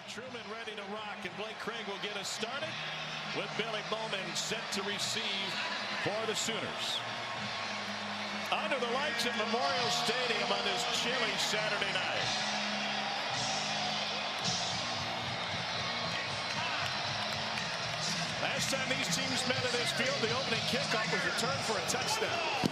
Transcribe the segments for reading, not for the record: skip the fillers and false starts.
Truman ready to rock, and Blake Craig will get us started with Billy Bowman set to receive for the Sooners. Under the lights at Memorial Stadium on this chilly Saturday night. Last time these teams met at this field, the opening kickoff was returned for a touchdown.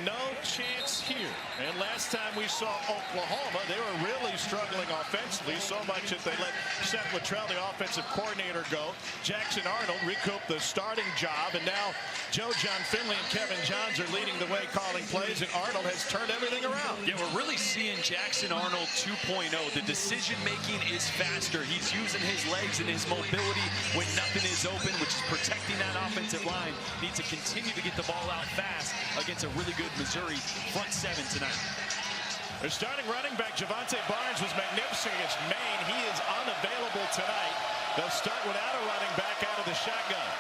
No chance here. And last time we saw Oklahoma, they were really struggling offensively, so much that they let Seth Luttrell, the offensive coordinator, go. Jackson Arnold recouped the starting job, and now Joe John Finley and Kevin Johns are leading the way calling plays, and Arnold has turned everything around. Yeah, we're really seeing Jackson Arnold 2.0. The decision-making is faster. He's using his legs and his mobility when nothing is open, which is protecting that offensive line. Needs to continue to get the ball out fast against a really good Missouri front seven tonight. Their starting running back Javante Barnes was magnificent against Maine. He is unavailable tonight. They'll start without a running back out of the shotgun.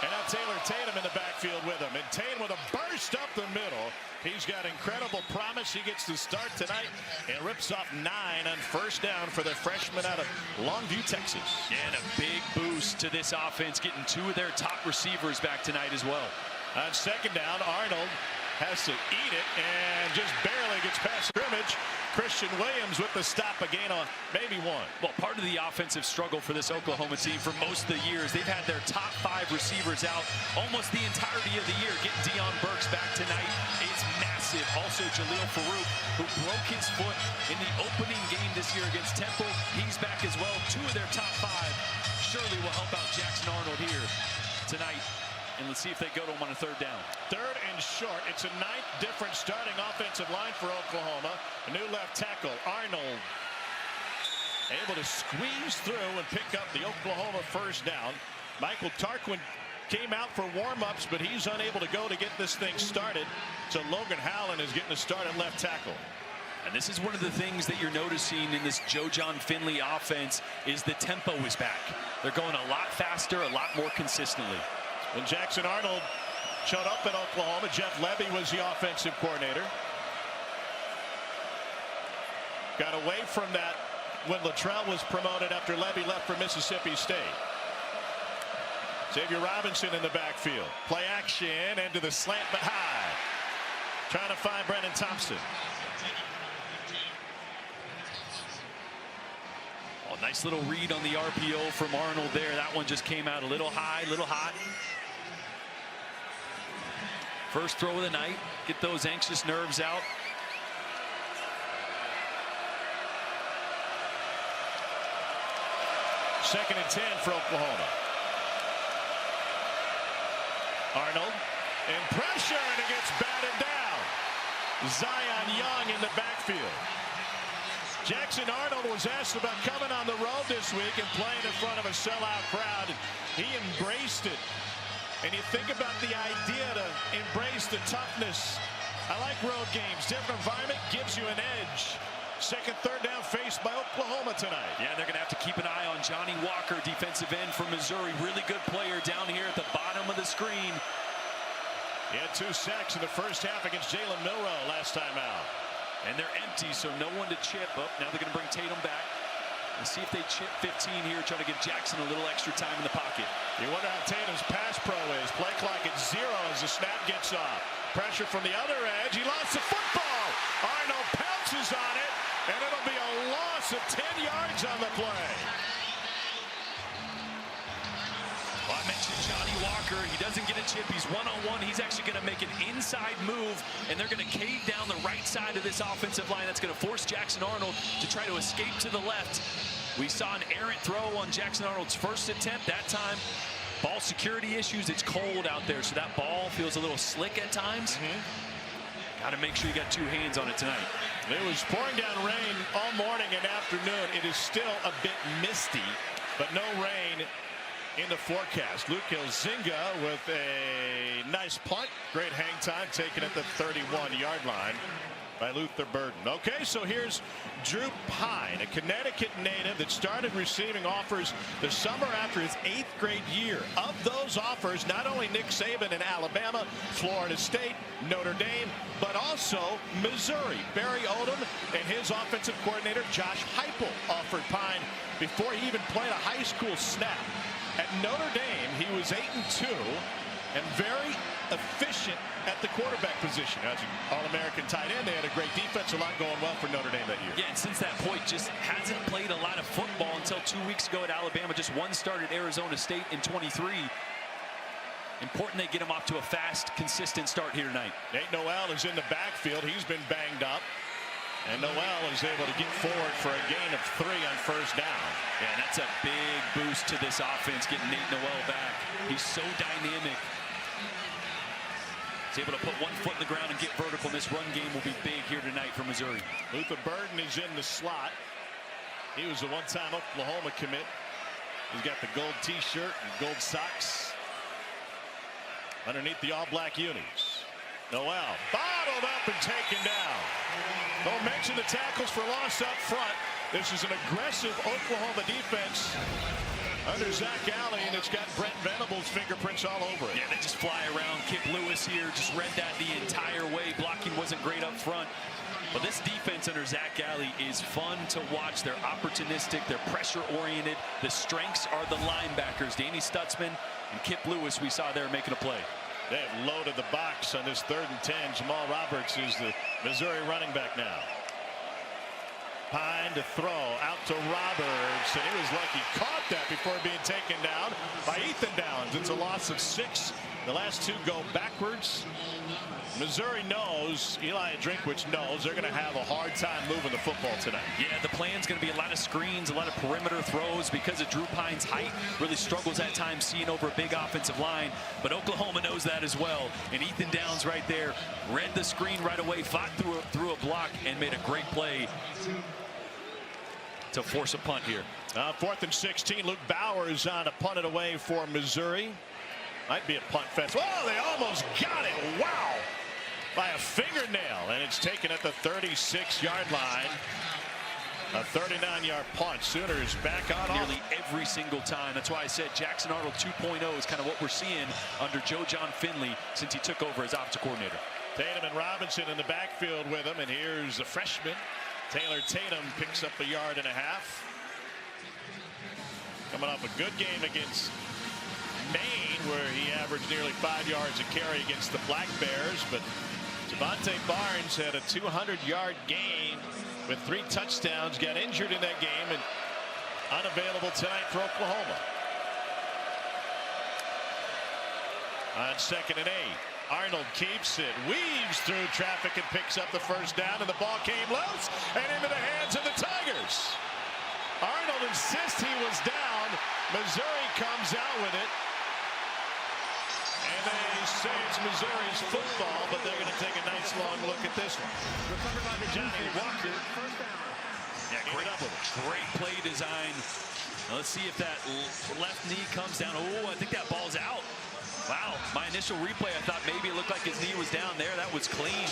And now Taylor Tatum in the backfield with him. And Tatum with a burst up the middle. He's got incredible promise. He gets to start tonight and rips off 9 on first down for the freshman out of Longview, Texas. And a big boost to this offense, getting 2 of their top receivers back tonight as well. On second down, Arnold has to eat it and just barely gets past scrimmage. Christian Williams with the stop, a gain on maybe 1. Well, part of the offensive struggle for this Oklahoma team for most of the years, they've had their top 5 receivers out almost the entirety of the year. Getting Deion Burks back tonight is massive. Also, Jaleel Farouk, who broke his foot in the opening game this year against Temple. He's back as well. 2 of their top 5 surely will help out Jackson Arnold here tonight. And let's see if they go to him on a third down. Third and short. It's a 9th different starting offensive line for Oklahoma. A new left tackle, Arnold, able to squeeze through and pick up the Oklahoma first down. Michael Tarquin came out for warm-ups, but he's unable to go to get this thing started. So Logan Howland is getting a start at left tackle. And this is one of the things that you're noticing in this Joe John Finley offense is the tempo is back. They're going a lot faster, a lot more consistently. When Jackson Arnold showed up at Oklahoma, Jeff Levy was the offensive coordinator. Got away from that when Luttrell was promoted after Levy left for Mississippi State. Xavier Robinson in the backfield. Play action into the slant but high. Trying to find Brennan Thompson. Oh, nice little read on the RPO from Arnold there. That one just came out a little high, a little hot. First throw of the night. Get those anxious nerves out. Second and 10 for Oklahoma. Arnold in pressure, and it gets batted down. Zion Young in the backfield. Jackson Arnold was asked about coming on the road this week and playing in front of a sellout crowd. He embraced it. And you think about the idea to embrace the toughness. I like road games. Different environment gives you an edge. Second, third down faced by Oklahoma tonight. Yeah, they're going to have to keep an eye on Johnny Walker, defensive end from Missouri. Really good player down here at the bottom of the screen. He had 2 sacks in the first half against Jalen Milroe last time out. And they're empty, so no one to chip up. Now they're going to bring Tatum back. Let's see if they chip 15 here, try to give Jackson a little extra time in the pocket. You wonder how Tatum's pass pro is. Play clock at 0 as the snap gets off. Pressure from the other edge. He lost the football. Arnold pounces on it, and it'll be a loss of 10 yards on the play. Well, I mentioned Johnny Walker. He doesn't get a chip. He's one-on-one. He's actually going to make an inside move, and they're going to cave down the right side of this offensive line. That's going to force Jackson Arnold to try to escape to the left. We saw an errant throw on Jackson Arnold's first attempt. That time, ball security issues. It's cold out there, so that ball feels a little slick at times. Got to make sure you got 2 hands on it tonight. It was pouring down rain all morning and afternoon. It is still a bit misty, but no rain in the forecast. Luke Elzinga with a nice punt. Great hang time taken at the 31-yard line. by Luther Burden. Okay, so here's Drew Pine, a Connecticut native that started receiving offers the summer after his 8th grade year. Of those offers, not only Nick Saban in Alabama, Florida State, Notre Dame, but also Missouri. Barry Odom and his offensive coordinator Josh Heupel offered Pine before he even played a high school snap. At Notre Dame, he was 8-2 and very efficient at the quarterback position. As an All-American tight end, they had a great defense, a lot going well for Notre Dame that year. Yeah, and since that point, just hasn't played a lot of football until 2 weeks ago at Alabama. Just one start at Arizona State in 23. Important they get him off to a fast, consistent start here tonight. Nate Noel is in the backfield. He's been banged up. And Noel is able to get forward for a gain of 3 on first down. Yeah, and that's a big boost to this offense, getting Nate Noel back. He's so dynamic. He's able to put 1 foot in the ground and get vertical, and this run game will be big here tonight for Missouri. Luther Burden is in the slot. He was a one-time Oklahoma commit. He's got the gold t-shirt and gold socks underneath the all-black unis. Noel bottled up and taken down. Don't mention the tackles for loss up front. This is an aggressive Oklahoma defense under Zach Alley, and it's got Brent Venables' fingerprints all over it. Yeah, they just fly around. Kip Lewis here just read that the entire way. Blocking wasn't great up front. But this defense under Zach Alley is fun to watch. They're opportunistic. They're pressure-oriented. The strengths are the linebackers. Danny Stutzman and Kip Lewis we saw there making a play. They have loaded the box on this 3rd and 10. Jamal Roberts is the Missouri running back now. Pine to throw out to Roberts, and he was lucky caught that before being taken down by Ethan Downs. It's a loss of 6. The last 2 go backwards. Missouri knows, Eli Drinkwitz knows, they're going to have a hard time moving the football tonight. Yeah, the plan's going to be a lot of screens, a lot of perimeter throws because of Drew Pine's height. Really struggles at times seeing over a big offensive line, but Oklahoma knows that as well. And Ethan Downs right there read the screen right away, fought through a block, and made a great play to force a punt here. 4th and 16. Luke Bowers on to punt it away for Missouri. Might be a punt fence. Oh, they almost got it. Wow. By a fingernail, and it's taken at the 36-yard line. A 39-yard punt. Sooners back on nearly every single time. That's why I said Jackson Arnold 2.0 is kind of what we're seeing under Joe John Finley since he took over as offensive coordinator. Tatum and Robinson in the backfield with him, and here's the freshman. Taylor Tatum picks up a 1.5 yards. Coming off a good game against Maine, where he averaged nearly 5 yards a carry against the Black Bears, but Javante Barnes had a 200-yard game with 3 touchdowns, got injured in that game, and unavailable tonight for Oklahoma. On 2nd and 8, Arnold keeps it, weaves through traffic and picks up the first down, and the ball came loose and into the hands of the Tigers. Arnold insists he was down. Missouri comes out with it. And they say it's Missouri's football, but they're going to take a nice long look at this one. Johnny Walker. Yeah, great play design. Now let's see if that left knee comes down. Oh, I think that ball's out. Wow, my initial replay, I thought maybe it looked like his knee was down there. That was clean.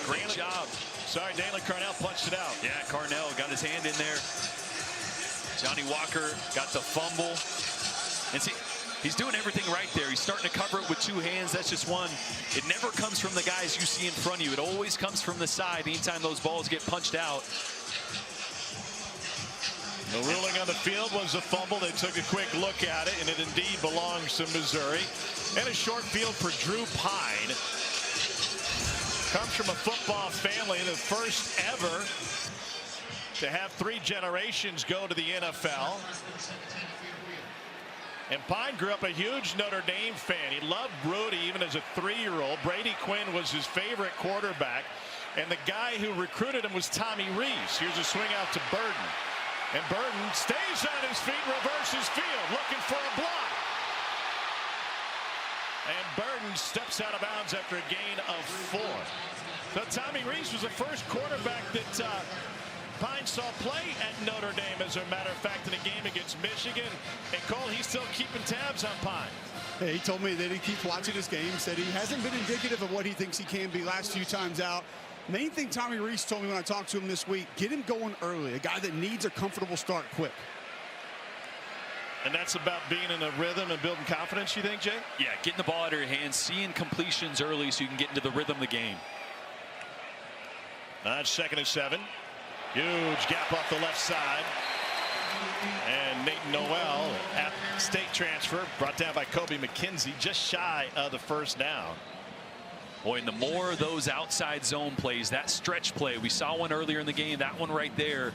Great job. Sorry, Dalen Carnell punched it out. Yeah, Carnell got his hand in there. Johnny Walker got the fumble. And see, he's doing everything right there. He's starting to cover it with 2 hands. That's just one. It never comes from the guys you see in front of you. It always comes from the side anytime those balls get punched out. The ruling on the field was a fumble. They took a quick look at it, and it indeed belongs to Missouri. And a short field for Drew Pine. Comes from a football family, the first ever to have 3 generations go to the NFL. And Pine grew up a huge Notre Dame fan. He loved Rudy even as a 3-year-old. Brady Quinn was his favorite quarterback. And the guy who recruited him was Tommy Rees. Here's a swing out to Burden. And Burden stays on his feet, reverses field, looking for a block. And Burden steps out of bounds after a gain of 4. So Tommy Rees was the first quarterback that Pine saw play at Notre Dame, as a matter of fact, in a game against Michigan. And Cole, he's still keeping tabs on Pine. Hey, he told me that he keeps watching this game, said he hasn't been indicative of what he thinks he can be last few times out. Main thing Tommy Rees told me when I talked to him this week, get him going early. A guy that needs a comfortable start quick. And that's about being in a rhythm and building confidence, you think, Jay? Yeah, getting the ball out of your hands, seeing completions early so you can get into the rhythm of the game. That's 2nd and 7. Huge gap off the left side. And Nathan Noel, App State transfer, brought down by Kobe McKenzie, just shy of the first down. Boy, and the more of those outside zone plays, that stretch play, we saw one earlier in the game, that one right there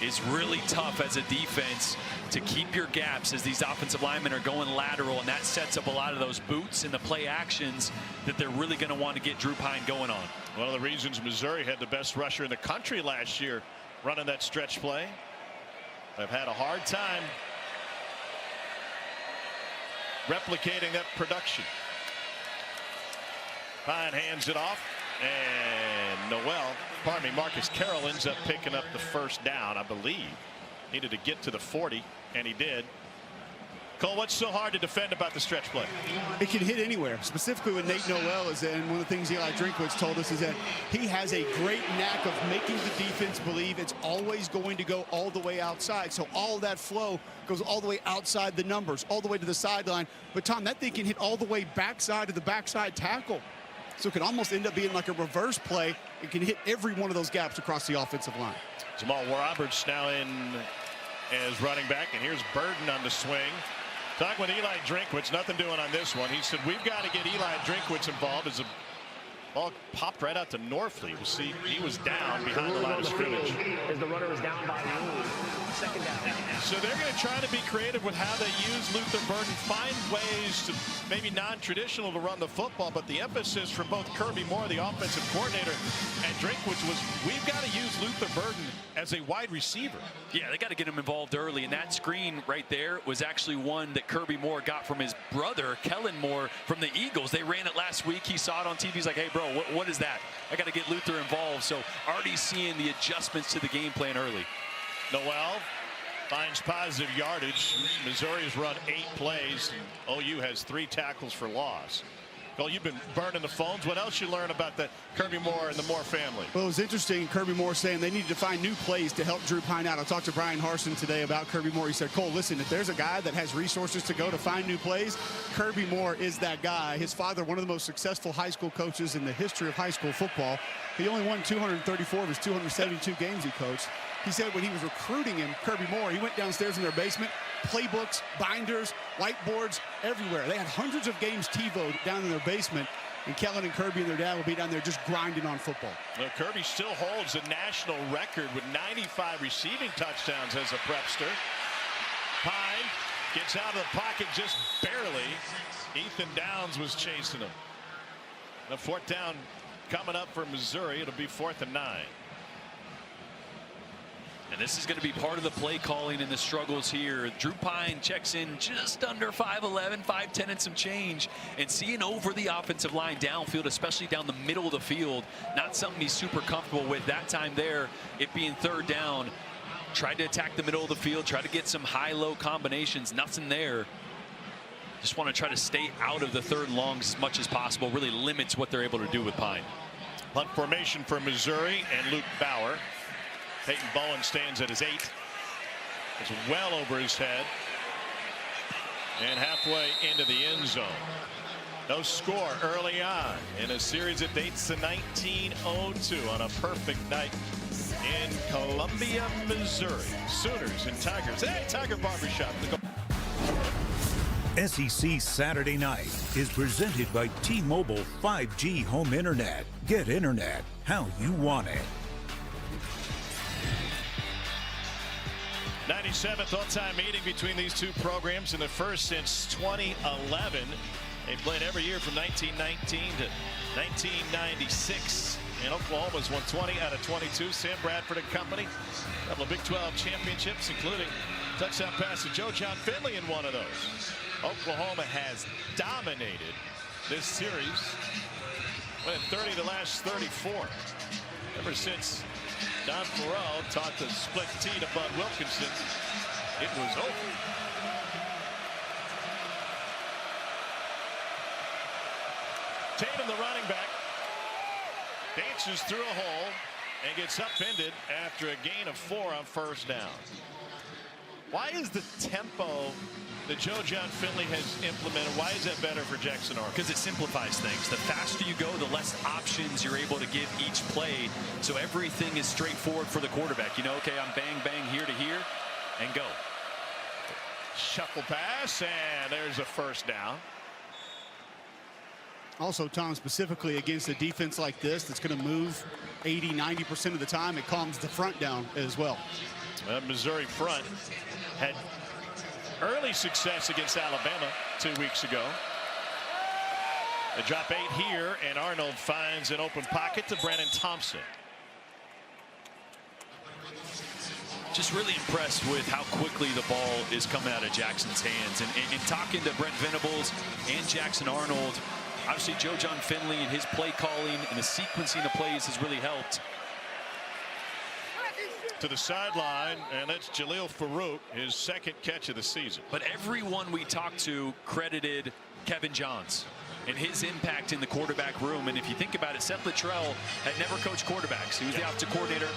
is really tough as a defense to keep your gaps as these offensive linemen are going lateral, and that sets up a lot of those boots and the play actions that they're really going to want to get Drew Pine going on. One of the reasons Missouri had the best rusher in the country last year running that stretch play. They've had a hard time replicating that production. Pine hands it off, and Marcus Carroll ends up picking up the first down, I believe. Needed to get to the 40, and he did. Cole, what's so hard to defend about the stretch play? It can hit anywhere. Specifically with Nate Noel, and one of the things Eli Drinkwitz told us is that he has a great knack of making the defense believe it's always going to go all the way outside. So all that flow goes all the way outside the numbers, all the way to the sideline. But Tom, that thing can hit all the way backside of the backside tackle. So it can almost end up being like a reverse play. It can hit every one of those gaps across the offensive line. Jamal Roberts now in as running back, and here's Burden on the swing. Talking with Eli Drinkwitz, nothing doing on this one. He said, we've got to get Eli Drinkwitz involved as the ball popped right out to Norfleet. We'll see, he was down behind the line of scrimmage. As the runner was down by 2nd down. So they're going to try to be creative with how they use Luther Burden, find ways to maybe non-traditional to run the football, but the emphasis from both Kirby Moore, the offensive coordinator, and Drinkwitz was, we've got to use Luther Burden as a wide receiver. Yeah, they got to get him involved early, and that screen right there was actually one that Kirby Moore got from his brother, Kellen Moore, from the Eagles. They ran it last week. He saw it on TV. He's like, hey, bro, what is that? I got to get Luther involved. So already seeing the adjustments to the game plan early. Noel finds positive yardage. Missouri has run 8 plays. OU has 3 tackles for loss. Well, you've been burning the phones. What else you learn about the Kirby Moore and the Moore family? Well, it was interesting. Kirby Moore saying they needed to find new plays to help Drew Pine out. I talked to Brian Harsin today about Kirby Moore. He said, Cole, listen, if there's a guy that has resources to go to find new plays, Kirby Moore is that guy. His father, one of the most successful high school coaches in the history of high school football. He only won 234 of his 272 games he coached. He said when he was recruiting him, Kirby Moore, he went downstairs in their basement, playbooks, binders, whiteboards, everywhere. They had hundreds of games TiVo'd down in their basement, and Kellen and Kirby and their dad will be down there just grinding on football. Well, Kirby still holds the national record with 95 receiving touchdowns as a prepster. Pine gets out of the pocket just barely. Ethan Downs was chasing him. The 4th down coming up for Missouri. It'll be 4th and 9. And this is going to be part of the play calling and the struggles here. Drew Pine checks in just under 5'11", 5'10", and some change. And seeing over the offensive line downfield, especially down the middle of the field, not something he's super comfortable with. That time there, it being 3rd down, tried to attack the middle of the field, tried to get some high-low combinations. Nothing there. Just want to try to stay out of the 3rd and longs as much as possible. Really limits what they're able to do with Pine. Punt formation for Missouri and Luke Bauer. Peyton Bowen stands at his 8. It's well over his head. And halfway into the end zone. No score early on in a series that dates to 1902 on a perfect night in Columbia, Missouri. Sooners and Tigers. Hey, Tiger Barbershop. SEC Saturday Night is presented by T-Mobile 5G Home Internet. Get internet how you want it. 97th all-time meeting between these two programs, and the first since 2011. They played every year from 1919 to 1996. And Oklahoma's won 20 out of 22. Sam Bradford and company. A couple of Big 12 championships, including touchdown pass to Joe John Finley in one of those. Oklahoma has dominated this series, winning 30 of the last 34. Ever since Don Farrell taught the split T to Bud Wilkinson, it was over. Tatum, the running back. dances through a hole and gets upended after a gain of 4 on first down. Why is the tempo that Joe John Finley has implemented, why is that better for Jackson Arnold? Because it simplifies things. The faster you go, the less options you're able to give each play. So everything is straightforward for the quarterback. You know, okay, I'm bang, bang, here to here, and go. Shuffle pass, and there's a first down. Also, Tom, specifically against a defense like this that's going to move 80–90% of the time, it calms the front down as well. Missouri front had early success against Alabama 2 weeks ago. They drop 8 here, and Arnold finds an open pocket to Brandon Thompson. Just really impressed with how quickly the ball is coming out of Jackson's hands. And talking to Brent Venables and Jackson Arnold, obviously Joe John Finley and his play calling and the sequencing of plays has really helped. To the sideline, and that's Jalil Farouk, his second catch of the season. But everyone we talked to credited Kevin Johns and his impact in the quarterback room. And if you think about it, Seth Littrell had never coached quarterbacks. He was the offensive coordinator.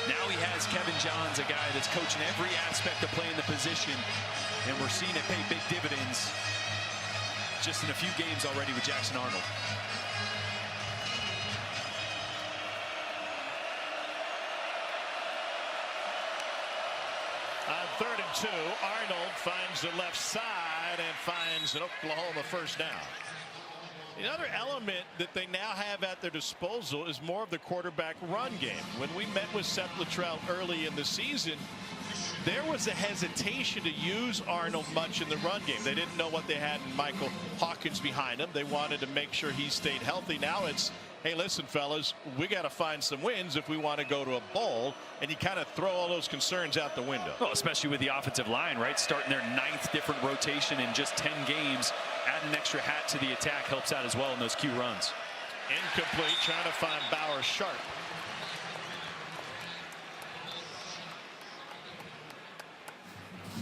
Now he has Kevin Johns, a guy that's coaching every aspect of playing the position. And we're seeing it pay big dividends just in a few games already with Jackson Arnold. On 3rd and 2, Arnold finds the left side and finds an Oklahoma first down. Another element that they now have at their disposal is more of the quarterback run game. When we met with Seth Littrell early in the season, there was a hesitation to use Arnold much in the run game. They didn't know what they had in Michael Hawkins behind him. They wanted to make sure he stayed healthy. Now it's, hey, listen, fellas, we got to find some wins if we want to go to a bowl. And you kind of throw all those concerns out the window. Well, especially with the offensive line, right? Starting their 9th different rotation in just 10 games. Adding an extra hat to the attack helps out as well in those Q runs. Incomplete, trying to find Bauer Sharp.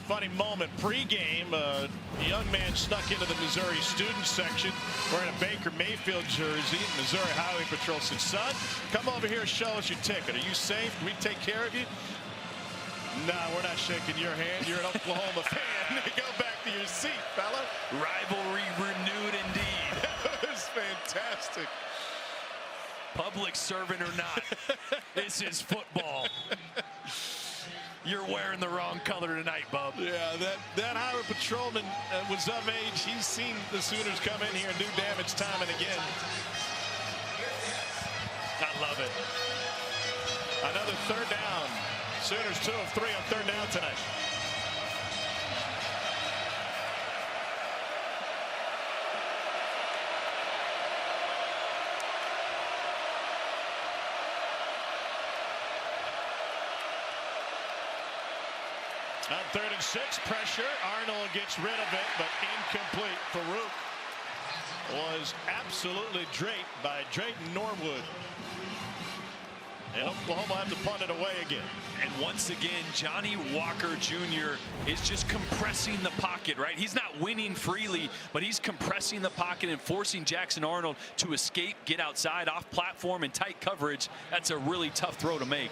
Funny moment pregame. A young man snuck into the Missouri student section wearing a Baker Mayfield jersey. Missouri Highway Patrol said, son, come over here and show us your ticket. Are you safe? Can we take care of you? No, we're not shaking your hand. You're an Oklahoma fan. Go back to your seat, fella. Rivalry renewed indeed. That was fantastic. Public servant or not, this is football. You're wearing the wrong color tonight, bub. Yeah, that highway patrolman was of age. He's seen the Sooners come in here and do damage time and again. I love it. Another 3rd down. Sooners 2 of 3 on 3rd down tonight. On 3rd and 6, pressure. Arnold gets rid of it, but incomplete. Farouk was absolutely draped by Drayton Norwood. And Oklahoma have to punt it away again. And once again, Johnny Walker Jr. is just compressing the pocket, right? He's not winning freely, but he's compressing the pocket and forcing Jackson Arnold to escape, get outside, off platform, and tight coverage. That's a really tough throw to make.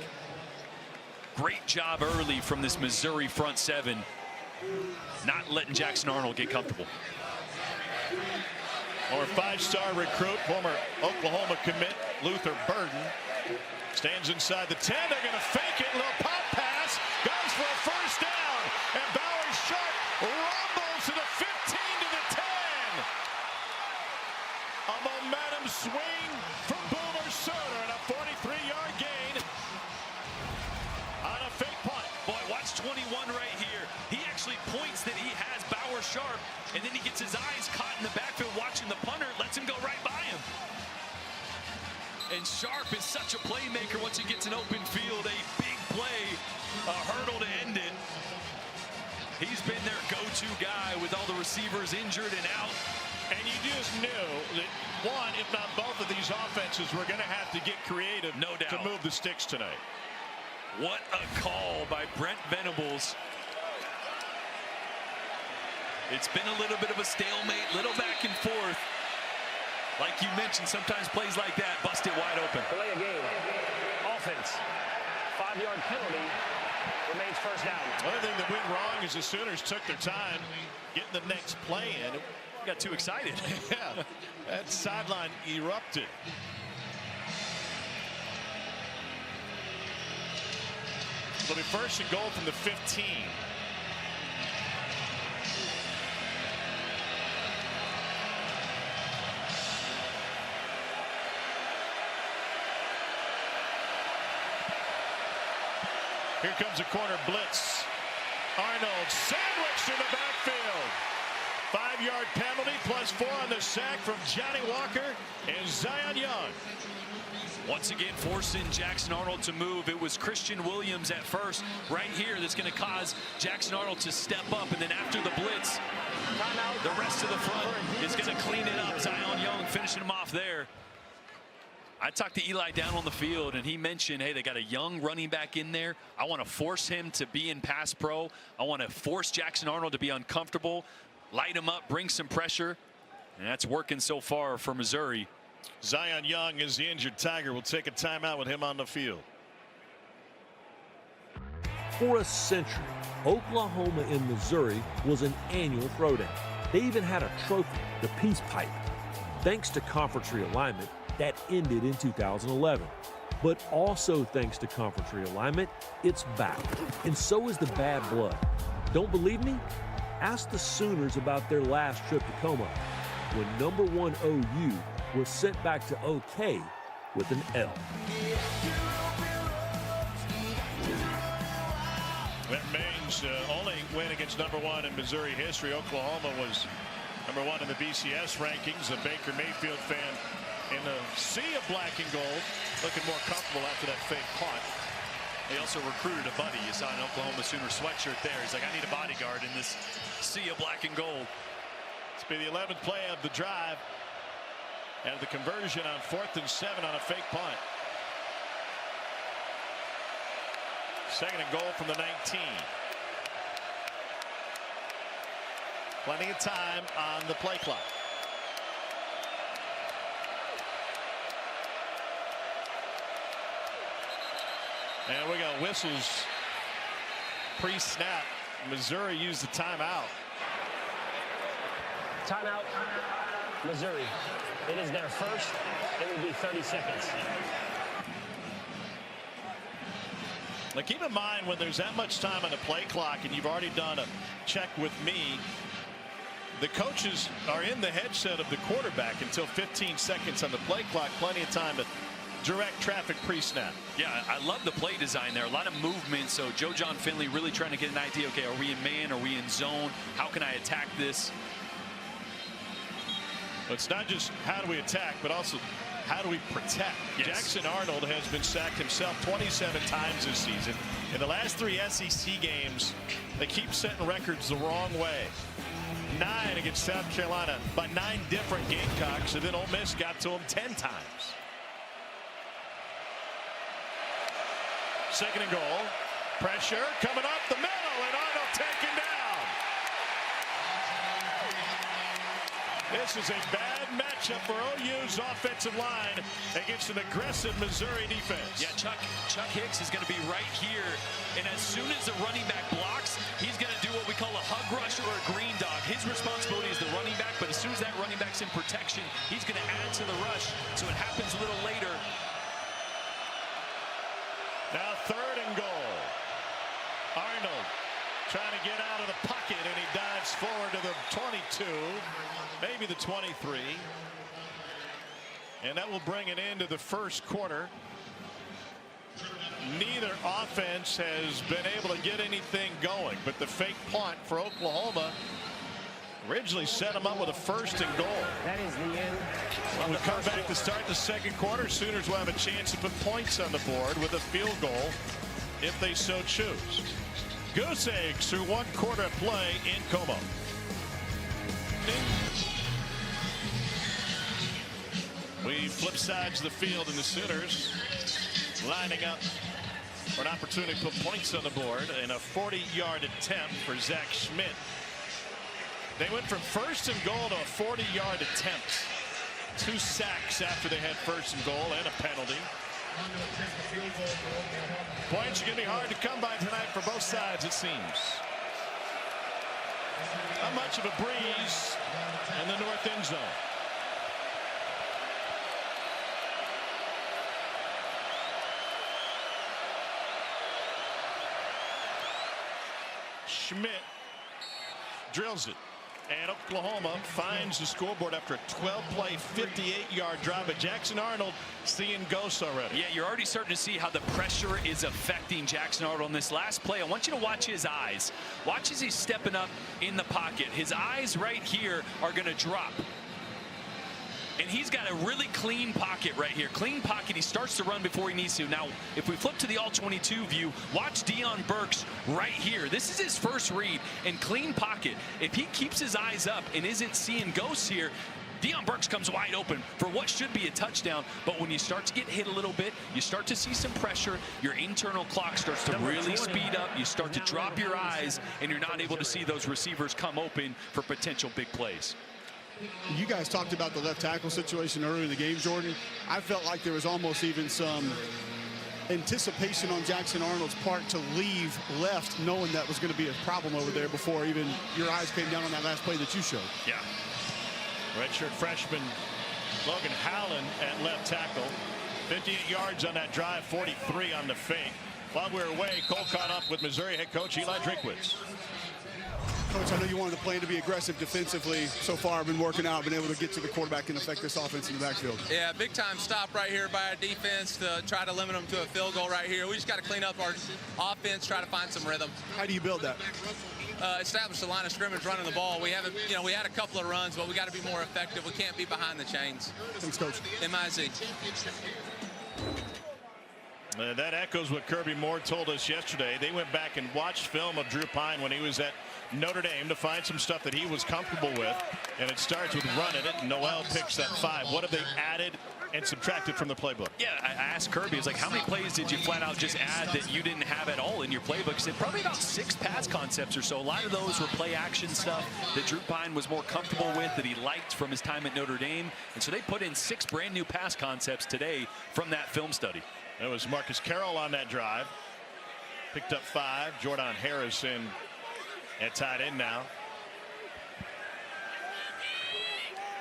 Great job early from this Missouri front 7, not letting Jackson Arnold get comfortable. Former 5-star recruit, former Oklahoma commit, Luther Burden, stands inside the 10. They're going to fake it. Little pop pass. Goes for a first down. And Bauer Sharp rumbles to the 15 to the 10. A momentum swing from Boomer Soder and a 43-yard gain on a fake punt. Boy, watch 21 right here. He actually points that he has Bauer Sharp, and then he gets his eyes caught in the backfield watching the punter, lets him go right by him. And Sharp is such a playmaker once he gets an open field. A big play, a hurdle to end it. He's been their go-to guy with all the receivers injured and out. And you just knew that one, if not both of these offenses were going to have to get creative, no doubt, to move the sticks tonight. What a call by Brent Venables. It's been a little bit of a stalemate, little back and forth. Like you mentioned, sometimes plays like that bust it wide open. Delay a game. Offense. 5-yard penalty. Remains first down. One thing that went wrong is the Sooners took their time getting the next play in. Got too excited. Yeah, that sideline erupted. It'll be first and goal from the 15. Here comes a corner blitz. Arnold sandwiched in the backfield. 5-yard penalty +4 on the sack from Johnny Walker and Zion Young. Once again, forcing Jackson Arnold to move. It was Christian Williams at first right here that's going to cause Jackson Arnold to step up. And then after the blitz, the rest of the front is going to clean it up. Zion Young finishing him off there. I talked to Eli down on the field, and he mentioned, hey, they got a young running back in there. I want to force him to be in pass pro. I want to force Jackson Arnold to be uncomfortable, light him up, bring some pressure. And that's working so far for Missouri. Zion Young is the injured Tiger. Will take a timeout with him on the field. For a century, Oklahoma and Missouri was an annual throwdown. They even had a trophy, the Peace Pipe. Thanks to conference realignment, that ended in 2011. But also thanks to conference realignment, it's back. And so is the bad blood. Don't believe me? Ask the Sooners about their last trip to Como, when #1 OU was sent back to OK with an L. That means only win against #1 in Missouri history. Oklahoma was #1 in the BCS rankings. A Baker Mayfield fan in a sea of black and gold, looking more comfortable after that fake punt. They also recruited a buddy. You saw an Oklahoma Sooner sweatshirt there. He's like, I need a bodyguard in this sea of black and gold. It's been the 11th play of the drive. And the conversion on 4th and 7 on a fake punt. 2nd and goal from the 19. Plenty of time on the play clock. And we got whistles pre-snap. Missouri used the timeout. Timeout, Missouri. It is their first. It will be 30 seconds. Now keep in mind, when there's that much time on the play clock and you've already done a check with me, the coaches are in the headset of the quarterback until 15 seconds on the play clock. Plenty of time to direct traffic pre-snap. Yeah, I love the play design there. A lot of movement. So Joe John Finley really trying to get an idea. Okay, are we in man? Are we in zone? How can I attack this? It's not just how do we attack, but also how do we protect. Yes. Jackson Arnold has been sacked himself 27 times this season. In the last 3 SEC games, they keep setting records the wrong way. 9 against South Carolina by 9 different Gamecocks, and then Ole Miss got to him 10 times. 2nd and goal. Pressure coming up the middle, and Arnold taken down. This is a bad matchup for OU's offensive line against an aggressive Missouri defense. Yeah, Chuck Hicks is going to be right here, and as soon as the running back blocks, he's going to do what we call a hug rush or a green dog. His responsibility is the running back, but as soon as that running back's in protection, he's going to add to the rush, so it happens a little later. Now 3rd and goal. Arnold trying to get out of the pocket, and he dives forward to the 22, maybe the 23. And that will bring an end to the first quarter. Neither offense has been able to get anything going, but the fake punt for Oklahoma originally set them up with a 1st and goal. That is the end. We'll come back to start the 2nd quarter. Sooners will have a chance to put points on the board with a field goal if they so choose. Goose eggs through 1 quarter of play in Como. We flip sides of the field, and the Sooners lining up for an opportunity to put points on the board in a 40-yard attempt for Zach Schmidt. They went from 1st and goal to a 40-yard attempt. 2 sacks after they had 1st and goal and a penalty. Points are going to be hard to come by tonight for both sides, it seems. Not much of a breeze in the north end zone. Schmidt drills it. And Oklahoma finds the scoreboard after a 12-play, 58-yard drive. But Jackson Arnold seeing ghosts already. Yeah, you're already starting to see how the pressure is affecting Jackson Arnold on this last play. I want you to watch his eyes. Watch as he's stepping up in the pocket. His eyes right here are going to drop. And he's got a really clean pocket right here. Clean pocket. He starts to run before he needs to. Now, if we flip to the all-22 view, watch Deion Burks right here. This is his first read and clean pocket. If he keeps his eyes up and isn't seeing ghosts here, Deion Burks comes wide open for what should be a touchdown. But when you start to get hit a little bit, you start to see some pressure. Your internal clock starts to really speed up. You start to drop your eyes, and you're not able to see those receivers come open for potential big plays. You guys talked about the left tackle situation earlier in the game, Jordan. I felt like there was almost even some anticipation on Jackson Arnold's part to leave left, knowing that was going to be a problem over there before even your eyes came down on that last play that you showed. Yeah. Redshirt freshman Logan Howland at left tackle. 58 yards on that drive, 43 on the fake. While we were away, Cole caught up with Missouri head coach Eli Drinkwitz. Coach, I know you wanted the plan to be aggressive defensively. So far, I've been working out, been able to get to the quarterback and affect this offense in the backfield. Yeah, big time stop right here by our defense to try to limit them to a field goal right here. We just got to clean up our offense, try to find some rhythm. How do you build that? Establish the line of scrimmage running the ball. We haven't, we had a couple of runs, but we got to be more effective. We can't be behind the chains. Thanks, Coach. MIZ. That echoes what Kirby Moore told us yesterday. They went back and watched film of Drew Pine when he was at Notre Dame to find some stuff that he was comfortable with, and it starts with running it. Noel picks up 5. What have they added and subtracted from the playbook? Yeah, I asked Kirby, it's like, how many plays did you flat out just add that you didn't have at all in your playbook? He said probably about 6 pass concepts or so. A lot of those were play action stuff that Drew Pine was more comfortable with, that he liked from his time at Notre Dame. And so they put in 6 brand new pass concepts today from that film study. That was Marcus Carroll on that drive. Picked up 5. Jordan Harrison at tight end now.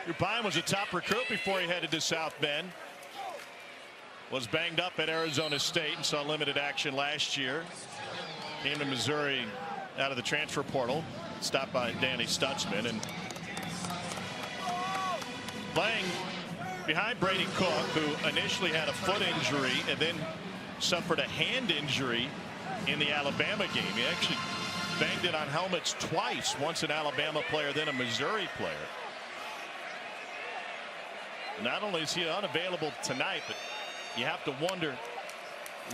Drew Pine was a top recruit before he headed to South Bend. Was banged up at Arizona State and saw limited action last year. Came to Missouri out of the transfer portal. Stopped by Danny Stutzman and playing behind Brady Cook, who initially had a foot injury and then suffered a hand injury in the Alabama game. He actually banged it on helmets twice, once an Alabama player, then a Missouri player. Not only is he unavailable tonight, but you have to wonder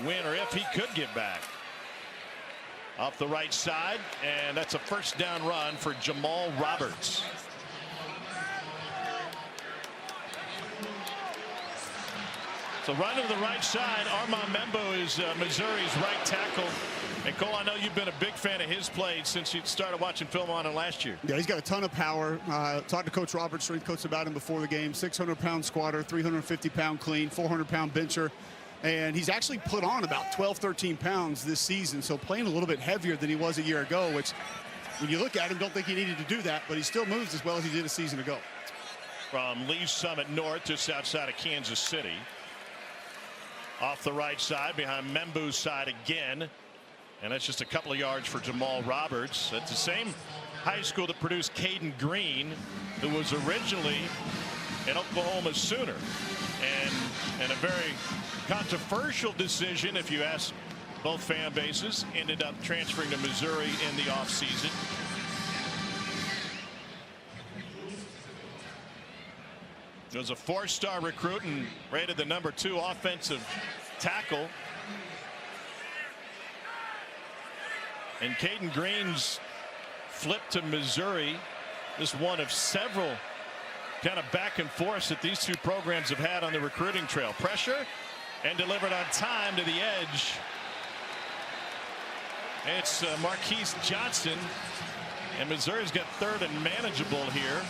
when or if he could get back. Off the right side, and that's a first down run for Jamal Roberts. So running to the right side, Armand Membo is Missouri's right tackle. And Cole, I know you've been a big fan of his play since you started watching film on him last year. Yeah, he's got a ton of power. Talked to Coach Roberts, strength coach, about him before the game. 600-pound squatter, 350-pound clean, 400-pound bencher. And he's actually put on about 12, 13 pounds this season. So playing a little bit heavier than he was a year ago, which when you look at him, don't think he needed to do that, but he still moves as well as he did a season ago. From Lee Summit North, just outside of Kansas City. Off the right side behind Membu's side again. And that's just a couple of yards for Jamal Roberts. That's the same high school that produced Caden Green, who was originally an Oklahoma Sooner. And a very controversial decision, if you ask both fan bases, ended up transferring to Missouri in the offseason. He was a 4-star recruit and rated the #2 offensive tackle. And Caden Green's flip to Missouri is one of several kind of back and forth that these two programs have had on the recruiting trail. Pressure and delivered on time to the edge. It's Marquise Johnson, and Missouri's got 3rd and manageable here.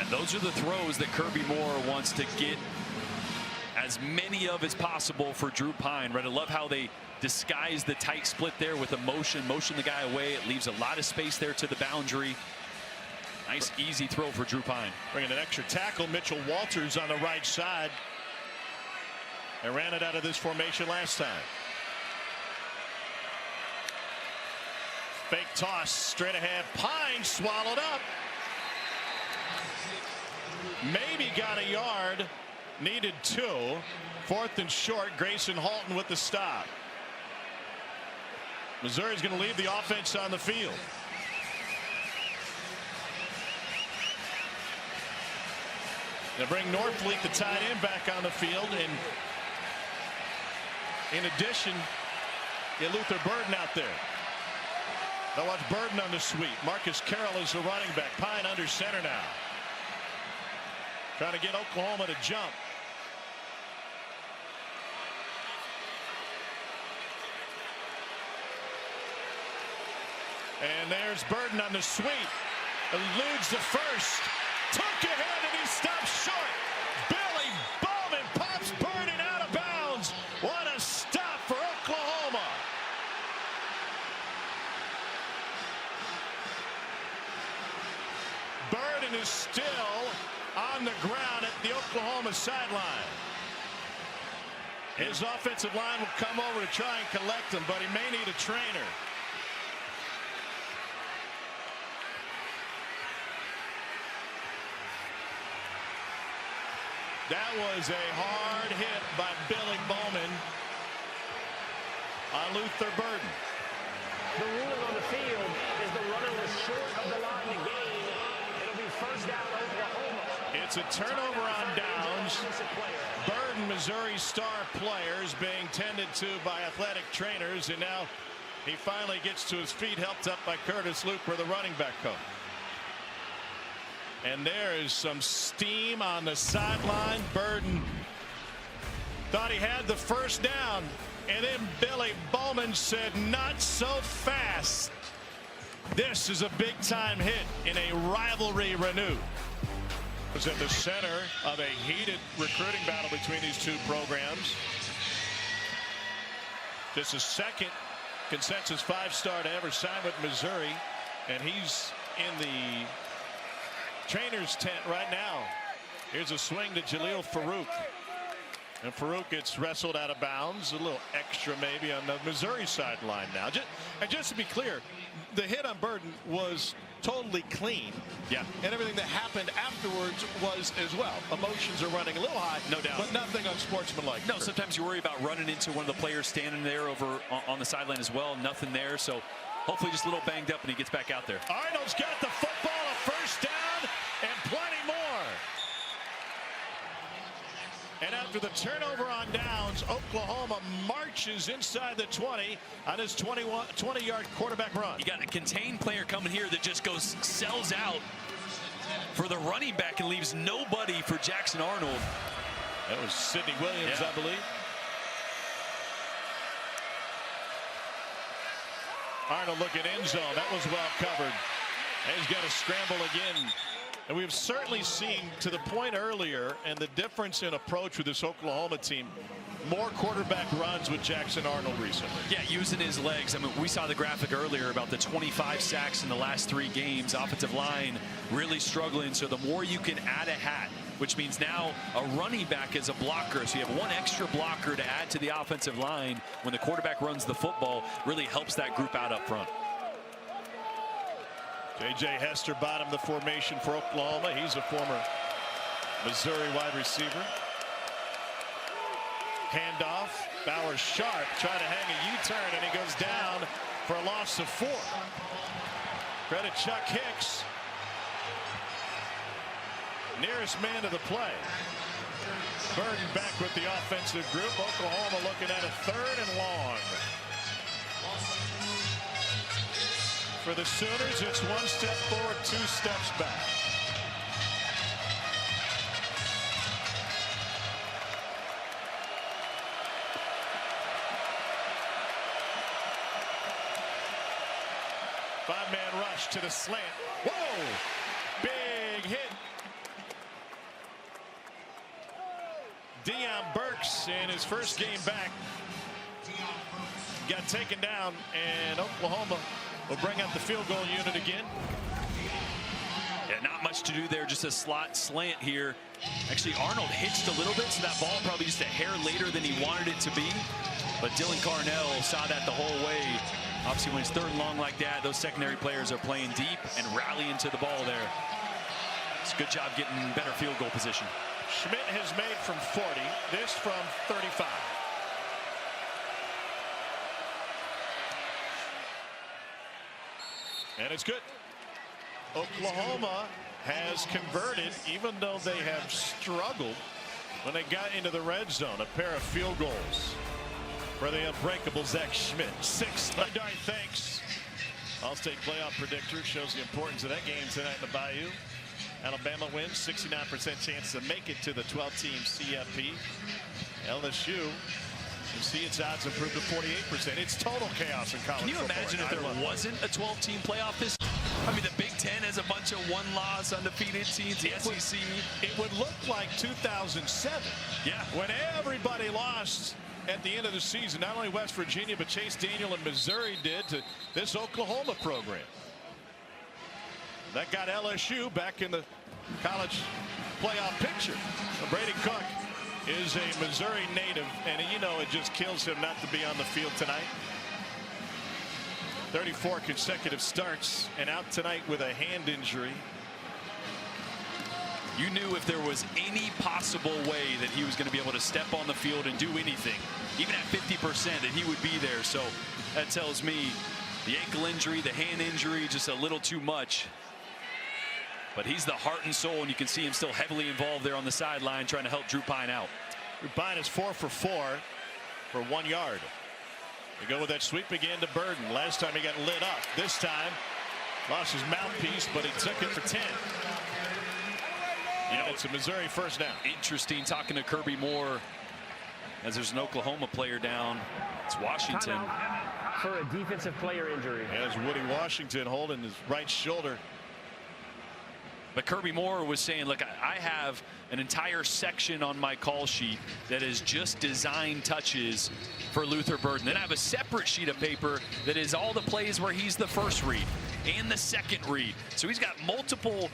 And those are the throws that Kirby Moore wants to get as many of as possible for Drew Pine. Right, I love how they disguise the tight split there with a motion the guy away. It leaves a lot of space there to the boundary. Nice easy throw for Drew Pine. Bringing an extra tackle. Mitchell Walters on the right side. They ran it out of this formation last time. Fake toss straight ahead. Pine swallowed up. Maybe got a yard. Needed 2. 4th and short. Grayson Halton with the stop. Missouri's going to leave the offense on the field. They bring Northfleet, the tight end, back on the field. And in addition, get Luther Burden out there. They'll watch Burden on the sweep. Marcus Carroll is the running back. Pine under center now. Trying to get Oklahoma to jump. And there's Burden on the sweep. Eludes the first. Took ahead and he stops short. Billy Bowman pops Burden out of bounds. What a stop for Oklahoma. Burden is still on the ground at the Oklahoma sideline. His offensive line will come over to try and collect him, but he may need a trainer. That was a hard hit by Billy Bowman on Luther Burden. The ruling on the field is the runner was short of the line to gain. It'll be first down Oklahoma. It's a turnover on downs. Burden, Missouri star players, being tended to by athletic trainers, and now he finally gets to his feet, helped up by Curtis Luper, the running back coach. And there is some steam on the sideline. Burden thought he had the first down, and then Billy Bowman said, "Not so fast." This is a big-time hit in a rivalry renewed. It was in the center of a heated recruiting battle between these two programs. Just a second consensus 5-star to ever sign with Missouri, and he's in the trainer's tent right now. Here's a swing to Jaleel Farouk. And Farouk gets wrestled out of bounds. A little extra maybe on the Missouri sideline now. Just to be clear, the hit on Burden was totally clean. Yeah. And everything that happened afterwards was as well. Emotions are running a little high. No doubt. But nothing unsportsmanlike. No, sometimes you worry about running into one of the players standing there over on the sideline as well. Nothing there. So hopefully just a little banged up and he gets back out there. Arnold's got the football, a first down, and plenty more. And after the turnover on downs, Oklahoma marches inside the 20 on his 20-yard quarterback run. You got a contained player coming here that just goes, sells out for the running back and leaves nobody for Jackson Arnold. That was Sidney Williams, yeah. I believe. Arnold looking end zone. That was well covered. And he's got to scramble again. And we've certainly seen, to the point earlier, and the difference in approach with this Oklahoma team, more quarterback runs with Jackson Arnold recently. Yeah, using his legs. I mean, we saw the graphic earlier about the 25 sacks in the last 3 games. Offensive line really struggling. So the more you can add a hat, which means now a running back is a blocker. So you have one extra blocker to add to the offensive line when the quarterback runs the football, really helps that group out up front. J.J. Hester bottom the formation for Oklahoma. He's a former Missouri wide receiver. Handoff. Bauer sharp, trying to hang a U-turn, and he goes down for a loss of 4. Credit Chuck Hicks. Nearest man to the play. Burden back with the offensive group. Oklahoma looking at a 3rd and long. For the Sooners, it's 1 step forward, 2 steps back. Five-man rush to the slant. Whoa! Big hit Deion Burks in his first game back got taken down, and Oklahoma will bring up the field goal unit again. Yeah, not much to do there, just a slot slant here. Actually, Arnold hitched a little bit, so that ball probably just a hair later than he wanted it to be. But Dylan Carnell saw that the whole way. Obviously, when it's third and long like that, those secondary players are playing deep and rallying to the ball there. It's a good job getting better field goal position. Schmidt has made from 40, this from 35. And it's good. Oklahoma has converted, even though they have struggled when they got into the red zone. A pair of field goals for the unbreakable Zach Schmidt. 6. Thanks. All-State playoff predictor shows the importance of that game tonight in the Bayou. Alabama wins, 69% chance to make it to the 12-team CFP. LSU, you see its odds improved to 48%. It's total chaos in college Can you football. imagine if there wasn't a 12-team playoff this? I mean, the Big Ten has a bunch of one-loss undefeated teams. The SEC. It would look like 2007. Yeah. When everybody lost at the end of the season. Not only West Virginia, but Chase Daniel and Missouri did to this Oklahoma program. That got LSU back in the college playoff picture. So Brady Cook is a Missouri native, and you know it just kills him not to be on the field tonight. 34 consecutive starts, and out tonight with a hand injury. You knew if there was any possible way that he was going to be able to step on the field and do anything, even at 50%, that he would be there. So that tells me the ankle injury, the hand injury, just a little too much. But he's the heart and soul, and you can see him still heavily involved there on the sideline trying to help Drew Pine out. Drew Pine is 4 for 4 for 1 yard. They go with that sweep again to Burden. Last time he got lit up. This time lost his mouthpiece, but he took it for 10. You know, it's a Missouri first down. Interesting talking to Kirby Moore as there's an Oklahoma player down. It's Washington. Timeout for a defensive player injury. As Woody Washington holding his right shoulder. But Kirby Moore was saying, look, I have an entire section on my call sheet that is just design touches for Luther Burden. Then I have a separate sheet of paper that is all the plays where he's the first read and the second read. So he's got multiple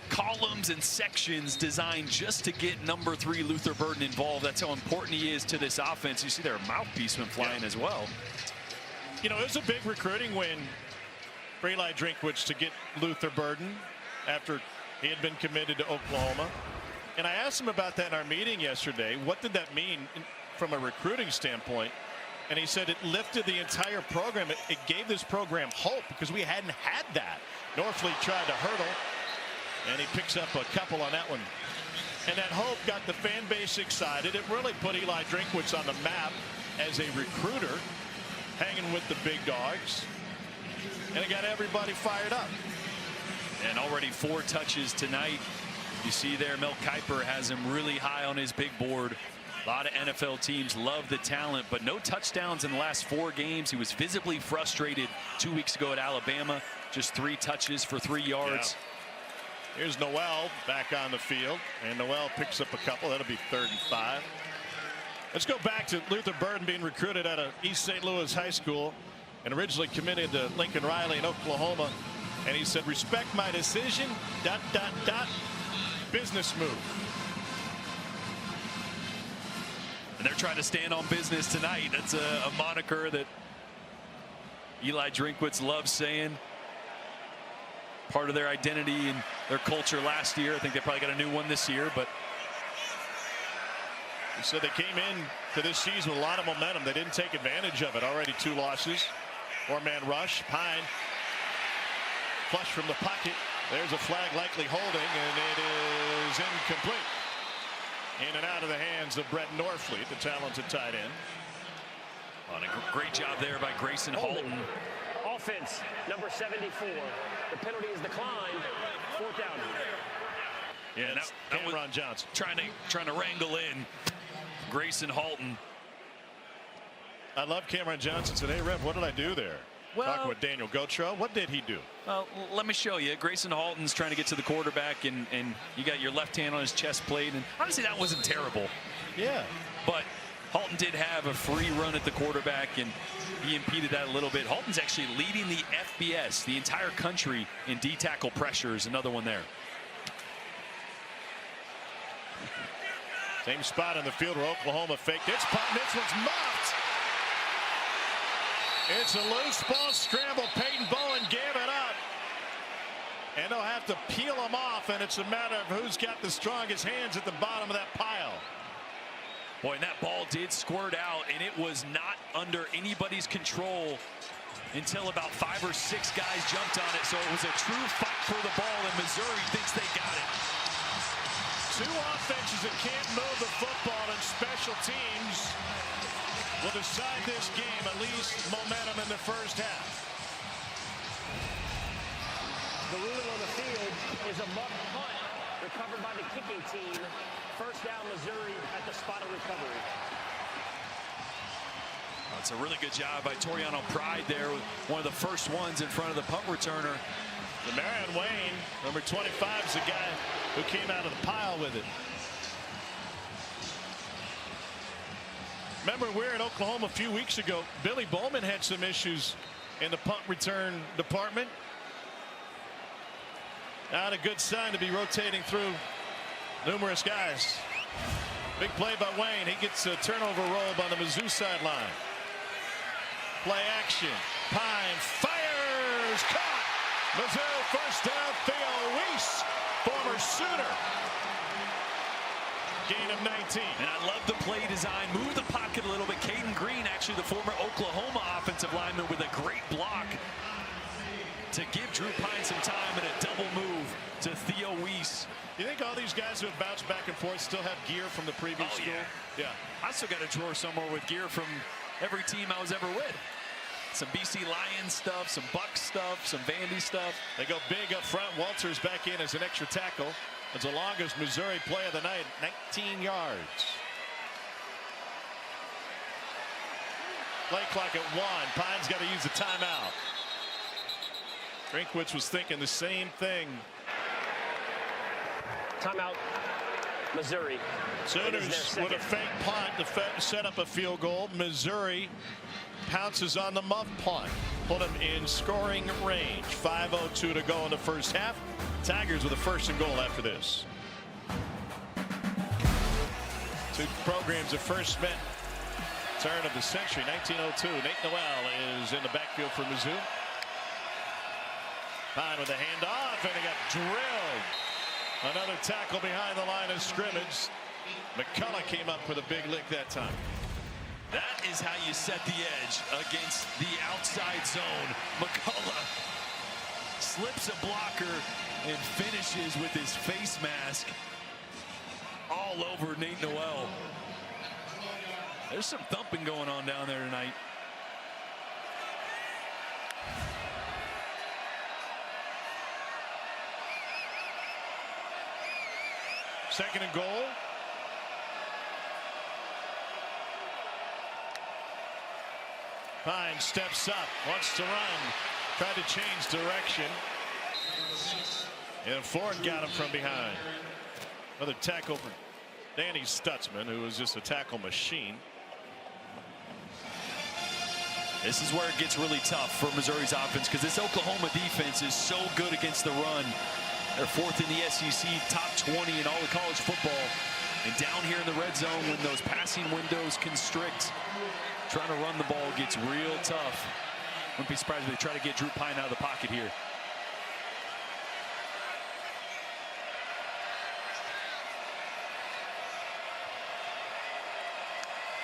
columns and sections designed just to get number 3 Luther Burden involved. That's how important he is to this offense. You see their mouthpiece went flying as well. You know, it was a big recruiting win for Eli Drinkwitz to get Luther Burden after he had been committed to Oklahoma. And I asked him about that in our meeting yesterday. What did that mean from a recruiting standpoint? And he said it lifted the entire program. It gave this program hope because we hadn't had that. Norfleet tried to hurdle, and he picks up a couple on that one. And that hope got the fan base excited. It really put Eli Drinkwitz on the map as a recruiter, hanging with the big dogs. And it got everybody fired up. And already 4 touches tonight. You see there, Mel Kiper has him really high on his big board. A lot of NFL teams love the talent, but no touchdowns in the last 4 games. He was visibly frustrated 2 weeks ago at Alabama. Just 3 touches for 3 yards. Yeah. Here's Noel back on the field, and Noel picks up a couple. That'll be 3rd and 5. Let's go back to Luther Burden being recruited out of East St. Louis High School and originally committed to Lincoln Riley in Oklahoma. And he said, respect my decision, ... business move. And they're trying to stand on business tonight. That's a moniker that Eli Drinkwitz loves saying. Part of their identity and their culture last year. I think they probably got a new one this year, but he said they came in to this season with a lot of momentum. They didn't take advantage of it. Already 2 losses. 4-man rush. Pine flush from the pocket. There's a flag likely holding, and it is incomplete. In and out of the hands of Brett Norfleet, the talented tight end. On a great job there by Grayson Halton. Offense, number 74. The penalty is declined. 4th down. Yeah, that was Cameron Johnson trying to wrangle in Grayson Halton. I love Cameron Johnson. Said, hey, Rev, what did I do there? Well, talking with Daniel Gotro. What did he do? Well, let me show you. Grayson Halton's trying to get to the quarterback, and you got your left hand on his chest plate. And honestly, that wasn't terrible. Yeah. But Halton did have a free run at the quarterback, and he impeded that a little bit. Halton's actually leading the FBS, the entire country, in D-tackle pressures. Another one there. Same spot on the field where Oklahoma faked its punt. This one's muffed. It's a loose ball scramble. Peyton Bowen gave it up. And they'll have to peel them off, and it's a matter of who's got the strongest hands at the bottom of that pile. Boy, and that ball did squirt out, and it was not under anybody's control until about 5 or 6 guys jumped on it. So it was a true fight for the ball, and Missouri thinks they got it. 2 offenses that can't move the football, and special teams will decide this game, at least momentum in the first half. The ruling on the field is a muff punt recovered by the kicking team. First down, Missouri at the spot of recovery. Oh, it's a really good job by Toriano Pride there, one of the first ones in front of the punt returner. Marion Wayne, number 25, is the guy who came out of the pile with it. Remember, we were in Oklahoma a few weeks ago. Billy Bowman had some issues in the punt return department. Not a good sign to be rotating through numerous guys. Big play by Wayne. He gets a turnover roll on the Mizzou sideline. Play action. Pine fires. Caught. Mizzou first down. Theo Weiss, former Sooner. Gain of 19. And I love the play design. Move the pocket a little bit. Caden Green, actually the former Oklahoma offensive lineman, with a great block to give Drew Pine some time, and a double move to Theo Weiss. You think all these guys who have bounced back and forth still have gear from the previous school? Yeah. I still got a drawer somewhere with gear from every team I was ever with. Some BC Lions stuff, some Bucks stuff, some Vandy stuff. They go big up front. Walters back in as an extra tackle. It's the longest Missouri play of the night, 19 yards. Play clock at 1. Pine's got to use the timeout. Drinkwitz was thinking the same thing. Timeout, Missouri. Sooners with a fake punt to set up a field goal. Missouri pounces on the muff punt. Put them in scoring range. 5:02 to go in the first half. Tigers with a 1st and goal after this. 2 programs have first met. Turn of the century, 1902. Nate Noel is in the backfield for Mizzou. Pine with a handoff, and he got drilled. Another tackle behind the line of scrimmage. McCullough came up with a big lick that time. That is how you set the edge against the outside zone. McCullough slips a blocker and finishes with his face mask all over Nate Noel. There's some thumping going on down there tonight. Second and goal. Pine steps up, wants to run, tried to change direction. And Ford got him from behind. Another tackle for Danny Stutzman, who was just a tackle machine. This is where it gets really tough for Missouri's offense, because this Oklahoma defense is so good against the run. They're 4th in the SEC, top 20 in all of college football. And down here in the red zone, when those passing windows constrict, trying to run the ball gets real tough. Wouldn't be surprised if they try to get Drew Pine out of the pocket here.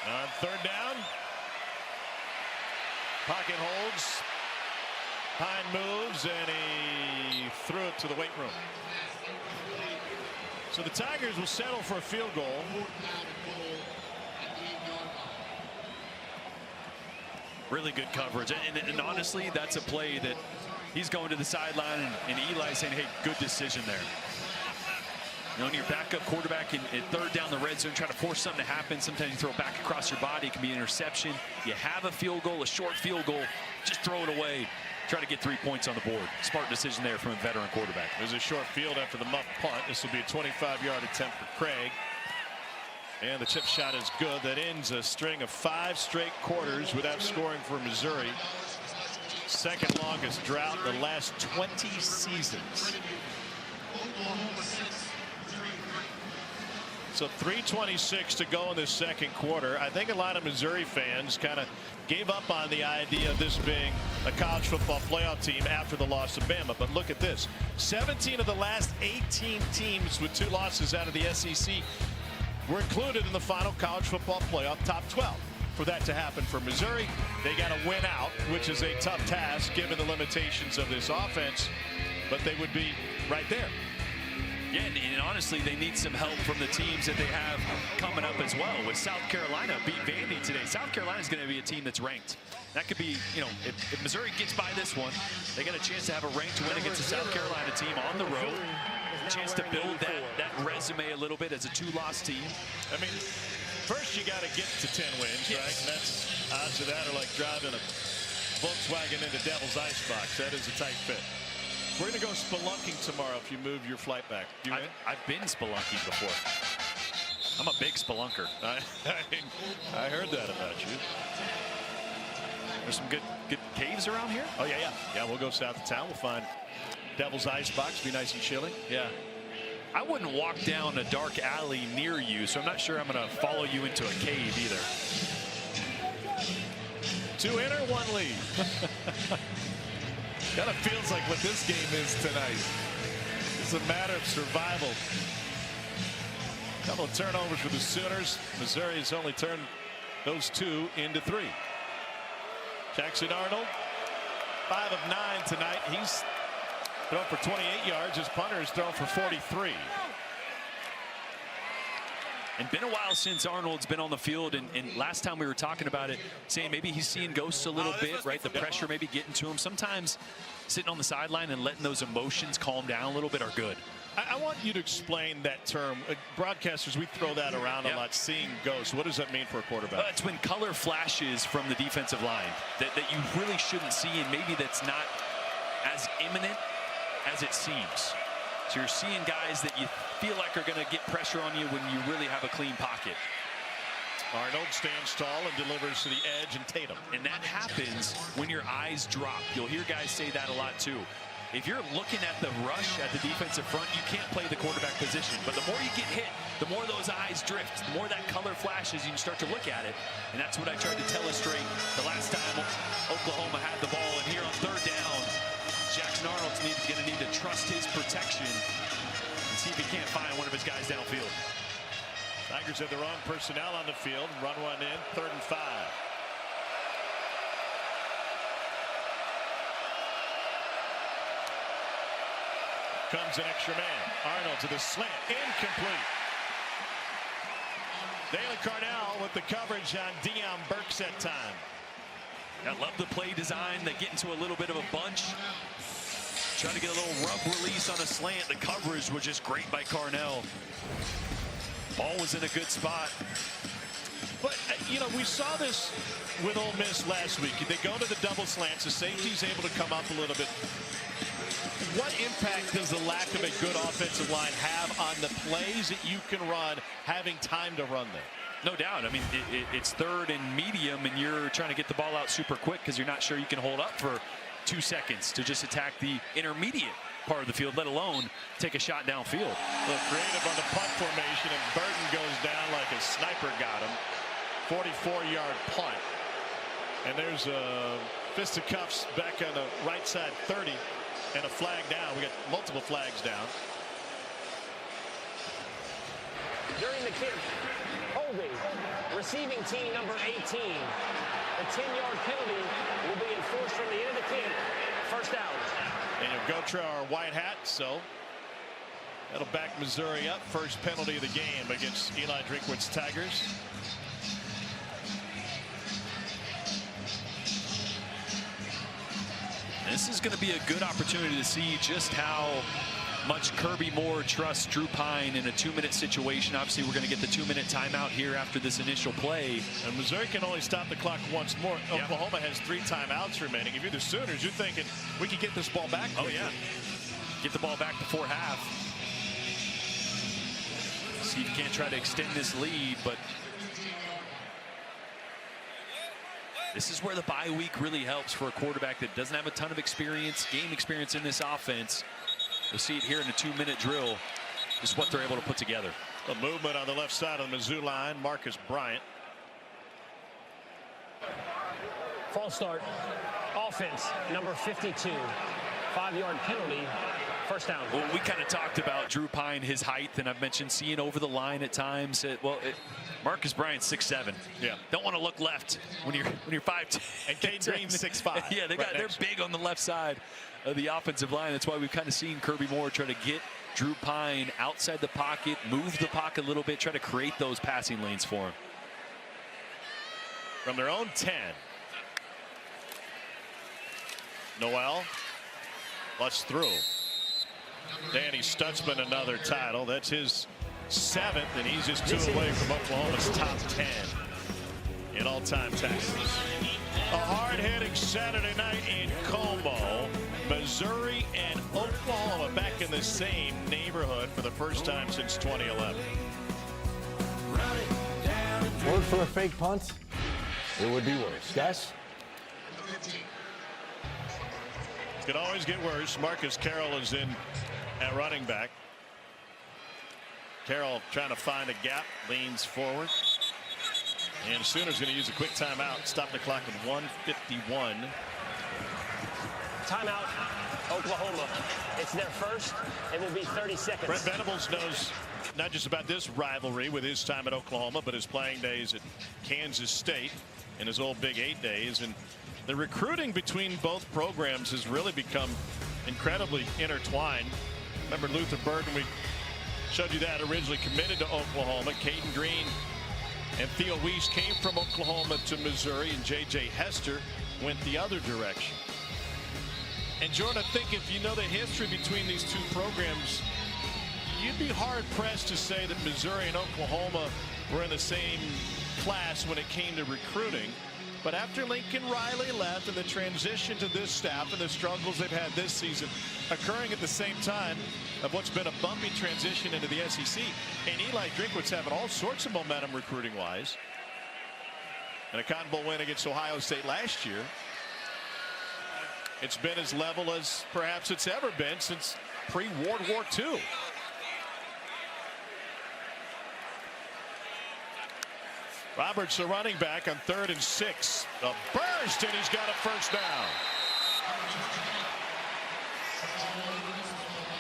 On 3rd down. Pocket holds. Pine moves, and he threw it to the weight room. So the Tigers will settle for a field goal. Really good coverage. And honestly, that's a play that he's going to the sideline, and Eli saying, hey, good decision there. You know, when your backup quarterback in 3rd down the red zone, try to force something to happen. Sometimes you throw it back across your body. It can be an interception. You have a field goal, a short field goal, just throw it away. Try to get 3 points on the board. Smart decision there from a veteran quarterback. There's a short field after the muff punt. This will be a 25-yard attempt for Craig. And the chip shot is good. That ends a string of 5 straight quarters without scoring for Missouri. Second longest drought in the last 20 seasons. So 3:26 to go in the second quarter. I think a lot of Missouri fans kind of gave up on the idea of this being a college football playoff team after the loss of Bama. But look at this. 17 of the last 18 teams with 2 losses out of the SEC were included in the final college football playoff top 12. For that to happen for Missouri, they got to win out, which is a tough task given the limitations of this offense. But they would be right there. Yeah, and honestly, they need some help from the teams that they have coming up as well. With South Carolina beat Vandy today, South Carolina is going to be a team that's ranked. That could be, you know, if Missouri gets by this one, they got a chance to have a ranked win against a South Carolina team on the road. A chance to build that resume a little bit as a 2-loss team. I mean, first you got to get to 10 wins, right? And that's odds of that are like driving a Volkswagen into Devil's Icebox. That is a tight fit. We're going to go spelunking tomorrow if you move your flight back. I've been spelunking before. I'm a big spelunker. I heard that about you. There's some good caves around here. Oh, yeah. Yeah, we'll go south of town. We'll find Devil's Icebox. Be nice and chilly. Yeah. I wouldn't walk down a dark alley near you, so I'm not sure I'm going to follow you into a cave either. 2 enter, 1 lead. Kind of feels like what this game is tonight. It's a matter of survival. Couple of turnovers for the Sooners. Missouri has only turned those 2 into 3. Jackson Arnold, 5 of 9 tonight. He's thrown for 28 yards. His punter has thrown for 43. And been a while since Arnold's been on the field, and last time we were talking about it, saying maybe he's seeing ghosts a little bit, right? The pressure maybe getting to him. Sometimes sitting on the sideline and letting those emotions calm down a little bit are good. I want you to explain that term. Broadcasters, we throw that around a lot, seeing ghosts. What does that mean for a quarterback? It's when color flashes from the defensive line that you really shouldn't see, and maybe that's not as imminent as it seems. So you're seeing guys that you feel like are going to get pressure on you when you really have a clean pocket. Arnold stands tall and delivers to the edge and Tatum. And that happens when your eyes drop. You'll hear guys say that a lot too. If you're looking at the rush at the defensive front, you can't play the quarterback position. But the more you get hit, the more those eyes drift, the more that color flashes, you can start to look at it. And that's what I tried to illustrate the last time Oklahoma had the ball. And here on 3rd down, Jackson Arnold's going to need to trust his protection and see if he can't find one of his guys downfield. Tigers have their own personnel on the field. Run one in, 3rd and 5. Comes an extra man. Arnold to the slant. Incomplete. Dalen Carnell with the coverage on Deion Burks that time. I love the play design. They get into a little bit of a bunch. Trying to get a little rub release on a slant. The coverage was just great by Carnell. Ball was in a good spot. But, you know, we saw this with Ole Miss last week. They go to the double slants. The safety's able to come up a little bit. What impact does the lack of a good offensive line have on the plays that you can run, having time to run them? No doubt. I mean, it's 3rd and medium, and you're trying to get the ball out super quick because you're not sure you can hold up for 2 seconds to just attack the intermediate part of the field, let alone take a shot downfield. A little creative on the punt formation, and Burton goes down like a sniper got him. 44-yard punt. And there's a fisticuffs back on the right side, 30, and a flag down. We got multiple flags down. During the kick, holding, receiving team number 18. The 10-yard penalty will be enforced from the end of the kick. 1st down. And you'll go try our white hat, so that'll back Missouri up. First penalty of the game against Eli Drinkwitz's Tigers. This is going to be a good opportunity to see just how much Kirby Moore trusts Drew Pine in a 2-minute situation. Obviously, we're going to get the 2-minute timeout here after this initial play. And Missouri can only stop the clock once more. Oklahoma has 3 timeouts remaining. If you're the Sooners, you're thinking we can get this ball back. Oh, yeah. Get the ball back before half. see if you can't try to extend this lead, but this is where the bye week really helps for a quarterback that doesn't have a ton of game experience in this offense. You'll see it here in the 2-minute drill, just what they're able to put together. A movement on the left side of the Mizzou line. Marcus Bryant. False start. Offense, number 52. 5-yard penalty. First down. Well, we kind of talked about Drew Pine, his height, and I've mentioned seeing over the line at times. Marcus Bryant's 6'7". Yeah. Don't want to look left when you're 5'10". And Caden Green's 6'5". Yeah, they're big on the left side of the offensive line. That's why we've kind of seen Kirby Moore try to get Drew Pine outside the pocket, move the pocket a little bit, try to create those passing lanes for him. From their own 10. Noel bust through. Danny Stutzman, another title. That's his 7th, and he's just 2 away from Oklahoma's top 10 in all-time tackles. A hard-hitting Saturday night in Como. Missouri and Oklahoma back in the same neighborhood for the first time since 2011. Word for a fake punt, it would be worse. Guys? Could always get worse. Marcus Carroll is in at running back. Carroll trying to find a gap, leans forward. And Sooners going to use a quick timeout. Stop the clock at 1:51. Timeout, Oklahoma. It's their first. It will be 30 seconds. Brent Venables knows not just about this rivalry with his time at Oklahoma, but his playing days at Kansas State and his old Big 8 days. And the recruiting between both programs has really become incredibly intertwined. Remember Luther Burden, we showed you that, originally committed to Oklahoma. Caden Green and Theo Weiss came from Oklahoma to Missouri, and J.J. Hester went the other direction. And Jordan, I think if you know the history between these two programs, you'd be hard-pressed to say that Missouri and Oklahoma were in the same class when it came to recruiting. But after Lincoln Riley left and the transition to this staff and the struggles they've had this season occurring at the same time of what's been a bumpy transition into the SEC, and Eli Drinkwitz having all sorts of momentum recruiting-wise, and a Cotton Bowl win against Ohio State last year, it's been as level as perhaps it's ever been since pre-World War II. Roberts, the running back, on 3rd and 6. A burst, and he's got a first down.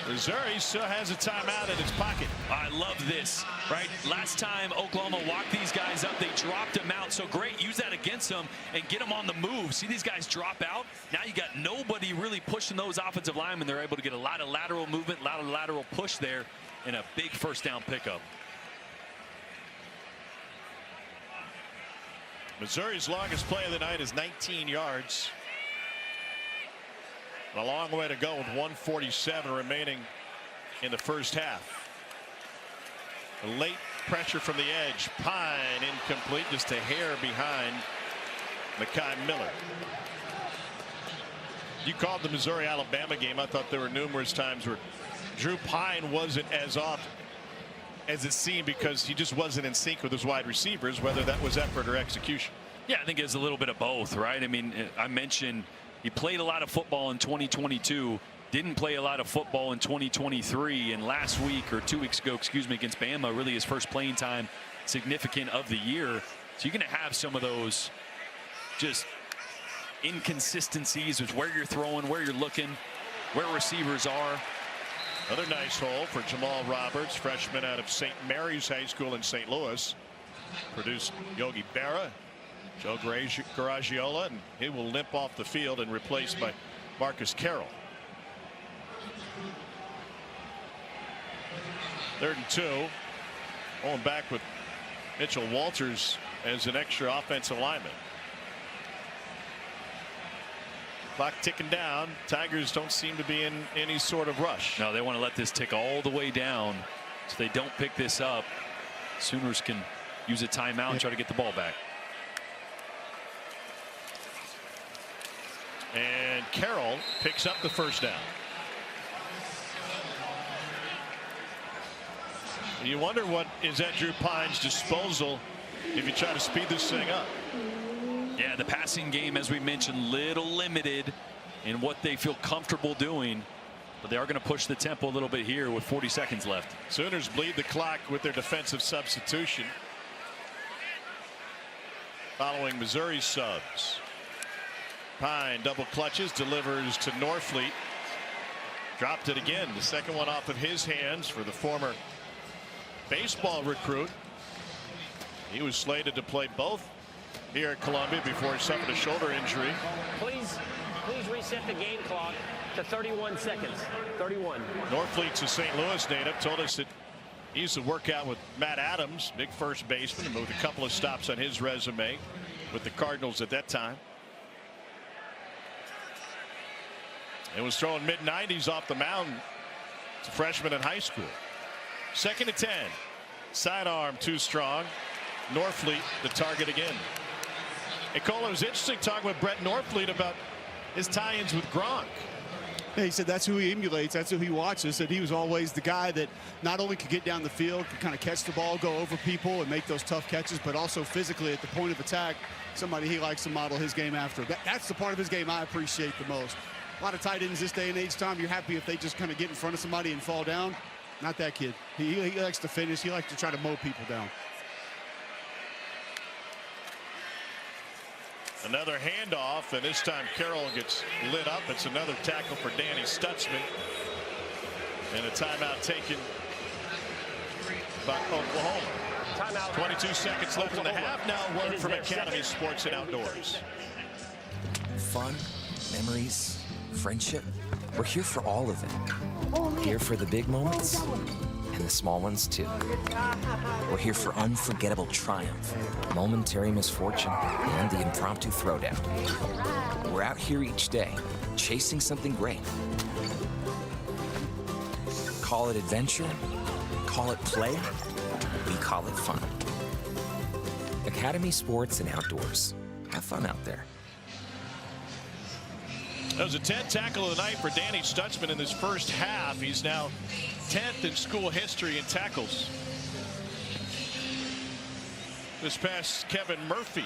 Missouri still has a timeout in its pocket. I love this, right? Last time Oklahoma walked these guys up, they dropped them out. So great, use that against them and get them on the move. See these guys drop out? Now you got nobody really pushing those offensive linemen. They're able to get a lot of lateral movement, a lot of lateral push there, and a big first down pickup. Missouri's longest play of the night is 19 yards. A long way to go with 1:47 remaining in the first half. A late pressure from the edge. Pine incomplete, just a hair behind Mekhi Miller. You called the Missouri-Alabama game. I thought there were numerous times where Drew Pine wasn't as off as it seemed because he just wasn't in sync with his wide receivers, whether that was effort or execution. Yeah, I think it's a little bit of both, right? I mean, I mentioned he played a lot of football in 2022, didn't play a lot of football in 2023, and last week or 2 weeks ago, excuse me, against Bama, really his first playing time significant of the year. So you're going to have some of those just inconsistencies with where you're throwing, where you're looking, where receivers are. Another nice hole for Jamal Roberts, freshman out of St. Mary's High School in St. Louis. Produced Yogi Berra, Joe Garagiola, and he will limp off the field and replaced by Marcus Carroll. 3rd and 2. Going back with Mitchell Walters as an extra offensive lineman. Clock ticking down. Tigers don't seem to be in any sort of rush. No, they want to let this tick all the way down so they don't pick this up. Sooners can use a timeout and try to get the ball back. And Carroll picks up the first down. You wonder what is at Drew Pine's disposal if you try to speed this thing up. Yeah, the passing game, as we mentioned, little limited in what they feel comfortable doing. But they are going to push the tempo a little bit here with 40 seconds left. Sooners bleed the clock with their defensive substitution following Missouri's subs. Pine double clutches, delivers to Norfleet. Dropped it again. The second one off of his hands for the former baseball recruit. He was slated to play both here at Columbia before he suffered a shoulder injury. Please reset the game clock to 31 seconds. 31. Norfleet's a St. Louis native, told us that he used to work out with Matt Adams, big first baseman, with a couple of stops on his resume with the Cardinals at that time. It was throwing mid-90s off the mound. It's a freshman in high school. 2nd and 10. Sidearm too strong. Norfleet the target again. And Cole, it was interesting talking with Brett Norfleet about his tie-ins with Gronk. Yeah, he said that's who he emulates. That's who he watches. That he was always the guy that not only could get down the field, could kind of catch the ball, go over people, and make those tough catches, but also physically at the point of attack, somebody he likes to model his game after. That's the part of his game I appreciate the most. A lot of tight ends this day and age, Tom, you're happy if they just kind of get in front of somebody and fall down. Not that kid. He likes to finish. He likes to try to mow people down. Another handoff, and this time Carroll gets lit up. It's another tackle for Danny Stutzman. And a timeout taken by Oklahoma. Timeout. 22 seconds left in the half. Now a word from Academy Sports and Outdoors. Fun, memories, friendship. We're here for all of it. Here for the big moments and the small ones too. We're here for unforgettable triumph, momentary misfortune, and the impromptu throwdown. We're out here each day, chasing something great. Call it adventure, call it play, we call it fun. Academy Sports and Outdoors. Have fun out there. That was a 10th tackle of the night for Danny Stutzman in this first half. He's now 10th in school history in tackles. This past Kevin Murphy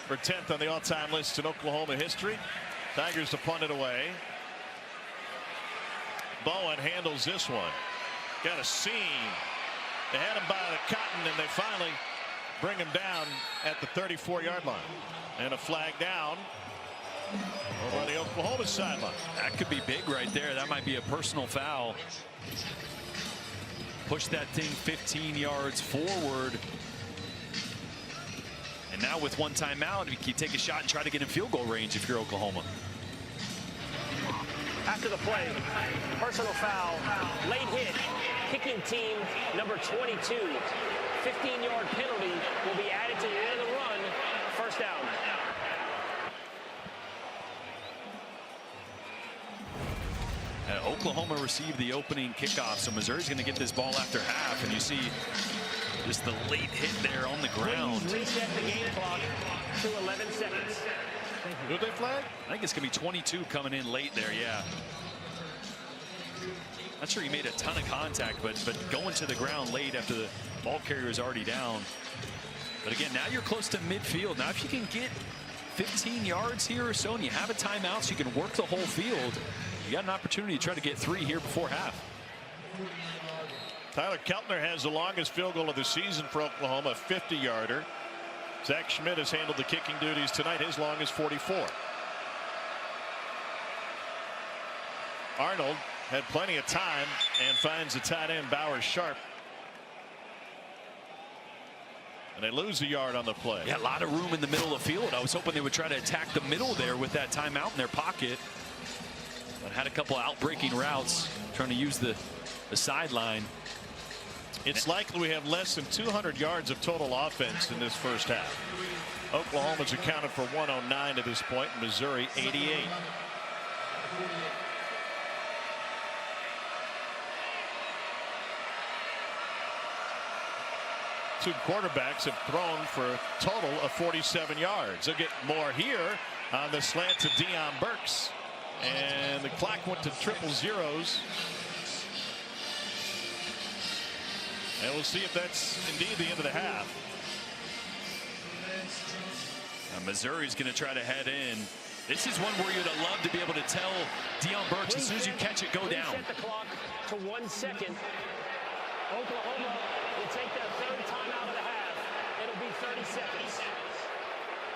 for 10th on the all-time list in Oklahoma history. Tigers to punt it away. Bowen handles this one. Got a seam. They had him by the cotton, and they finally bring him down at the 34-yard line. And a flag down over on the Oklahoma sideline. That could be big right there. That might be a personal foul. Push that thing 15 yards forward. And now with one timeout, you take a shot and try to get in field goal range if you're Oklahoma. After the play, personal foul, late hit, kicking team number 22. 15-yard penalty will be added to the end of the run. First down. Oklahoma received the opening kickoff, so Missouri's going to get this ball after half, and you see just the late hit there on the ground. Please reset the game clock to 11 seconds. Who'd they flag? I think it's going to be 22 coming in late there, yeah. Not sure he made a ton of contact, but going to the ground late after the ball carrier is already down. But again, now you're close to midfield. Now if you can get 15 yards here or so and you have a timeout so you can work the whole field, you got an opportunity to try to get 3 here before half. Tyler Keltner has the longest field goal of the season for Oklahoma, a 50-yarder. Zach Schmidt has handled the kicking duties tonight. His long is 44. Arnold had plenty of time and finds the tight end Bauer Sharp. And they lose a yard on the play. Yeah, a lot of room in the middle of the field. I was hoping they would try to attack the middle there with that timeout in their pocket. But had a couple of out-breaking routes trying to use the sideline. It's likely we have less than 200 yards of total offense in this first half. Oklahoma's accounted for 109 at this point, Missouri 88. Two quarterbacks have thrown for a total of 47 yards. They'll get more here on the slant to Deion Burks. And the clock went to triple zeros. And we'll see if that's indeed the end of the half. Missouri's going to try to head in. This is one where you'd have loved to be able to tell Deion Burks, as soon as you catch it, go down. Set the clock to 1 second. Oklahoma will take their third timeout of the half. It'll be 30 seconds.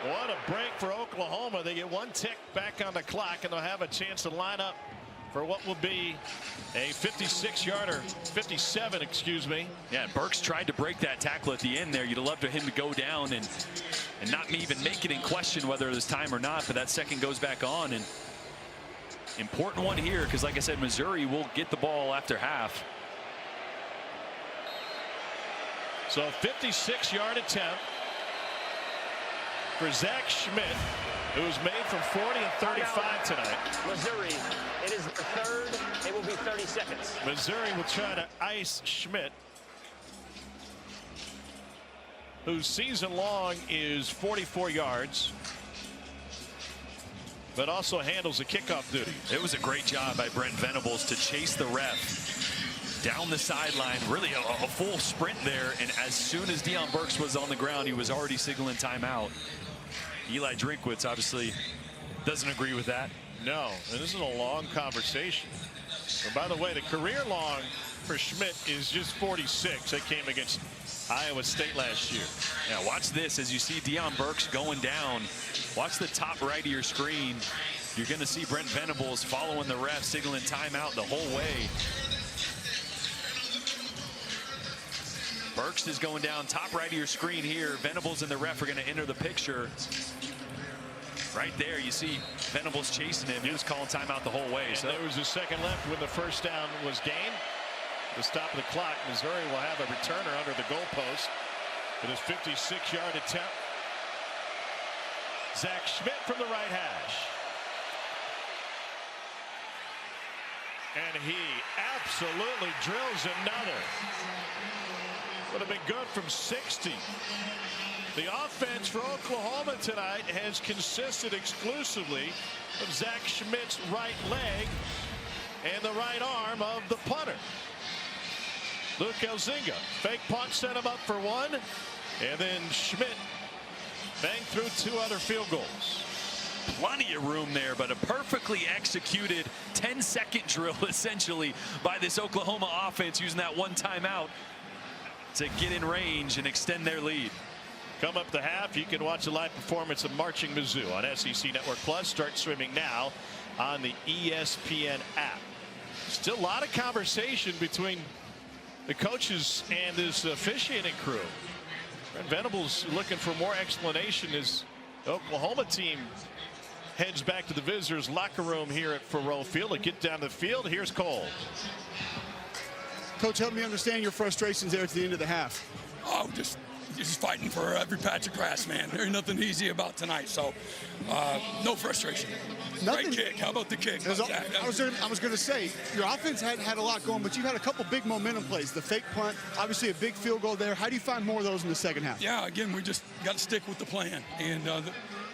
What a break for Oklahoma. They get 1 tick back on the clock, and they'll have a chance to line up for what will be a 56-yarder, 57, excuse me. Yeah, Burks tried to break that tackle at the end there. You'd have loved for him to go down and not even make it in question whether it was time or not, but that second goes back on. And important one here, because like I said, Missouri will get the ball after half. So 56-yard attempt for Zach Schmidt, who was made from 40 and 35 tonight. Missouri, it is the third. It will be 30 seconds. Missouri will try to ice Schmidt, whose season long is 44 yards, but also handles the kickoff duty. It was a great job by Brent Venables to chase the ref down the sideline, really a full sprint there, and as soon as Deion Burks was on the ground, he was already signaling timeout. Eli Drinkwitz obviously doesn't agree with that. No, and this is a long conversation. And by the way, the career long for Schmidt is just 46. That came against Iowa State last year. Yeah, watch this as you see Deion Burks going down. Watch the top right of your screen. You're going to see Brent Venables following the ref, signaling timeout the whole way. Burks is going down top right of your screen here. Venables and the ref are going to enter the picture. Right there, you see Venables chasing him. He was calling timeout the whole way. And so there was a second left when the first down was gained. The stop of the clock. Missouri will have a returner under the goalpost. It is 56-yard attempt. Zach Schmidt from the right hash. And he absolutely drills another. Would have been good from 60. The offense for Oklahoma tonight has consisted exclusively of Zach Schmidt's right leg and the right arm of the punter, Luke Elzinga. Fake punt set him up for one, and then Schmidt banged through 2 other field goals. Plenty of room there, but a perfectly executed 10-second drill essentially by this Oklahoma offense, using that one timeout to get in range and extend their lead. Come up the half, you can watch a live performance of Marching Mizzou on SEC Network Plus. Start streaming now on the ESPN app. Still a lot of conversation between the coaches and this officiating crew. Brent Venables looking for more explanation as the Oklahoma team heads back to the visitors' locker room here at Faurot Field. To get down the field, here's Cole. Coach, help me understand your frustrations there at the end of the half. Oh, just fighting for every patch of grass, man. There's nothing easy about tonight, so no frustration. Nothing. Great kick. How about the kick? I was going to say, your offense had a lot going, but you had a couple big momentum plays. The fake punt, obviously a big field goal there. How do you find more of those in the second half? Yeah, again, we just got to stick with the plan. And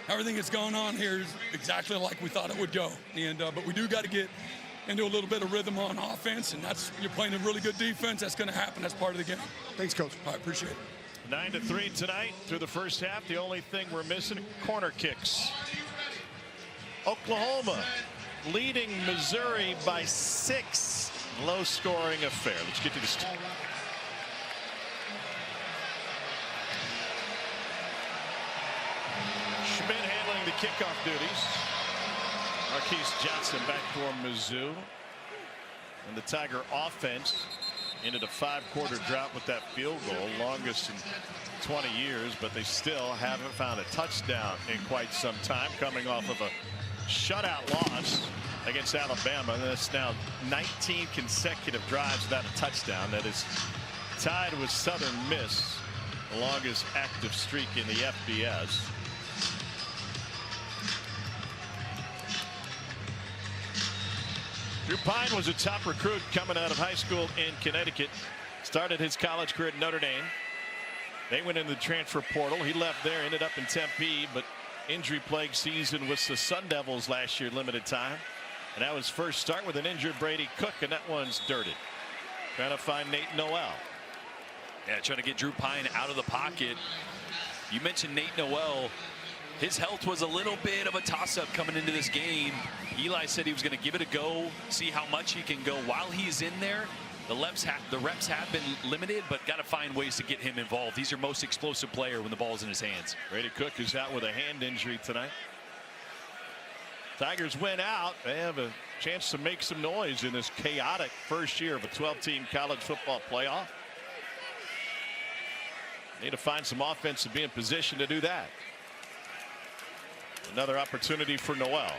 everything that's going on here is exactly like we thought it would go. And but we do got to get into a little bit of rhythm on offense, and you're playing a really good defense. That's going to happen. That's part of the game. Thanks, Coach. I appreciate it. 9-3 tonight through the first half. The only thing we're missing, corner kicks. Oklahoma leading Missouri by 6. Low-scoring affair. Let's get to this. Schmidt handling the kickoff duties. Marquise Johnson back for Mizzou. And the Tiger offense ended a 5-quarter drought with that field goal, longest in 20 years, but they still haven't found a touchdown in quite some time, coming off of a shutout loss against Alabama. And that's now 19 consecutive drives without a touchdown. That is tied with Southern Miss, the longest active streak in the FBS. Drew Pine was a top recruit coming out of high school in Connecticut. Started his college career at Notre Dame. They went into the transfer portal. He left there, ended up in Tempe, but injury-plagued season with the Sun Devils last year, limited time. And that was first start with an injured Brady Cook, and that one's dirted. Trying to find Nate Noel. Yeah, trying to get Drew Pine out of the pocket. You mentioned Nate Noel. His health was a little bit of a toss-up coming into this game. Eli said he was going to give it a go, see how much he can go while he's in there. The reps have been limited, but got to find ways to get him involved. He's your most explosive player when the ball's in his hands. Brady Cook is out with a hand injury tonight. Tigers win out. They have a chance to make some noise in this chaotic first year of a 12-team college football playoff. Need to find some offense to be in position to do that. Another opportunity for Noel.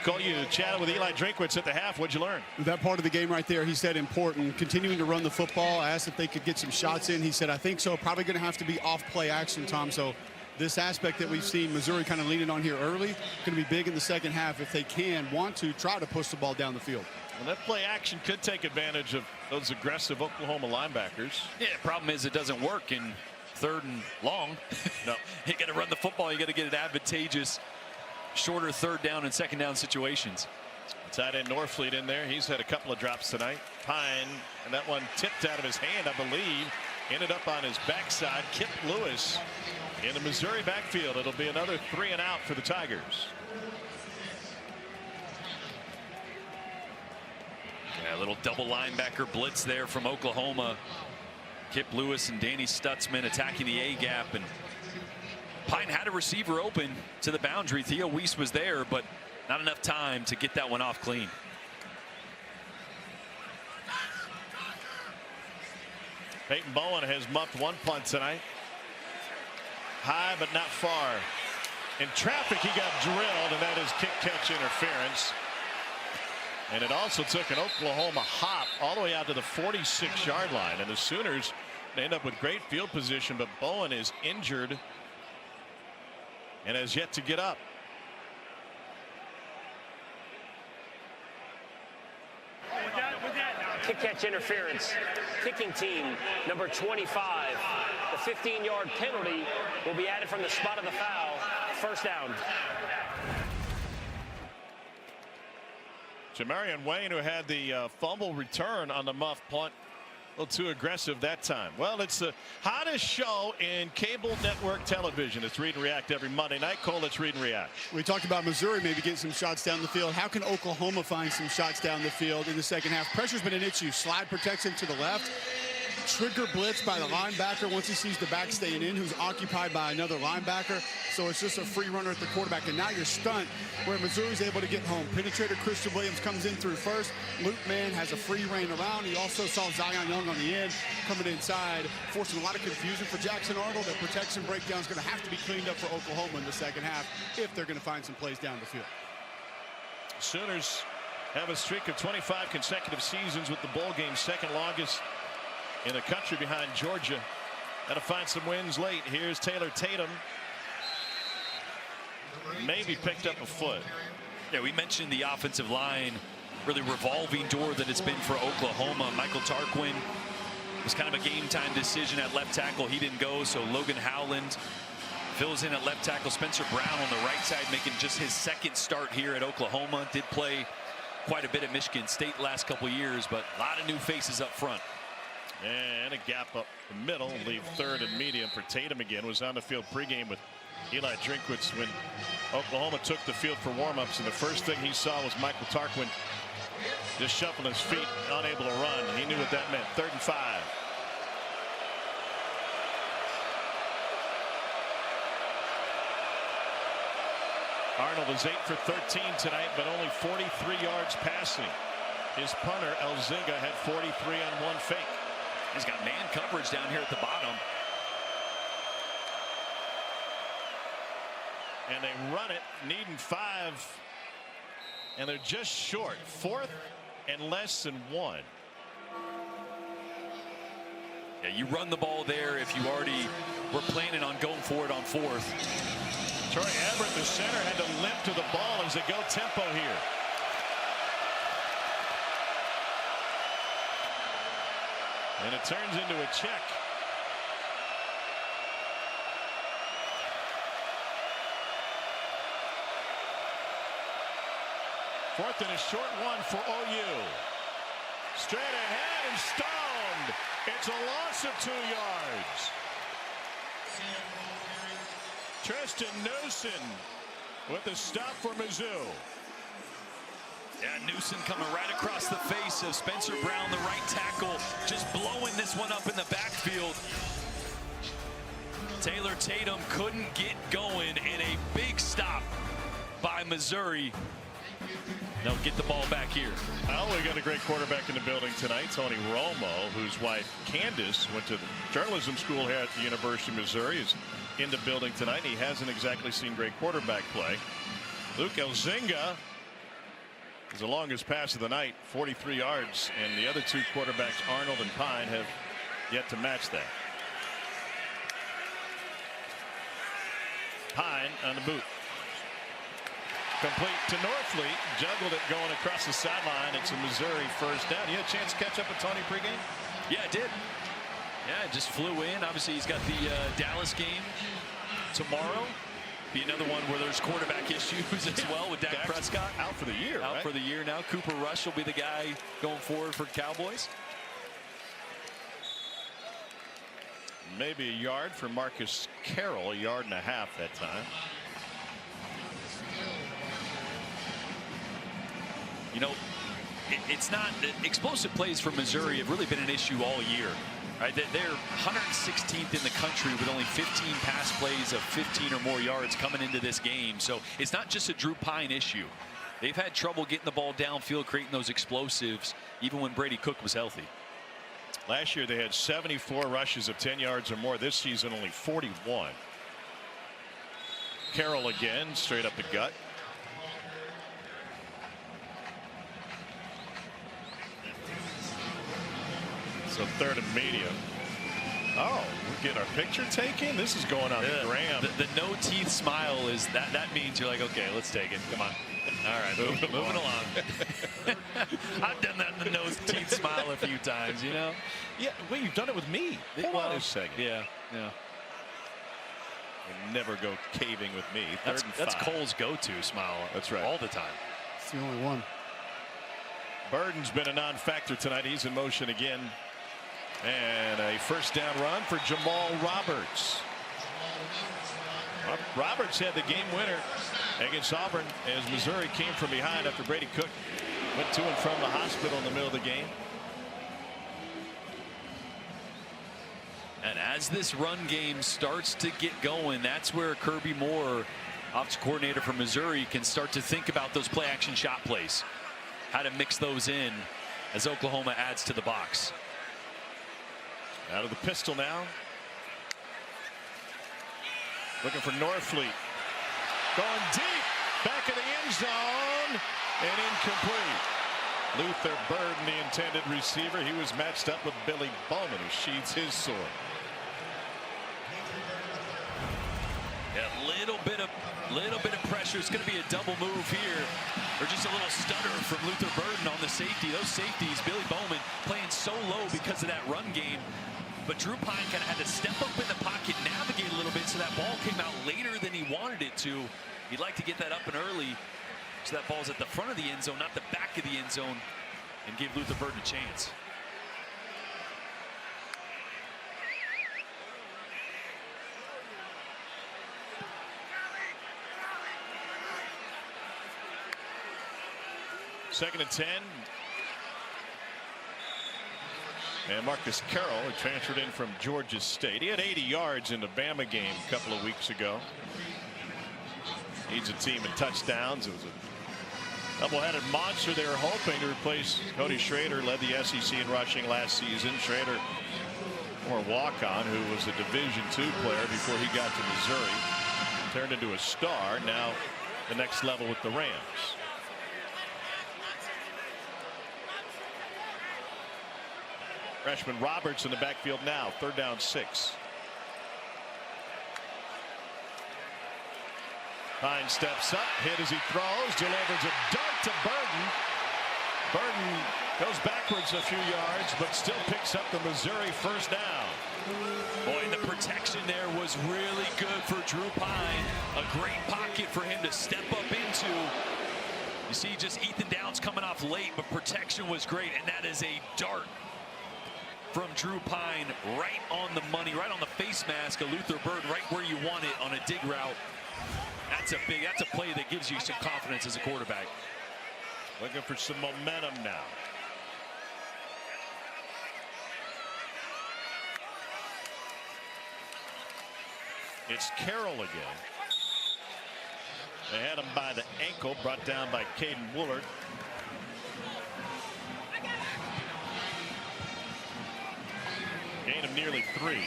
Cole, you chatted with Eli Drinkwitz at the half. What'd you learn? That part of the game right there, he said important. Continuing to run the football. I asked if they could get some shots in. He said, I think so. Probably going to have to be off play action, Tom. So this aspect that we've seen Missouri kind of leaning on here early, going to be big in the second half if they want to try to push the ball down the field. Well, that play action could take advantage of those aggressive Oklahoma linebackers. Yeah, problem is it doesn't work in 3rd and long. No, you got to run the football. You got to get it advantageous, shorter 3rd down and 2nd down situations. Tight end Norfleet in there. He's had a couple of drops tonight. Pine, and that one tipped out of his hand, I believe. Ended up on his backside. Kip Lewis in the Missouri backfield. It'll be another 3 and out for the Tigers. Yeah, a little double linebacker blitz there from Oklahoma. Kip Lewis and Danny Stutzman attacking the A gap, and Pine had a receiver open to the boundary. Theo Weiss was there, but not enough time to get that one off clean. Peyton Bowen has muffed one punt tonight. High but not far. In traffic, he got drilled, and that is kick-catch interference. And it also took an Oklahoma hop all the way out to the 46-yard line. And the Sooners end up with great field position, but Bowen is injured and has yet to get up. Kick catch interference. Kicking team number 25. The 15-yard penalty will be added from the spot of the foul. First down. Jamarian Wayne, who had the fumble return on the muff punt, a little too aggressive that time. Well, it's the hottest show in cable network television. It's Read and React every Monday night. Cole, let's Read and React. We talked about Missouri maybe getting some shots down the field. How can Oklahoma find some shots down the field in the second half? Pressure's been an issue. Slide protection to the left. Trigger blitz by the linebacker once he sees the back staying in, who's occupied by another linebacker. So it's just a free runner at the quarterback. And now you're stunt where Missouri's able to get home. Penetrator Christian Williams comes in through first. Luke Mann has a free reign around. He also saw Zion Young on the end coming inside, forcing a lot of confusion for Jackson Arnold. That protection breakdown is going to have to be cleaned up for Oklahoma in the second half if they're going to find some plays down the field. Sooners have a streak of 25 consecutive seasons with the bowl game, second longest in the country behind Georgia. Got to find some wins late. Here's Taylor Tatum. Maybe picked up a foot. Yeah, we mentioned the offensive line, really revolving door that it's been for Oklahoma. Michael Tarquin was kind of a game time decision at left tackle. He didn't go, so Logan Howland fills in at left tackle. Spencer Brown on the right side making just his second start here at Oklahoma. Did play quite a bit at Michigan State last couple years, but a lot of new faces up front. And a gap up the middle. Leave third and medium for Tatum again. Was on the field pregame with Eli Drinkwitz when Oklahoma took the field for warmups. And the first thing he saw was Michael Tarquin just shuffling his feet, unable to run. He knew what that meant. 3rd and 5. Arnold is 8 for 13 tonight, but only 43 yards passing. His punter, Elzinga, had 43 on one fake. He's got man coverage down here at the bottom. And they run it, needing 5. And they're just short. 4th and less than 1. Yeah, you run the ball there if you already were planning on going for it on 4th. Troy Everett, the center, had to limp to the ball as they go tempo here. And it turns into a check. Fourth and a short one for OU. Straight ahead and stoned. It's a loss of 2 yards. Tristan Newson with the stop for Mizzou. Yeah, Newson coming right across the face of Spencer Brown, the right tackle, just blowing this one up in the backfield. Taylor Tatum couldn't get going, and a big stop by Missouri. They'll get the ball back here. Well, we got a great quarterback in the building tonight, Tony Romo, whose wife Candace went to the journalism school here at the University of Missouri, is in the building tonight. He hasn't exactly seen great quarterback play. Luke Elzinga is the longest pass of the night, 43 yards, and the other two quarterbacks, Arnold and Pine, have yet to match that. Pine on the boot. Complete to Norfleet, juggled it going across the sideline. It's a Missouri first down. You had a chance to catch up with Tony pregame? Yeah, I did. Yeah, it just flew in. Obviously, he's got the Dallas game tomorrow. Be another one where there's quarterback issues as well with Dak Prescott. Out for the year, Out right? for the year now. Cooper Rush will be the guy going forward for Cowboys. Maybe a yard for Marcus Carroll, 1.5 yards that time. You know, it's not explosive plays for Missouri have really been an issue all year. Right? They're 116th in the country with only 15 pass plays of 15 or more yards coming into this game. So it's not just a Drew Pine issue. They've had trouble getting the ball downfield, creating those explosives, even when Brady Cook was healthy. Last year they had 74 rushes of 10 yards or more. This season only 41. Carroll again, straight up the gut. So 3rd and medium. Oh, we're getting our picture taken. This is going on the gram. The no teeth smile is that means you're like, okay, let's take it. Come on. All right, moving along. I've done that in the nose teeth smile a few times, you know. Yeah, well, you've done it with me. Hold on a second. Yeah. You never go caving with me. That's Cole's go-to smile. That's right. All the time. It's the only one. Burden's been a non-factor tonight. He's in motion again. And a first down run for Jamal Roberts. Roberts had the game winner against Auburn as Missouri came from behind after Brady Cook went to and from the hospital in the middle of the game. And as this run game starts to get going, that's where Kirby Moore, offensive coordinator for Missouri, can start to think about those play action shot plays, how to mix those in as Oklahoma adds to the box. Out of the pistol now. Looking for Norfleet. Going deep. Back of the end zone. And incomplete. Luther Burden, the intended receiver. He was matched up with Billy Bowman, who sheathes his sword. A little bit of pressure. It's going to be a double move here, or just a little stutter from Luther Burden on the safety. Those safeties, Billy Bowman playing so low because of that run game. But Drew Pine kind of had to step up in the pocket, navigate a little bit, so that ball came out later than he wanted it to. He'd like to get that up and early, so that ball's at the front of the end zone, not the back of the end zone, and give Luther Burden a chance. Second and 10. And Marcus Carroll, who transferred in from Georgia State. He had 80 yards in the Bama game a couple of weeks ago. Leads a team in touchdowns. It was a double-headed monster. They were hoping to replace Cody Schrader, led the SEC in rushing last season. Schrader, or walk-on, who was a Division II player before he got to Missouri. Turned into a star. Now the next level with the Rams. Freshman Roberts in the backfield now. 3rd down 6. Pine steps up, hit as he throws, delivers a dart to Burden. Burden goes backwards a few yards, but still picks up the Missouri first down. Boy, the protection there was really good for Drew Pine. A great pocket for him to step up into. You see just Ethan Downs coming off late, but protection was great, and that is a dart. from Drew Pine, right on the money, right on the face mask of Luther Burden, right where you want it on a dig route. That's a play that gives you some confidence as a quarterback. Looking for some momentum now. It's Carroll again. They had him by the ankle, brought down by Caden Woolard. Gain of nearly 3.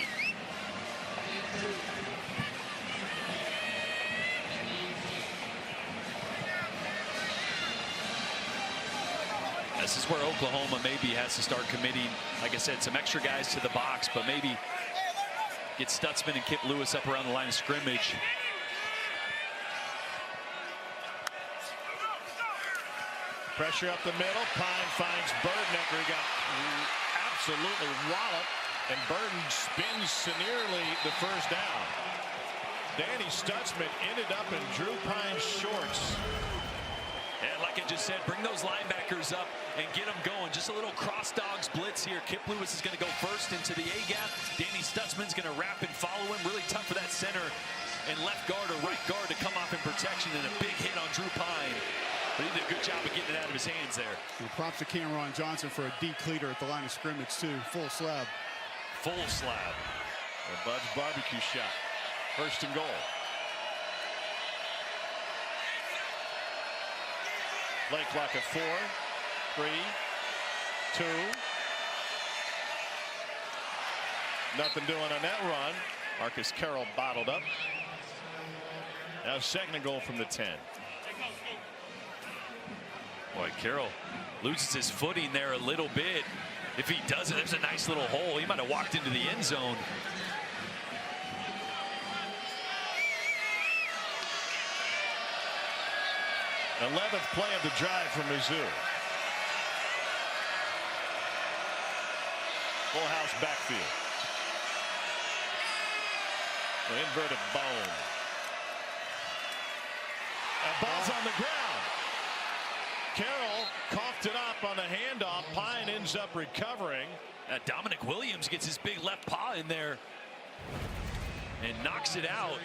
This is where Oklahoma maybe has to start committing, like I said, some extra guys to the box, but maybe get Stutzman and Kip Lewis up around the line of scrimmage. Pressure up the middle. Pine finds Burden after he got absolutely walloped, and Burden spins to nearly the first down. Danny Stutzman ended up in Drew Pine's shorts. And like I just said, bring those linebackers up and get them going. Just a little cross dogs blitz here. Kip Lewis is going to go first into the A-gap. Danny Stutzman's going to wrap and follow him. Really tough for that center and left guard or right guard to come off in protection, and a big hit on Drew Pine. But he did a good job of getting it out of his hands there. And props to Cameron Johnson for a decleater at the line of scrimmage, too. Full slab. Full slab. A Bud's barbecue shot. First and goal. Play clock at 4, 3, 2. Nothing doing on that run. Marcus Carroll bottled up. Now second and goal from the 10. Boy, Carroll loses his footing there a little bit. If he does it, there's a nice little hole. He might have walked into the end zone. The 11th play of the drive from Mizzou. Full house backfield. The inverted bone. And ball's on the ground. Carroll coughed it up on the handoff. Pine ends up recovering. Dominic Williams gets his big left paw in there and knocks it out.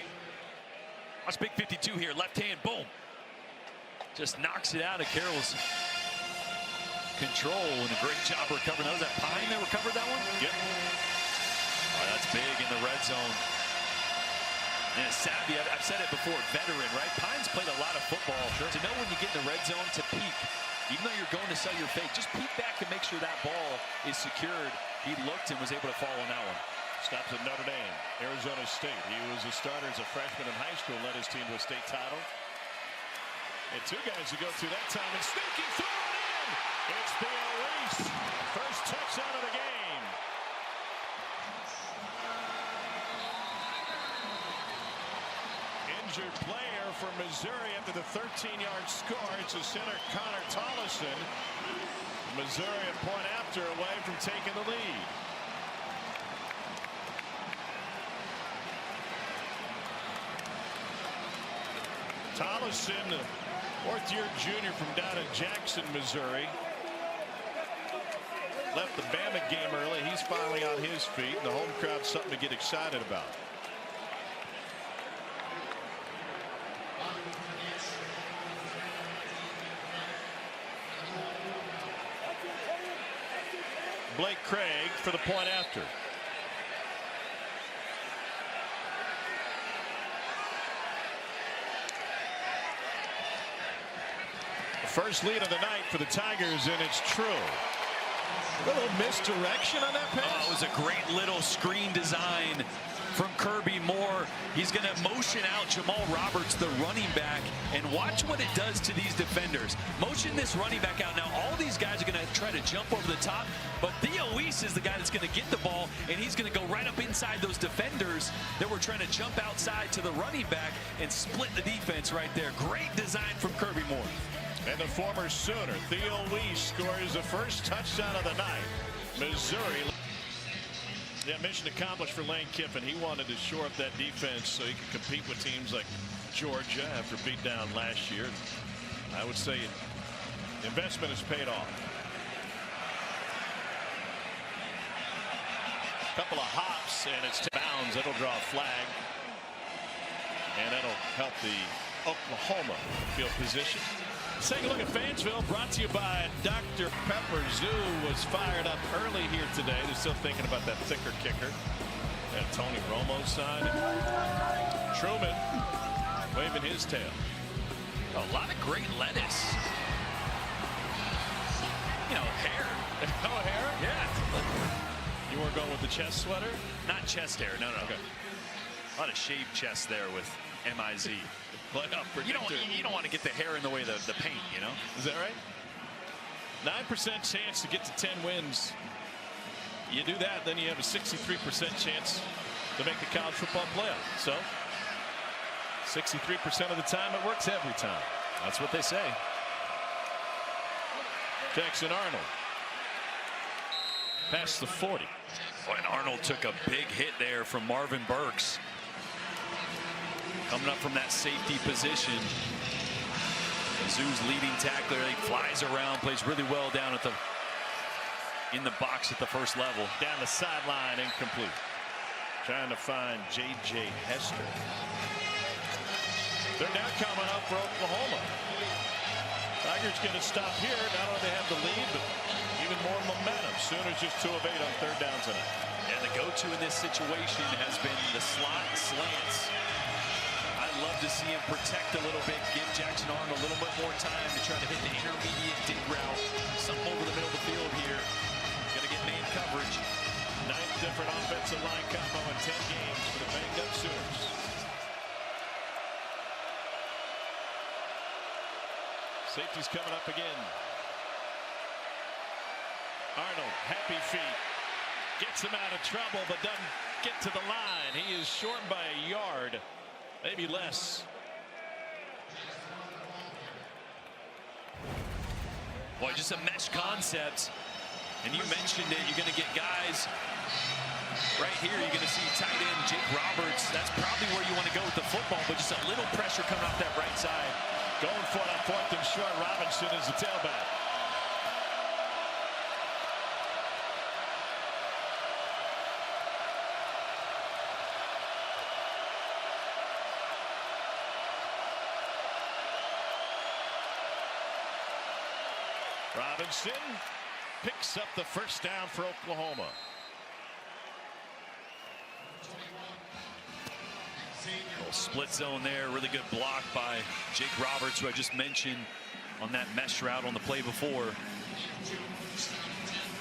That's big 52 here. Left hand, boom. Just knocks it out of Carroll's control, and a great job recovering. Was that Pine that recovered that one? Yep. Oh, that's big in the red zone. And it's savvy. I've said it before, veteran, right? Pine's played a lot of football. Sure. To know when you get in the red zone to peek, even though you're going to sell your fake, just peek back and make sure that ball is secured. He looked and was able to fall on that one. Stops at Notre Dame, Arizona State. He was a starter as a freshman in high school, led his team to a state title. And 2 guys to go through that time, and sneaking through it in. It's Theo Reese. First touchdown of the game. Injured player for Missouri after the 13-yard score. It's a center, Connor Tollison. Missouri a point after away from taking the lead. Tollison, fourth-year junior from down in Jackson, Missouri. Left the Bama game early. He's finally on his feet. The home crowd's something to get excited about. Blake Craig for the point after. First lead of the night for the Tigers, and it's true. A little misdirection on that pass. Oh, it was a great little screen design from Kirby Moore. He's going to motion out Jamal Roberts, the running back, and watch what it does to these defenders. Motion this running back out. Now, all these guys are going to try to jump over the top, but Theo Weiss is the guy that's going to get the ball, and he's going to go right up inside those defenders that were trying to jump outside to the running back and split the defense right there. Great design from Kirby Moore. And the former Sooner, Theo Weiss, scores the first touchdown of the night. Missouri. Yeah, mission accomplished for Lane Kiffin. He wanted to shore up that defense so he could compete with teams like Georgia after beat down last year. I would say investment has paid off. Couple of hops, and it's bounds. It'll draw a flag. And that'll help the Oklahoma field position. Let's take a look at Fansville, brought to you by Dr. Pepper. Zoo was fired up early here today. They're still thinking about that thicker kicker. And Tony Romo side. Truman waving his tail. A lot of great lettuce. You know, hair. Oh, hair? Yeah. You weren't going with the chest sweater? Not chest hair. No, no. Okay. A lot of shaved chest there with MIZ. You don't want to get the hair in the way of the paint, you know? Is that right? 9% chance to get to 10 wins. You do that, then you have a 63% chance to make the college football playoff. So 63% of the time, it works every time. That's what they say. Jackson Arnold past the 40. Boy, and Arnold took a big hit there from Marvin Burks. Coming up from that safety position. Zoo's leading tackler. He flies around, plays really well down at in the box at the first level. Down the sideline, incomplete. Trying to find J.J. Hester. They're now coming up for Oklahoma. Tigers going to stop here. Not only they have the lead, but even more momentum. Sooners just 2 of 8 on 3rd down tonight. And the go-to in this situation has been the slot slants. I'd love to see him protect a little bit, give Jackson Arnold a little bit more time to try to hit the intermediate dig route. Something over the middle of the field here. Going to get man coverage. 9th different offensive line combo in 10 games for the banged-up Sooners. Safety's coming up again. Arnold, happy feet. Gets him out of trouble, but doesn't get to the line. He is shortened by a yard, maybe less. Boy, just a mesh concept. And you mentioned it, you're going to get guys right here. You're going to see tight end Jake Roberts. That's probably where you want to go with the football, but just a little pressure coming off that right side. Going for it on 4th and short. Robinson is the tailback. Robinson picks up the first down for Oklahoma. Little split zone there. Really good block by Jake Roberts, who I just mentioned on that mesh route on the play before.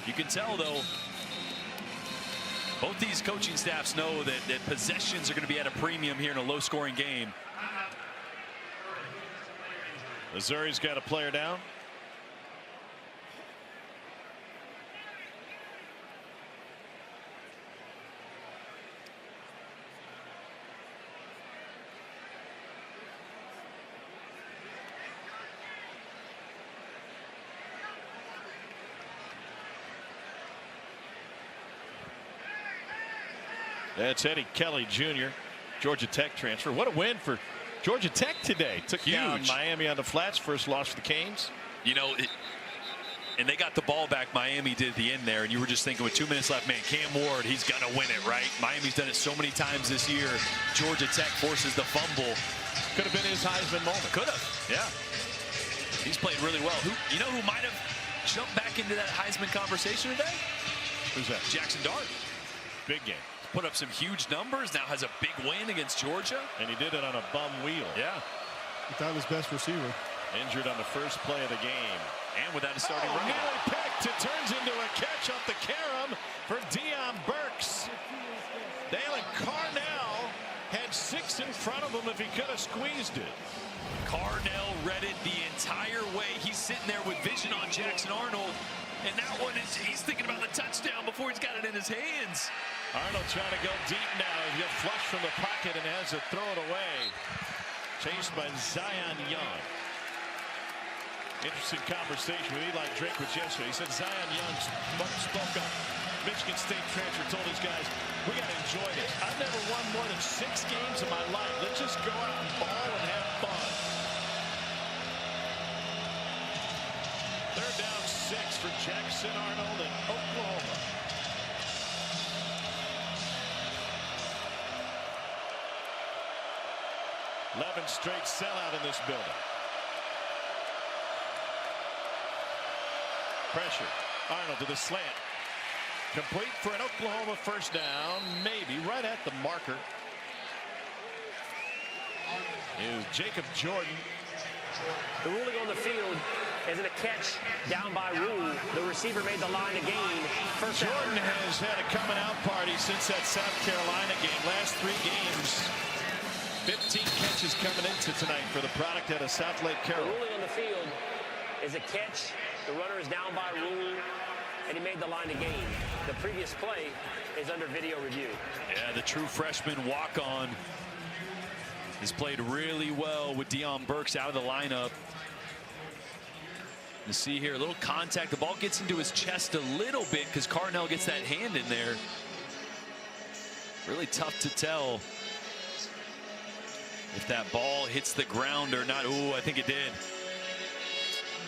You can tell, though, both these coaching staffs know that possessions are going to be at a premium here in a low-scoring game. Missouri's got a player down. That's Eddie Kelly Jr., Georgia Tech transfer. What a win for Georgia Tech today. Took down Miami on the flats. First loss for the Canes. You know, and they got the ball back. Miami did at the end there, and you were just thinking with 2 minutes left, man, Cam Ward, he's going to win it, right? Miami's done it so many times this year. Georgia Tech forces the fumble. Could have been his Heisman moment. Could have, yeah. He's played really well. You know who might have jumped back into that Heisman conversation today? Who's that? Jackson Dart. Big game. Put up some huge numbers. Now has a big win against Georgia. And he did it on a bum wheel. Yeah. He thought his best receiver. Injured on the first play of the game. And without a starting running back. Nearly picked. It turns into a catch off the carom for Deion Burks. Dalen Carnell had 6 in front of him if he could have squeezed it. Carnell read it the entire way. He's sitting there with vision on Jackson Arnold. And that one is, he's thinking about the touchdown before he's got it in his hands. Arnold trying to go deep now. He gets flush from the pocket and has to throw it away. Chased by Zion Young. Interesting conversation with Eli Drake with yesterday. He said Zion Young spoke up. Michigan State transfer told his guys, we got to enjoy this. I've never won more than 6 games in my life. Let's just go out and ball and have fun. 3rd down 6 for Jackson Arnold and Oklahoma. 11 straight sellout in this building. Pressure. Arnold to the slant. Complete for an Oklahoma first down. Maybe right at the marker. Is Jacob Jordan. The ruling on the field is it a catch down by rule. The receiver made the line to gain. First Jordan has had a coming out party since that South Carolina game. Last 3 games, 15 catches coming into tonight for the product out of South Lake Carroll. The ruling on the field is a catch. The runner is down by rule, and he made the line to gain. The previous play is under video review. Yeah, the true freshman walk-on has played really well with Deion Burks out of the lineup. You see here a little contact. The ball gets into his chest a little bit because Carnell gets that hand in there. Really tough to tell if that ball hits the ground or not. Ooh, I think it did.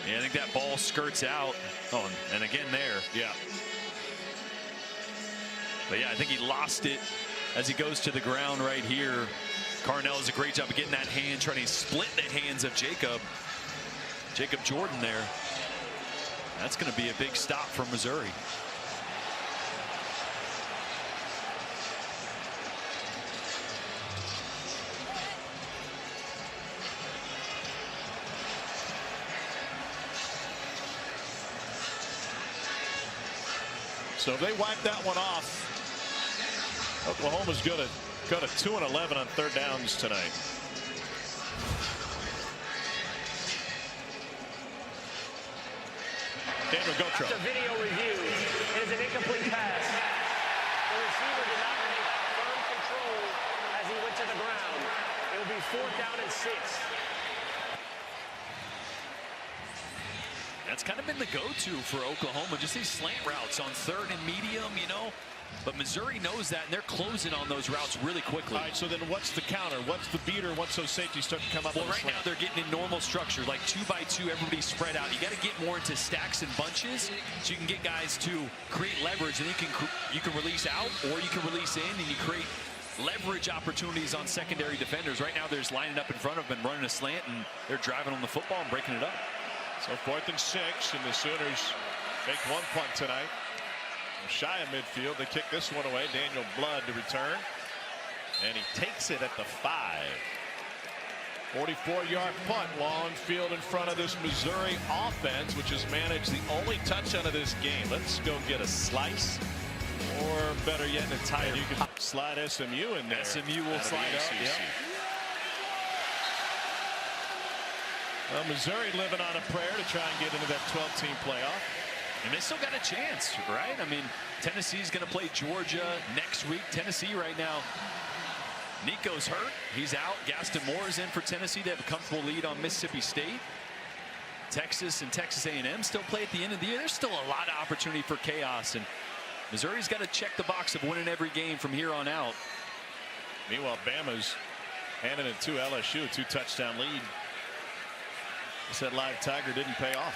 Yeah, I think that ball skirts out. Oh, and again there. Yeah. But yeah, I think he lost it as he goes to the ground right here. Carnell does a great job of getting that hand, trying to split the hands of Jacob Jordan there. That's going to be a big stop for Missouri. So if they wipe that one off, Oklahoma's going to go to 2 and 11 on 3rd downs tonight. Daniel Gotro. After video review, it is an incomplete pass. The receiver did not take firm control as he went to the ground. It will be 4th down and 6. That's kind of been the go-to for Oklahoma, just these slant routes on 3rd and medium, you know. But Missouri knows that, and they're closing on those routes really quickly. All right, so then what's the counter? What's the beater? Once those safeties start to come up? Well, right now they're getting in normal structure, like 2 by 2, everybody spread out. You got to get more into stacks and bunches so you can get guys to create leverage, and you can release out or you can release in, and you create leverage opportunities on secondary defenders. Right now, they're just lining up in front of them and running a slant, and they're driving on the football and breaking it up. So 4th and 6, and the Sooners make 1 punt tonight. Shy of midfield, they kick this one away. Daniel Blood to return, and he takes it at the 5. 44-yard punt, long field in front of this Missouri offense, which has managed the only touchdown of this game. Let's go get a slice, or better yet, an entire. You can slide SMU in there. SMU will slide up. Yep. Well, Missouri living on a prayer to try and get into that 12-team playoff. And they still got a chance, right? I mean, Tennessee's going to play Georgia next week. Tennessee right now, Nico's hurt. He's out. Gaston Moore is in for Tennessee. They have a comfortable lead on Mississippi State. Texas and Texas A&M still play at the end of the year. There's still a lot of opportunity for chaos, and Missouri's got to check the box of winning every game from here on out. Meanwhile, Bama's handing it to LSU, a 2-touchdown lead. Said Live Tiger didn't pay off.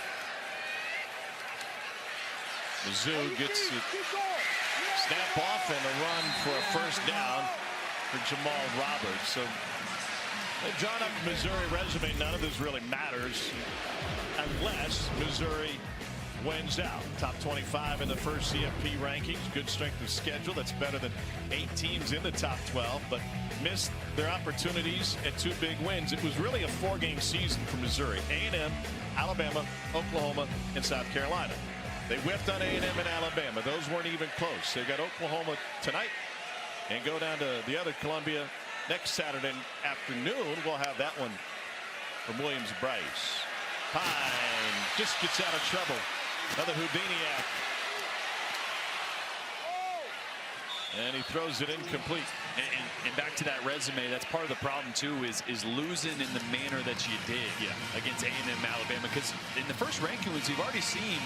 Mizzou gets it snap off and a run for a first down for Jamal Roberts. So they've drawn up a Missouri resume. None of this really matters unless Missouri wins out. Top 25 in the first CFP rankings. Good strength of schedule. That's better than 8 teams in the top 12, but missed their opportunities at 2 big wins. It was really a 4-game season for Missouri. A&M, Alabama, Oklahoma, and South Carolina. They whiffed on A&M and Alabama. Those weren't even close. They've got Oklahoma tonight and go down to the other Columbia next Saturday afternoon. We'll have that one from Williams-Brice. Pine just gets out of trouble. Another Houdiniac. And he throws it incomplete. And back to that resume, that's part of the problem too, is losing in the manner that you did against A&M Alabama. Because in the first rankings, we've already seen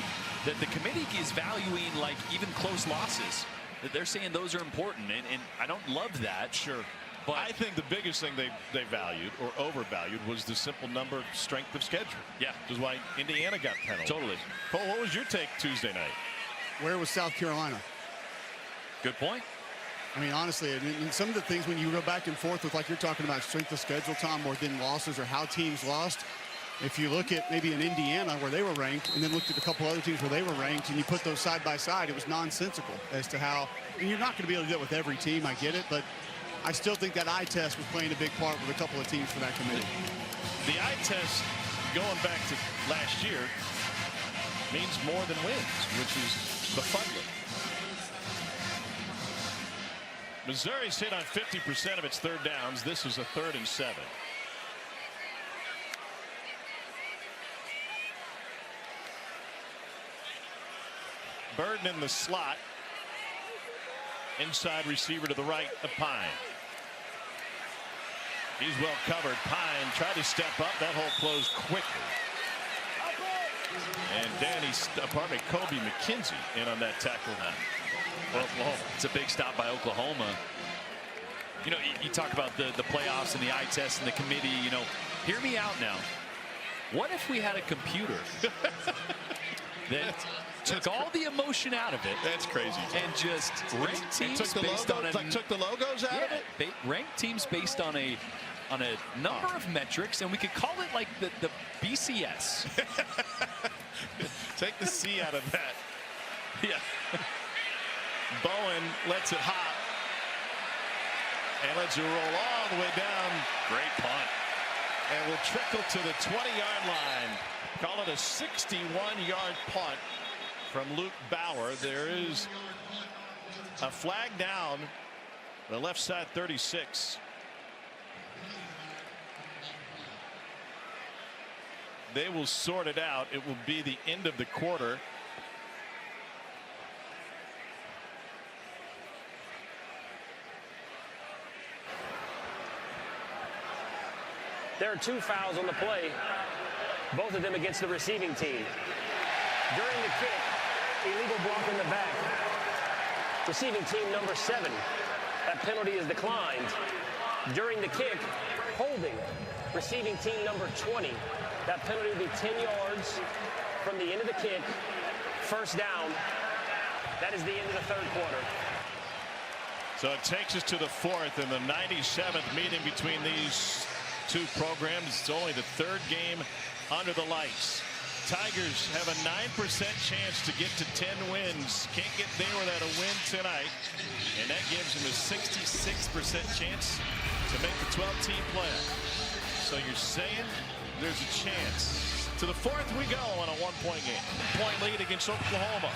that the committee is valuing like even close losses. That they're saying those are important, and I don't love that. Sure. But I think the biggest thing they valued or overvalued was the simple number strength of schedule. Yeah. Which is why Indiana got penalized. Totally. Paul, what was your take Tuesday night? Where was South Carolina? Good point. I mean, honestly, and some of the things when you go back and forth with, like you're talking about strength of schedule, Tom, more than losses or how teams lost. If you look at maybe in Indiana where they were ranked and then looked at a couple other teams where they were ranked and you put those side by side, it was nonsensical as to how, and you're not going to be able to do it with every team, I get it, but I still think that eye test was playing a big part with a couple of teams for that committee. The eye test going back to last year means more than wins, which is befuddling. Missouri's hit on 50% of its third downs. This is a 3rd and 7. Burden in the slot. Inside receiver to the right of Pine. He's well covered. Pine tried to step up. That hole closed quickly. And Kobe McKenzie in on that tackle for Oklahoma. It's a big stop by Oklahoma. You know, you talk about the playoffs and the eye test and the committee. You know, hear me out now. What if we had a computer that took all the emotion out of it? That's crazy. And just ranked teams based on took the logos out of it? Ranked teams based on a number of metrics, and we could call it like the BCS. Take the C out of that. Yeah. Bowen lets it hop. And lets it roll all the way down. Great punt. And will trickle to the 20-yard line. Call it a 61-yard punt from Luke Bauer. There is a flag down the left side 36. They will sort it out. It will be the end of the quarter. There are 2 fouls on the play, both of them against the receiving team. During the kick, illegal block in the back. Receiving team number 7. That penalty is declined. During the kick, holding. Receiving team number 20. That penalty will be 10 yards from the end of the kick. First down. That is the end of the 3rd quarter. So it takes us to the 4th and the 97th meeting between these two programs. It's only the 3rd game under the lights. Tigers have a 9% chance to get to 10 wins. Can't get there without a win tonight. And that gives them a 66% chance to make the 12-team playoff. So you're saying there's a chance. To the 4th we go on a 1-point game. Point lead against Oklahoma.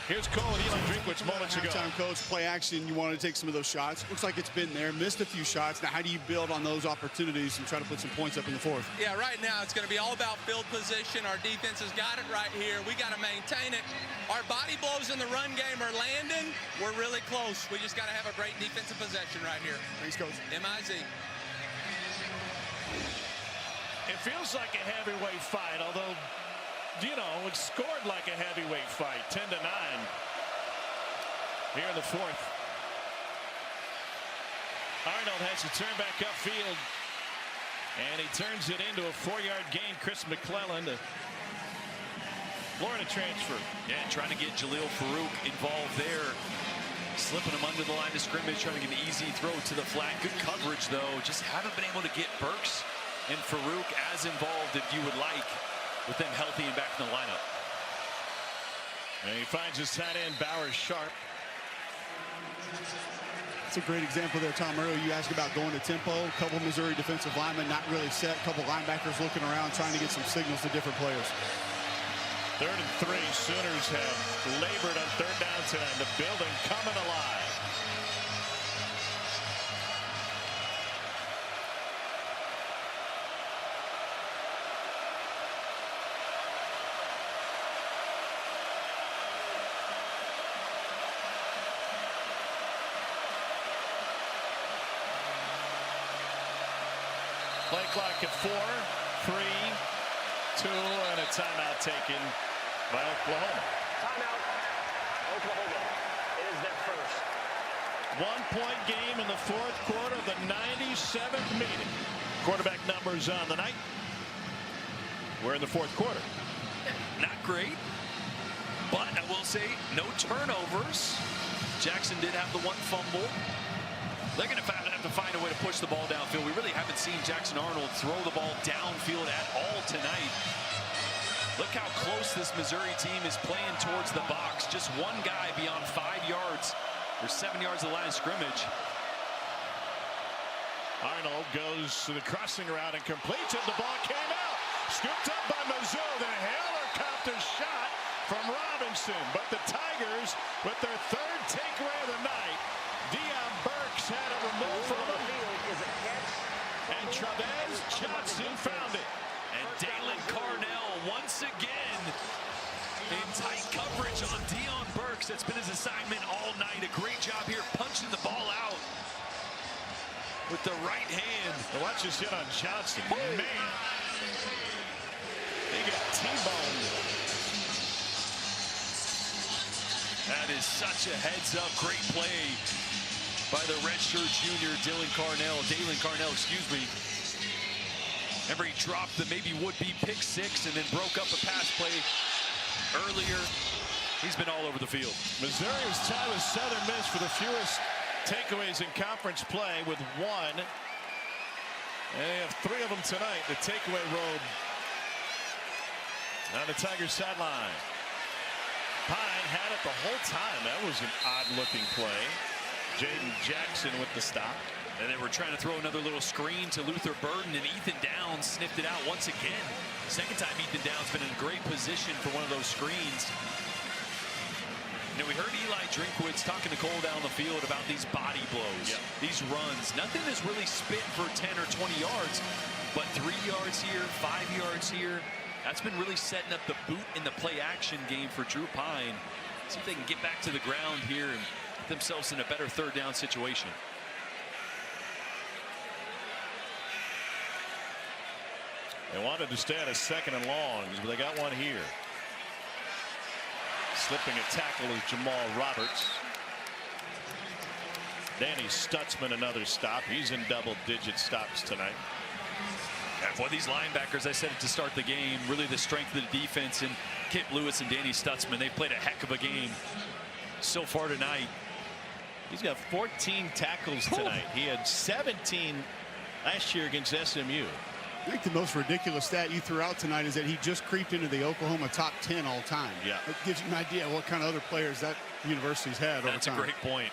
Here's Cole and Eli Drinkwitz moments ago. Halftime coach, play action. You want to take some of those shots. Looks like it's been there. Missed a few shots. Now, how do you build on those opportunities and try to put some points up in the 4th? Yeah, right now it's going to be all about field position. Our defense has got it right here. We got to maintain it. Our body blows in the run game are landing. We're really close. We just got to have a great defensive possession right here. Thanks, Coach. MIZ. It feels like a heavyweight fight, although, you know, it scored like a heavyweight fight, 10-9 here in the 4th. Arnold has to turn back upfield, and he turns it into a 4-yard gain. Chris McClellan, the Florida transfer. Yeah, trying to get Jaleel Farouk involved there. Slipping him under the line of scrimmage, trying to get an easy throw to the flat. Good coverage, though. Just haven't been able to get Burks and Farouk as involved if you would like, with them healthy and back in the lineup. And he finds his tight end, Bowers Sharp. It's a great example there, Tom. Earlier you asked about going to tempo. A couple of Missouri defensive linemen not really set. A couple linebackers looking around, trying to get some signals to different players. 3rd and 3. Sooners have labored on 3rd down tonight. The building coming alive. Play clock at 4, 3, 2, and a timeout taken by Oklahoma. Timeout. Oklahoma. It is their first. 1-point game in the 4th quarter of the 97th meeting. Quarterback numbers on the night. We're in the 4th quarter. Not great, but I will say no turnovers. Jackson did have the one fumble. They're going to have to find a way to push the ball downfield. We really haven't seen Jackson Arnold throw the ball downfield at all tonight. Look how close this Missouri team is playing towards the box. Just one guy beyond 5 yards or 7 yards of the line of scrimmage. Arnold goes to the crossing route and completes it. The ball came out. Scooped up by Mizzou. The helicopter shot from Robinson. But the Tigers, with their third takeaway of the night, Deion Burks had it removed from the field. And Travis Johnson found it. And Dalen Carnell once again in tight coverage on Deion Burks. That's been his assignment all night. A great job here punching the ball out with the right hand. Well, watch this hit on Johnson. Woo! Man, he got T-boned. That is such a heads-up, great play by the redshirt junior Dalen Carnell, excuse me. Remember, he dropped the maybe would-be pick six and then broke up a pass play earlier. He's been all over the field. Missouri is tied with Southern Miss for the fewest takeaways in conference play with one. And they have 3 of them tonight. The takeaway road on the Tigers sideline. Pine had it the whole time. That was an odd-looking play. Jaden Jackson with the stop. And they were trying to throw another little screen to Luther Burden, and Ethan Downs sniffed it out once again. Second time Ethan Downs been in a great position for one of those screens. You know, we heard Eli Drinkwitz talking to Cole down the field about these body blows, these runs. Nothing is really spit for 10 or 20 yards, but 3 yards here, 5 yards here. That's been really setting up the boot in the play action game for Drew Pine. See if they can get back to the ground here and get themselves in a better third down situation. They wanted to stay at a 2nd and longs, but they got one here. Slipping a tackle is Jamal Roberts. Danny Stutzman, another stop. He's in double-digit stops tonight. And for these linebackers, I said it to start the game, really the strength of the defense. And Kip Lewis and Danny Stutzman, they played a heck of a game so far tonight. He's got 14 tackles tonight. He had 17 last year against SMU. I think the most ridiculous stat you threw out tonight is that he just creeped into the Oklahoma top 10 all time. Yeah. It gives you an idea of what kind of other players that university's had over time. That's a great point.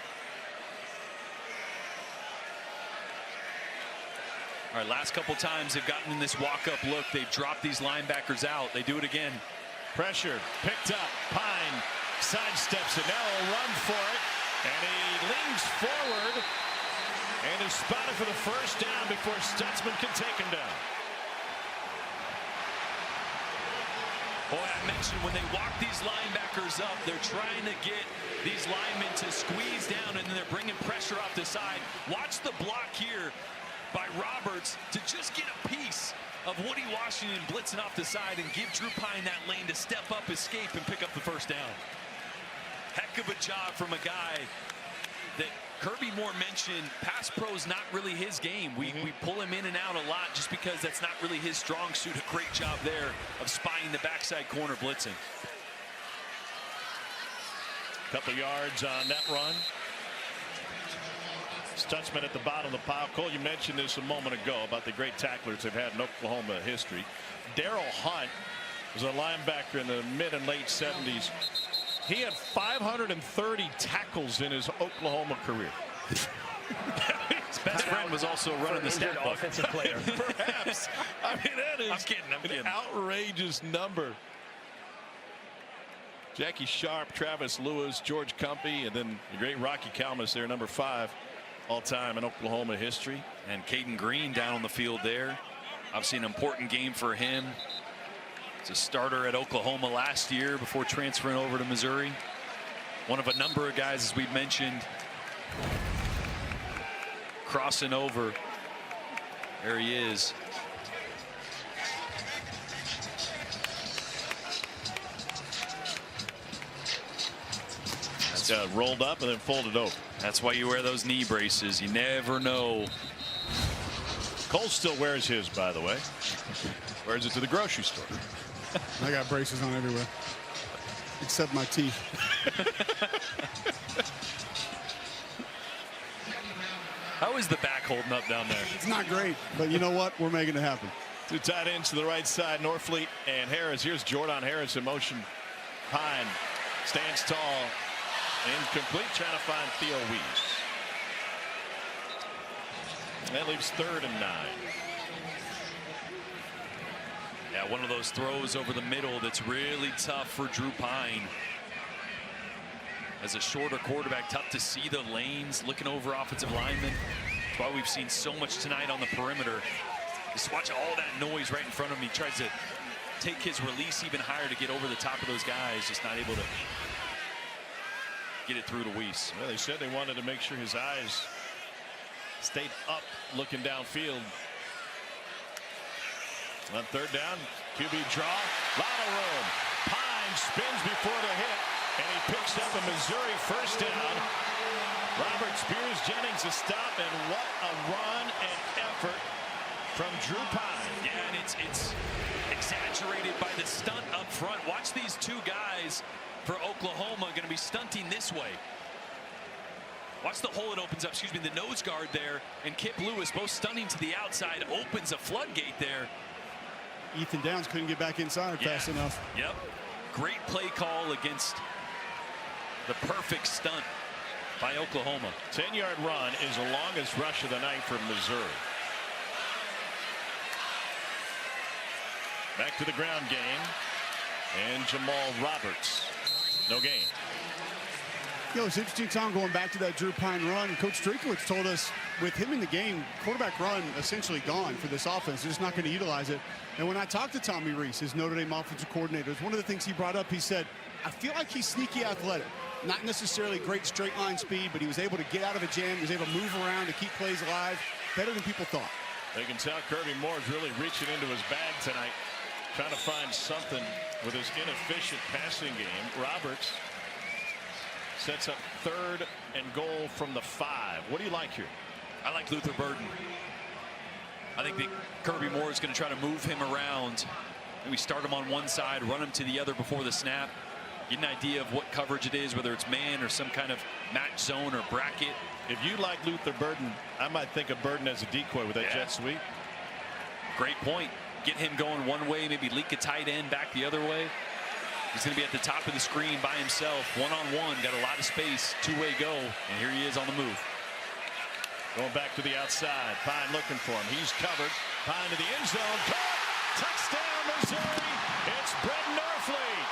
All right, last couple times they've gotten in this walk-up look. They've dropped these linebackers out. They do it again. Pressure picked up. Pine sidesteps it. Now he'll run for it. And he leans forward and is spotted for the first down before Stutzman can take him down. Boy, I mentioned when they walk these linebackers up, they're trying to get these linemen to squeeze down, and then they're bringing pressure off the side. Watch the block here by Roberts to just get a piece of Woody Washington blitzing off the side and give Drew Pine that lane to step up, escape, and pick up the first down. Heck of a job from a guy that Kirby Moore mentioned. Pass pro is not really his game. We pull him in and out a lot just because that's not really his strong suit. A great job there of spying the backside corner blitzing. Couple yards on that run. Stutzman at the bottom of the pile. Cole, you mentioned this a moment ago about the great tacklers they've had in Oklahoma history. Darrell Hunt was a linebacker in the mid and late 70s. He had 530 tackles in his Oklahoma career. His best friend was also running the stat book. Offensive player. Perhaps. I mean, that is I'm kidding. an outrageous number. Jackie Sharp, Travis Lewis, George Cumpy, and then the great Rocky Kalmus there, number 5 all-time in Oklahoma history. And Caden Green down on the field there. Obviously an important game for him. He's a starter at Oklahoma last year before transferring over to Missouri. One of a number of guys, as we mentioned, crossing over. There he is. Rolled up and then folded over. That's why you wear those knee braces. You never know. Cole still wears his, by the way. Wears it to the grocery store. I got braces on everywhere, except my teeth. How is the back holding up down there? It's not great, but you know what? We're making it happen. Two tight ends to the right side, Norfleet and Harris. Here's Jordan Harris in motion. Pine stands tall, incomplete, trying to find Theo Weiss. That leaves 3rd and 9. Yeah, one of those throws over the middle that's really tough for Drew Pine. As a shorter quarterback, tough to see the lanes, looking over offensive linemen. That's why we've seen so much tonight on the perimeter. Just watch all that noise right in front of him. He tries to take his release even higher to get over the top of those guys, just not able to get it through to Weiss. Well, they said they wanted to make sure his eyes stayed up looking downfield. On 3rd down, QB draw, lot of room. Pine spins before the hit, and he picks up a Missouri 1st down. Robert Spears Jennings a stop, and what a run and effort from Drew Pine. Yeah, and it's exaggerated by the stunt up front. Watch these two guys for Oklahoma going to be stunting this way. Watch the hole it opens up, excuse me, the nose guard there, and Kip Lewis both stunting to the outside, opens a floodgate there. Ethan Downs couldn't get back inside fast enough. Yep. Great play call against the perfect stunt by Oklahoma. 10-yard run is the longest rush of the night for Missouri. Back to the ground game. And Jamal Roberts. No gain. You know, it's interesting, Tom, going back to that Drew Pine run. Coach Drinkwitz told us with him in the game, quarterback run essentially gone for this offense. They're just not going to utilize it. And when I talked to Tommy Rees, his Notre Dame offensive coordinator, one of the things he brought up, he said, I feel like he's sneaky athletic. Not necessarily great straight line speed, but he was able to get out of a jam. He was able to move around to keep plays alive better than people thought. They can tell Kirby Moore's really reaching into his bag tonight, trying to find something with his inefficient passing game. Roberts sets up 3rd and goal from the 5. What do you like here? I like Luther Burden. I think that Kirby Moore is going to try to move him around. We start him on one side, run him to the other before the snap. Get an idea of what coverage it is, whether it's man or some kind of match zone or bracket. If you like Luther Burden, I might think of Burden as a decoy with that jet sweep. Great point. Get him going one way, maybe leak a tight end back the other way. He's going to be at the top of the screen by himself, one-on-one, got a lot of space, two-way go, and here he is on the move. Going back to the outside, Pine looking for him. He's covered. Pine to the end zone. Caught! Touchdown, Missouri! It's Brett Norfleet.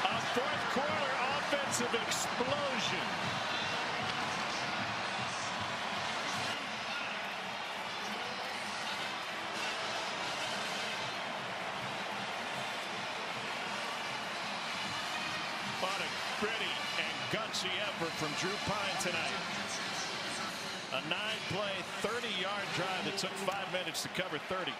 A 4th quarter offensive explosion. What a gritty and gutsy effort from Drew Pine tonight. A 9-play, 30-yard drive that took 5 minutes to cover 30.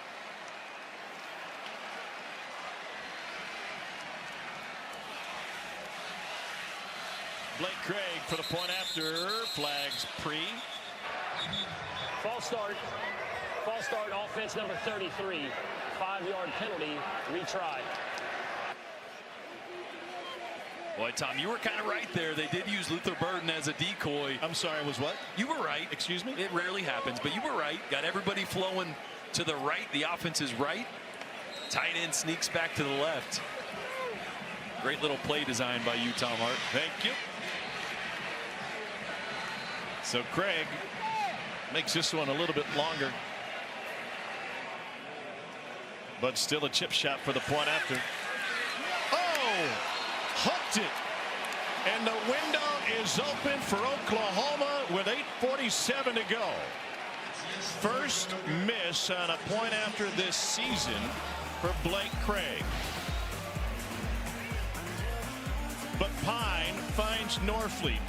Blake Craig for the point after. Flags pre. False start. False start, offense number 33. 5-yard penalty, retry. Boy, Tom, you were kind of right there. They did use Luther Burden as a decoy. I'm sorry, was what? You were right. Excuse me? It rarely happens, but you were right. Got everybody flowing to the right. The offense is right. Tight end sneaks back to the left. Great little play design by you, Tom Hart. Thank you. So Craig makes this one a little bit longer. But still a chip shot for the point after. Oh! Hooked it. And the window is open for Oklahoma with 8:47 to go. First miss on a point after this season for Blake Craig. But Pine finds Norfleet.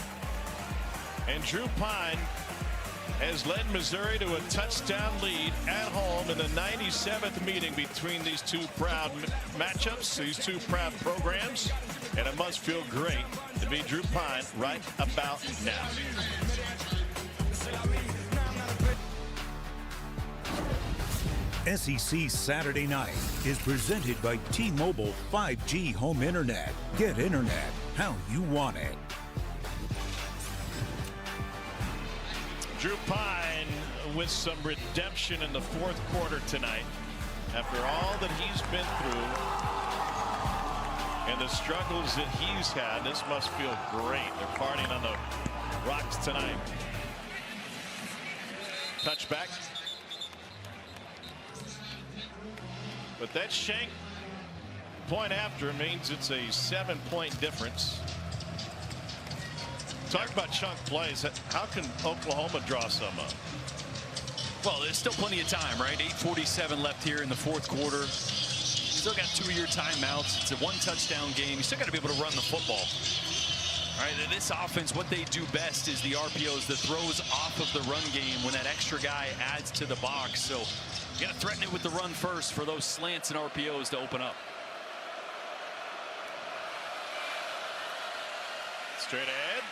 And Drew Pine has led Missouri to a touchdown lead at home in the 97th meeting between these two proud matchups, these two proud programs. And it must feel great to be Drew Pine right about now. SEC Saturday Night is presented by T-Mobile 5G Home Internet. Get internet how you want it. Drew Pine with some redemption in the fourth quarter tonight. After all that he's been through and the struggles that he's had, this must feel great. They're partying on the rocks tonight. Touchback. But that shank point after means it's a 7-point difference. Talk about chunk plays. How can Oklahoma draw some up? Well, there's still plenty of time, right? 8:47 left here in the fourth quarter. Still got 2 of your timeouts. It's a 1-touchdown game. You still got to be able to run the football. All right, this offense, what they do best is the RPOs, the throws off of the run game when that extra guy adds to the box. So you got to threaten it with the run first for those slants and RPOs to open up. Straight ahead.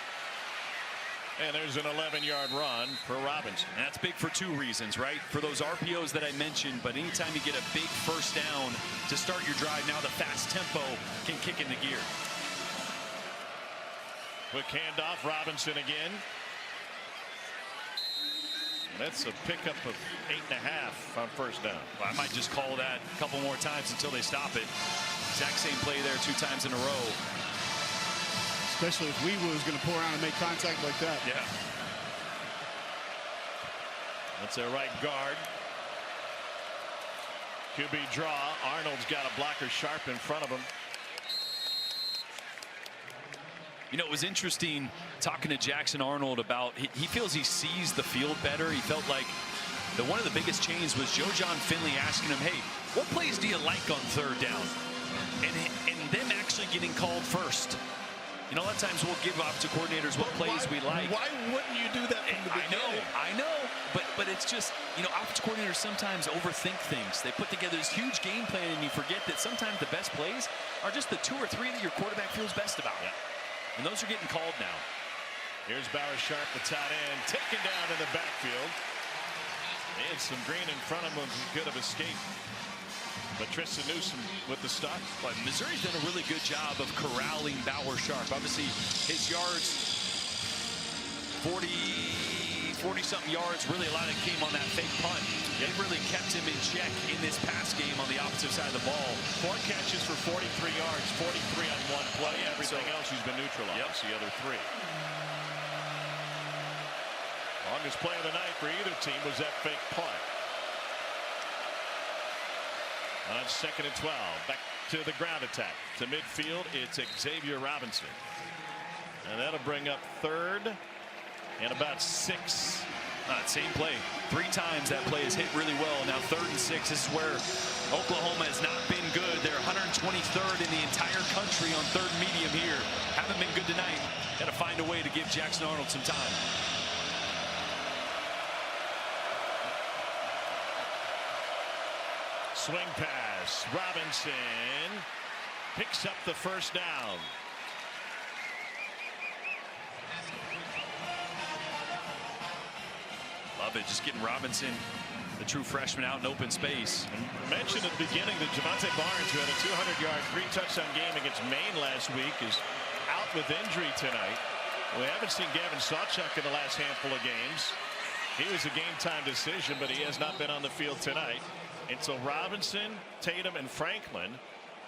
And there's an 11-yard run for Robinson. And that's big for 2 reasons, right? For those RPOs that I mentioned, but anytime you get a big first down to start your drive, now the fast tempo can kick into gear. Quick handoff, Robinson again. That's a pickup of 8.5 on first down. Well, I might just call that a couple more times until they stop it. Exact same play there 2 times in a row. Especially if Weewu is going to pull around and make contact like that. Yeah. That's their right guard. QB draw. Arnold's got a blocker sharp in front of him. You know, it was interesting talking to Jackson Arnold about he feels he sees the field better. He felt like one of the biggest changes was Joe John Finley asking him, hey, what plays do you like on third down? And them actually getting called first. You know, a lot of times we'll give offensive coordinators what plays we like. Why wouldn't you do that from the beginning? I know, but it's just, you know, offensive coordinators sometimes overthink things. They put together this huge game plan and you forget that sometimes the best plays are just the 2 or 3 that your quarterback feels best about. Yeah. And those are getting called now. Here's Bauer Sharp, the tight end, taken down in the backfield. And some green in front of him, good of escape. But Tristan Newsom with the stop. But Missouri's done a really good job of corralling Bauer Sharp. Obviously, his yards, 40-something yards, really a lot of it came on that fake punt. They've really kept him in check in this pass game on the opposite side of the ball. 4 catches for 43 yards, 43 on 1 play. Everything else he's been neutralized. The other 3. Longest play of the night for either team was that fake punt. On 2nd and 12, back to the ground attack. To midfield, it's Xavier Robinson. And that'll bring up 3rd and about 6. Same play. 3 times that play has hit really well. Now 3rd and 6. This is where Oklahoma has not been good. They're 123rd in the entire country on 3rd medium here. Haven't been good tonight. Got to find a way to give Jackson Arnold some time. Swing pass. Robinson picks up the first down. Love it. Just getting Robinson, the true freshman, out in open space. And mentioned at the beginning that Javante Barnes, who had a 200-yard, 3-touchdown game against Maine last week, is out with injury tonight. We haven't seen Gavin Sawchuk in the last handful of games. He was a game-time decision, but he has not been on the field tonight. And so Robinson, Tatum, and Franklin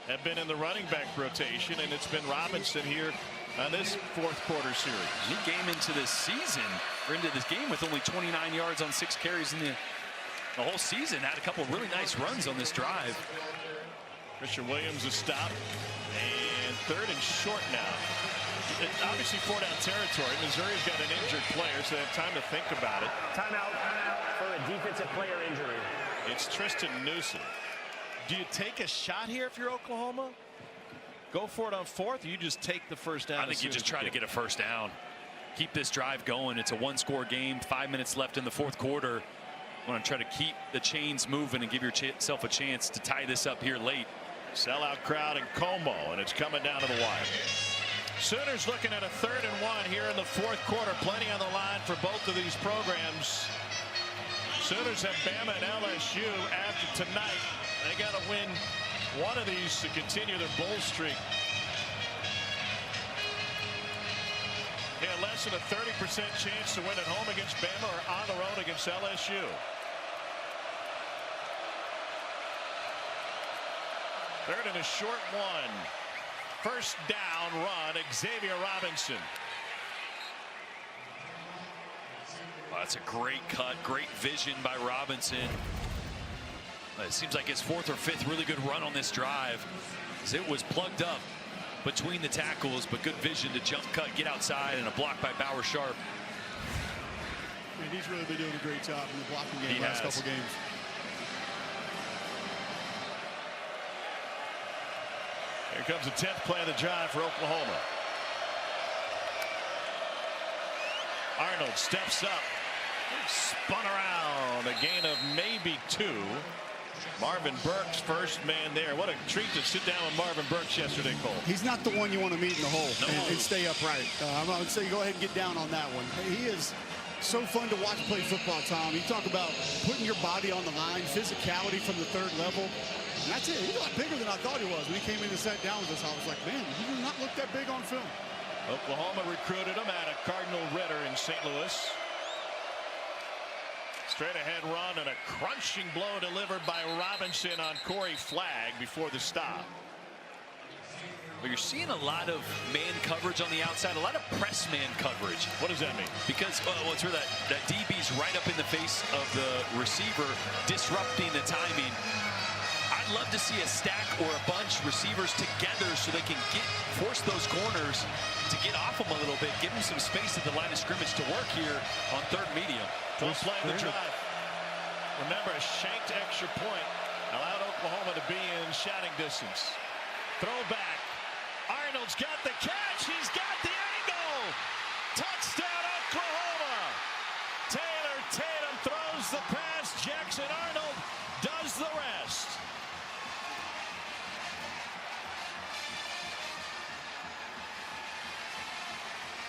have been in the running back rotation, and it's been Robinson here on this fourth quarter series. He came into this season, or into this game, with only 29 yards on 6 carries in the whole season. Had a couple really nice runs on this drive. Christian Williams a stop, and 3rd and short now. Obviously 4-down territory. Missouri's got an injured player, so they have time to think about it. Timeout for a defensive player injury. It's Tristan Newsom. Do you take a shot here if you're Oklahoma? Go for it on 4th, or you just take the first down? I think you just try to get a first down. Keep this drive going. It's a 1-score game. 5 minutes left in the fourth quarter. Want to try to keep the chains moving and give yourself a chance to tie this up here late. Sellout crowd in Como, and it's coming down to the wire. Sooners looking at a 3rd and 1 here in the fourth quarter. Plenty on the line for both of these programs. Sooners have Bama and LSU after tonight. They got to win one of these to continue their bowl streak. Yeah, less than a 30% chance to win at home against Bama or on the road against LSU. Third and a short one. First down run, Xavier Robinson. Well, that's a great cut, great vision by Robinson. It seems like his fourth or fifth really good run on this drive, as it was plugged up between the tackles, but good vision to jump cut, get outside, and a block by Bauer Sharp. And he's really been doing a great job in the blocking game the last couple games. Here comes the 10th play of the drive for Oklahoma. Arnold steps up, spun around, a gain of maybe 2. Marvin Burks, first man there. What a treat to sit down with Marvin Burks yesterday, Cole. He's not the one you want to meet in the hole and stay upright. I would say go ahead and get down on that one. He is so fun to watch play football, Tom. You talk about putting your body on the line, physicality from the third level. And that's it. He's a lot bigger than I thought he was. When he came in and sat down with us, I was like, man, he does not look that big on film. Oklahoma recruited him out of Cardinal Ritter in St. Louis. Straight ahead run and a crunching blow delivered by Robinson on Corey Flagg before the stop. Well, you're seeing a lot of man coverage on the outside, a lot of press man coverage. What does that mean? Because it's where that DB's right up in the face of the receiver, disrupting the timing. I'd love to see a stack or a bunch receivers together so they can force those corners to get off them a little bit, give them some space at the line of scrimmage to work here on third medium. Don't play the drive. Remember, a shanked extra point allowed Oklahoma to be in shouting distance. Throw back. Arnold's got the catch. He's got the angle. Touchdown, Oklahoma. Taylor Tatum throws the pass. Jackson Arnold does the rest.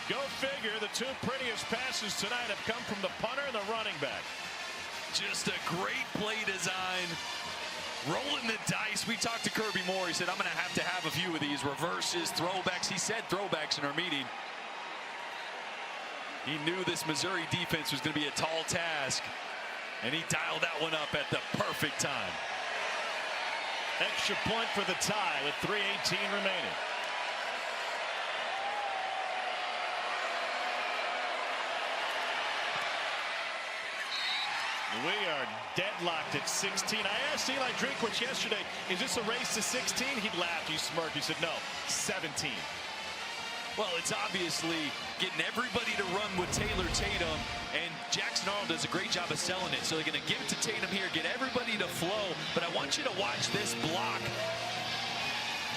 Go figure, the two prettiest passes tonight have come from the punter and the running back. Just a great play design. Rolling the dice. We talked to Kirby Moore. He said, I'm going to have a few of these reverses, throwbacks. He said throwbacks in our meeting. He knew this Missouri defense was going to be a tall task, and he dialed that one up at the perfect time. Extra point for the tie with 3:18 remaining. We are deadlocked at 16. I asked Eli Drinkwitz yesterday, is this a race to 16? He laughed, he smirked, he said, no, 17. Well, it's obviously getting everybody to run with Taylor Tatum, and Jackson Arnold does a great job of selling it. So they're going to give it to Tatum here, get everybody to flow. But I want you to watch this block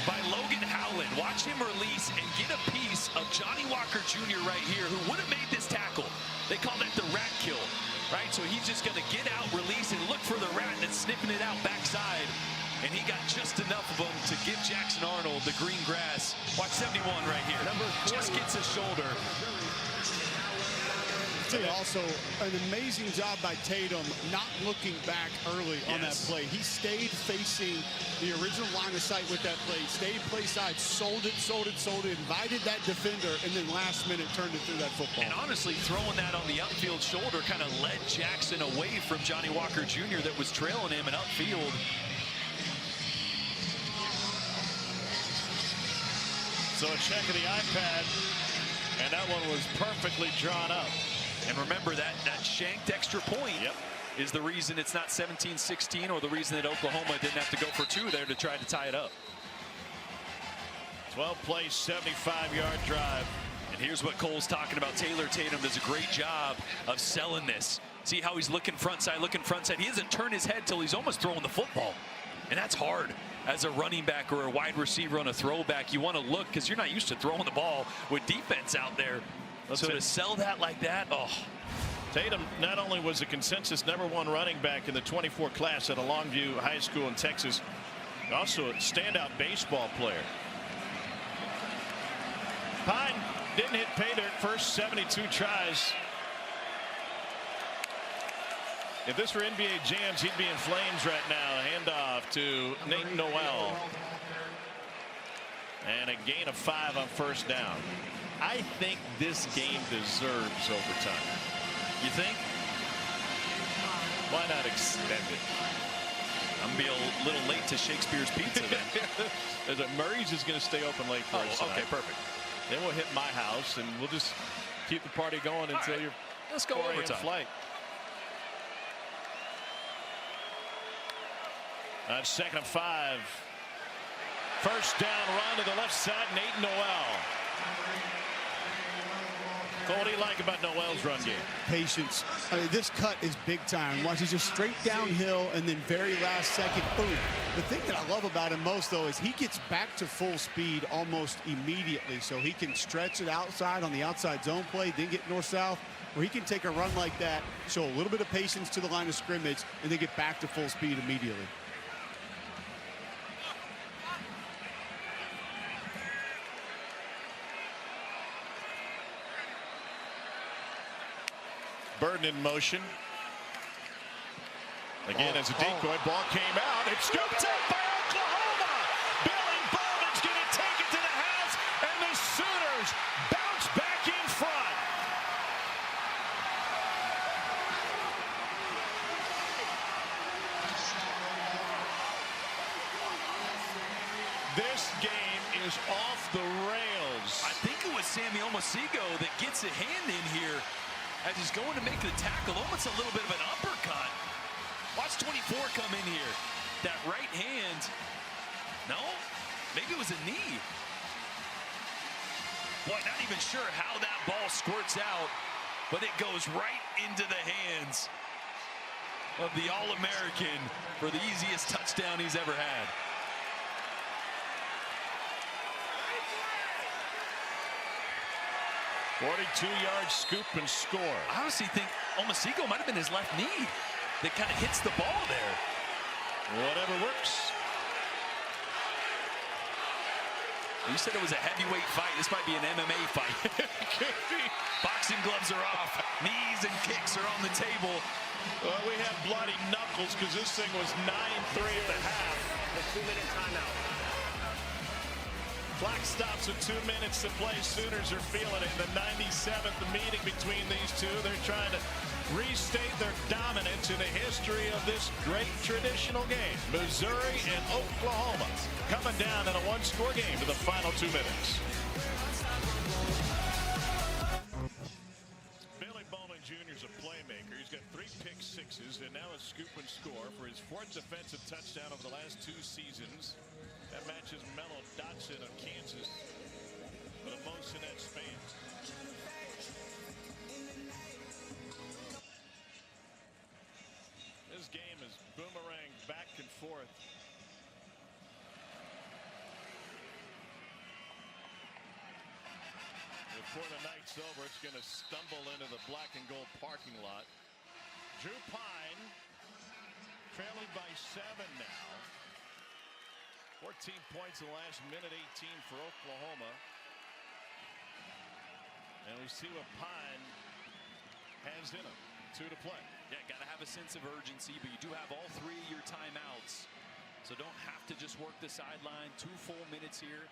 by Logan Howland. Watch him release and get a piece of Johnny Walker Jr. right here, who would have made this tackle. They call that the rat kill. Right, so he's just going to get out, release, and look for the rat, and it's sniffing it out backside. And he got just enough of them to give Jackson Arnold the green grass. Watch 71 right here. Just gets his shoulder. Also, an amazing job by Tatum not looking back early on that play. He stayed facing the original line of sight with that play. Stayed play side, sold it, invited that defender, and then last minute turned it through that football. And honestly, throwing that on the upfield shoulder kind of led Jackson away from Johnny Walker Jr. that was trailing him in upfield. So a check of the iPad, and that one was perfectly drawn up. And remember that shanked extra point is the reason it's not 17-16, or the reason that Oklahoma didn't have to go for 2 there to try to tie it up. 12-play, 75-yard drive. And here's what Cole's talking about. Taylor Tatum does a great job of selling this. See how he's looking front side. He doesn't turn his head till he's almost throwing the football. And that's hard. As a running back or a wide receiver on a throwback, you want to look, because you're not used to throwing the ball with defense out there. So to sell that like that, Tatum not only was a consensus #1 running back in the 24 class at a Longview High School in Texas, also a standout baseball player. Pine didn't hit pay dirt first 72 tries. If this were NBA Jams, he'd be in flames right now. Handoff to Nate Noel. And a gain of 5 on first down. I think this game deserves overtime. You think? Why not extend it? I'm going to be a little late to Shakespeare's Pizza then. Murray's is going to stay open late for us. Okay, perfect. Then we'll hit my house, and we'll just keep the party going until right. your Let's go 4 a.m. overtime. flight. On 2nd and 5. First down run to the left side, Nate Noel. What do you like about Noel's run game? Patience. I mean, this cut is big time. Watch, he's just straight downhill and then very last second, boom. The thing that I love about him most, though, is he gets back to full speed almost immediately. So he can stretch it outside on the outside zone play, then get north-south, where he can take a run like that, show a little bit of patience to the line of scrimmage, and then get back to full speed immediately. Burden in motion. Again, as a decoy, ball came out. It's scooped up by Oklahoma. Billy Bowman's going to take it to the house, and the Sooners bounce back in front. This game is off the rails. I think it was Sammy Omosigo that gets a hand in here as he's going to make the tackle. Almost a little bit of an uppercut. Watch 24 come in here. That right hand. No, maybe it was a knee. Boy, not even sure how that ball squirts out, but it goes right into the hands of the All-American for the easiest touchdown he's ever had. .42-yard scoop and score. I honestly think Omosigo might have been his left knee that kind of hits the ball there. Whatever works. You said it was a heavyweight fight. This might be an MMA fight. Could be. Boxing gloves are off. Knees and kicks are on the table. Well, we have bloody knuckles because this thing was 9-3 at the half. The 2-minute timeout. Clock stops with 2 minutes to play. Sooners are feeling it. The 97th meeting between these two. They're trying to restate their dominance in the history of this great traditional game. Missouri and Oklahoma coming down in a one-score game to the final 2 minutes. Billy Bowman Jr. is a playmaker. He's got 3 pick sixes and now a scoop and score for his 4th defensive touchdown over the last 2 seasons. That matches Mello Dotson of Kansas for the most in that span. This game is boomerang back and forth. Before the night's over, it's going to stumble into the black and gold parking lot. Drew Pine trailing by 7 now. 14 points in the last minute 18 for Oklahoma. And we see what Pine has in him. 2 to play. Yeah, got to have a sense of urgency, but you do have all 3 of your timeouts. So don't have to just work the sideline. 2 full minutes here.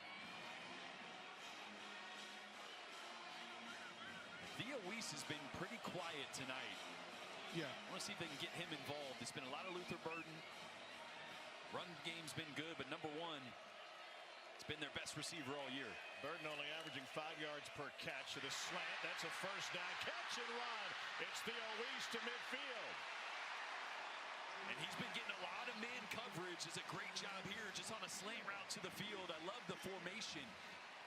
Theo Weiss has been pretty quiet tonight. Yeah. I want to see if they can get him involved. It's been a lot of Luther Burden. Run game's been good, but number 1, it's been their best receiver all year. Burden only averaging 5 yards per catch to the slant. That's a first down catch and run. It's Theo Weiss to midfield. And he's been getting a lot of man coverage. Does a great job here just on a slant route to the field. I love the formation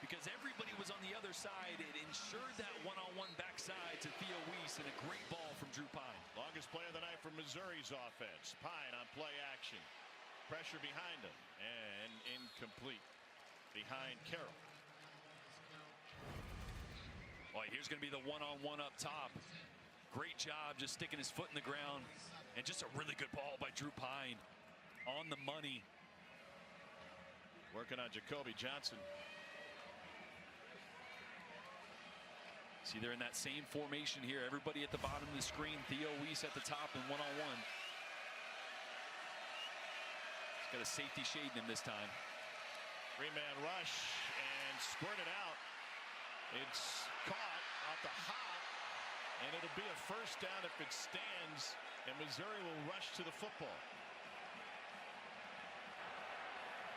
because everybody was on the other side. It ensured that one-on-one backside to Theo Weiss and a great ball from Drew Pine. Longest play of the night for Missouri's offense. Pine on play action. Pressure behind him and incomplete behind Carroll. Boy, here's going to be the one-on-one up top. Great job just sticking his foot in the ground. And just a really good ball by Drew Pine. On the money. Working on Jacoby Johnson. See, they're in that same formation here. Everybody at the bottom of the screen. Theo Weiss at the top and one-on-one. He's got a safety shading him this time. 3-man rush and squirted out. It's caught off the hop, and it'll be a first down if it stands, and Missouri will rush to the football.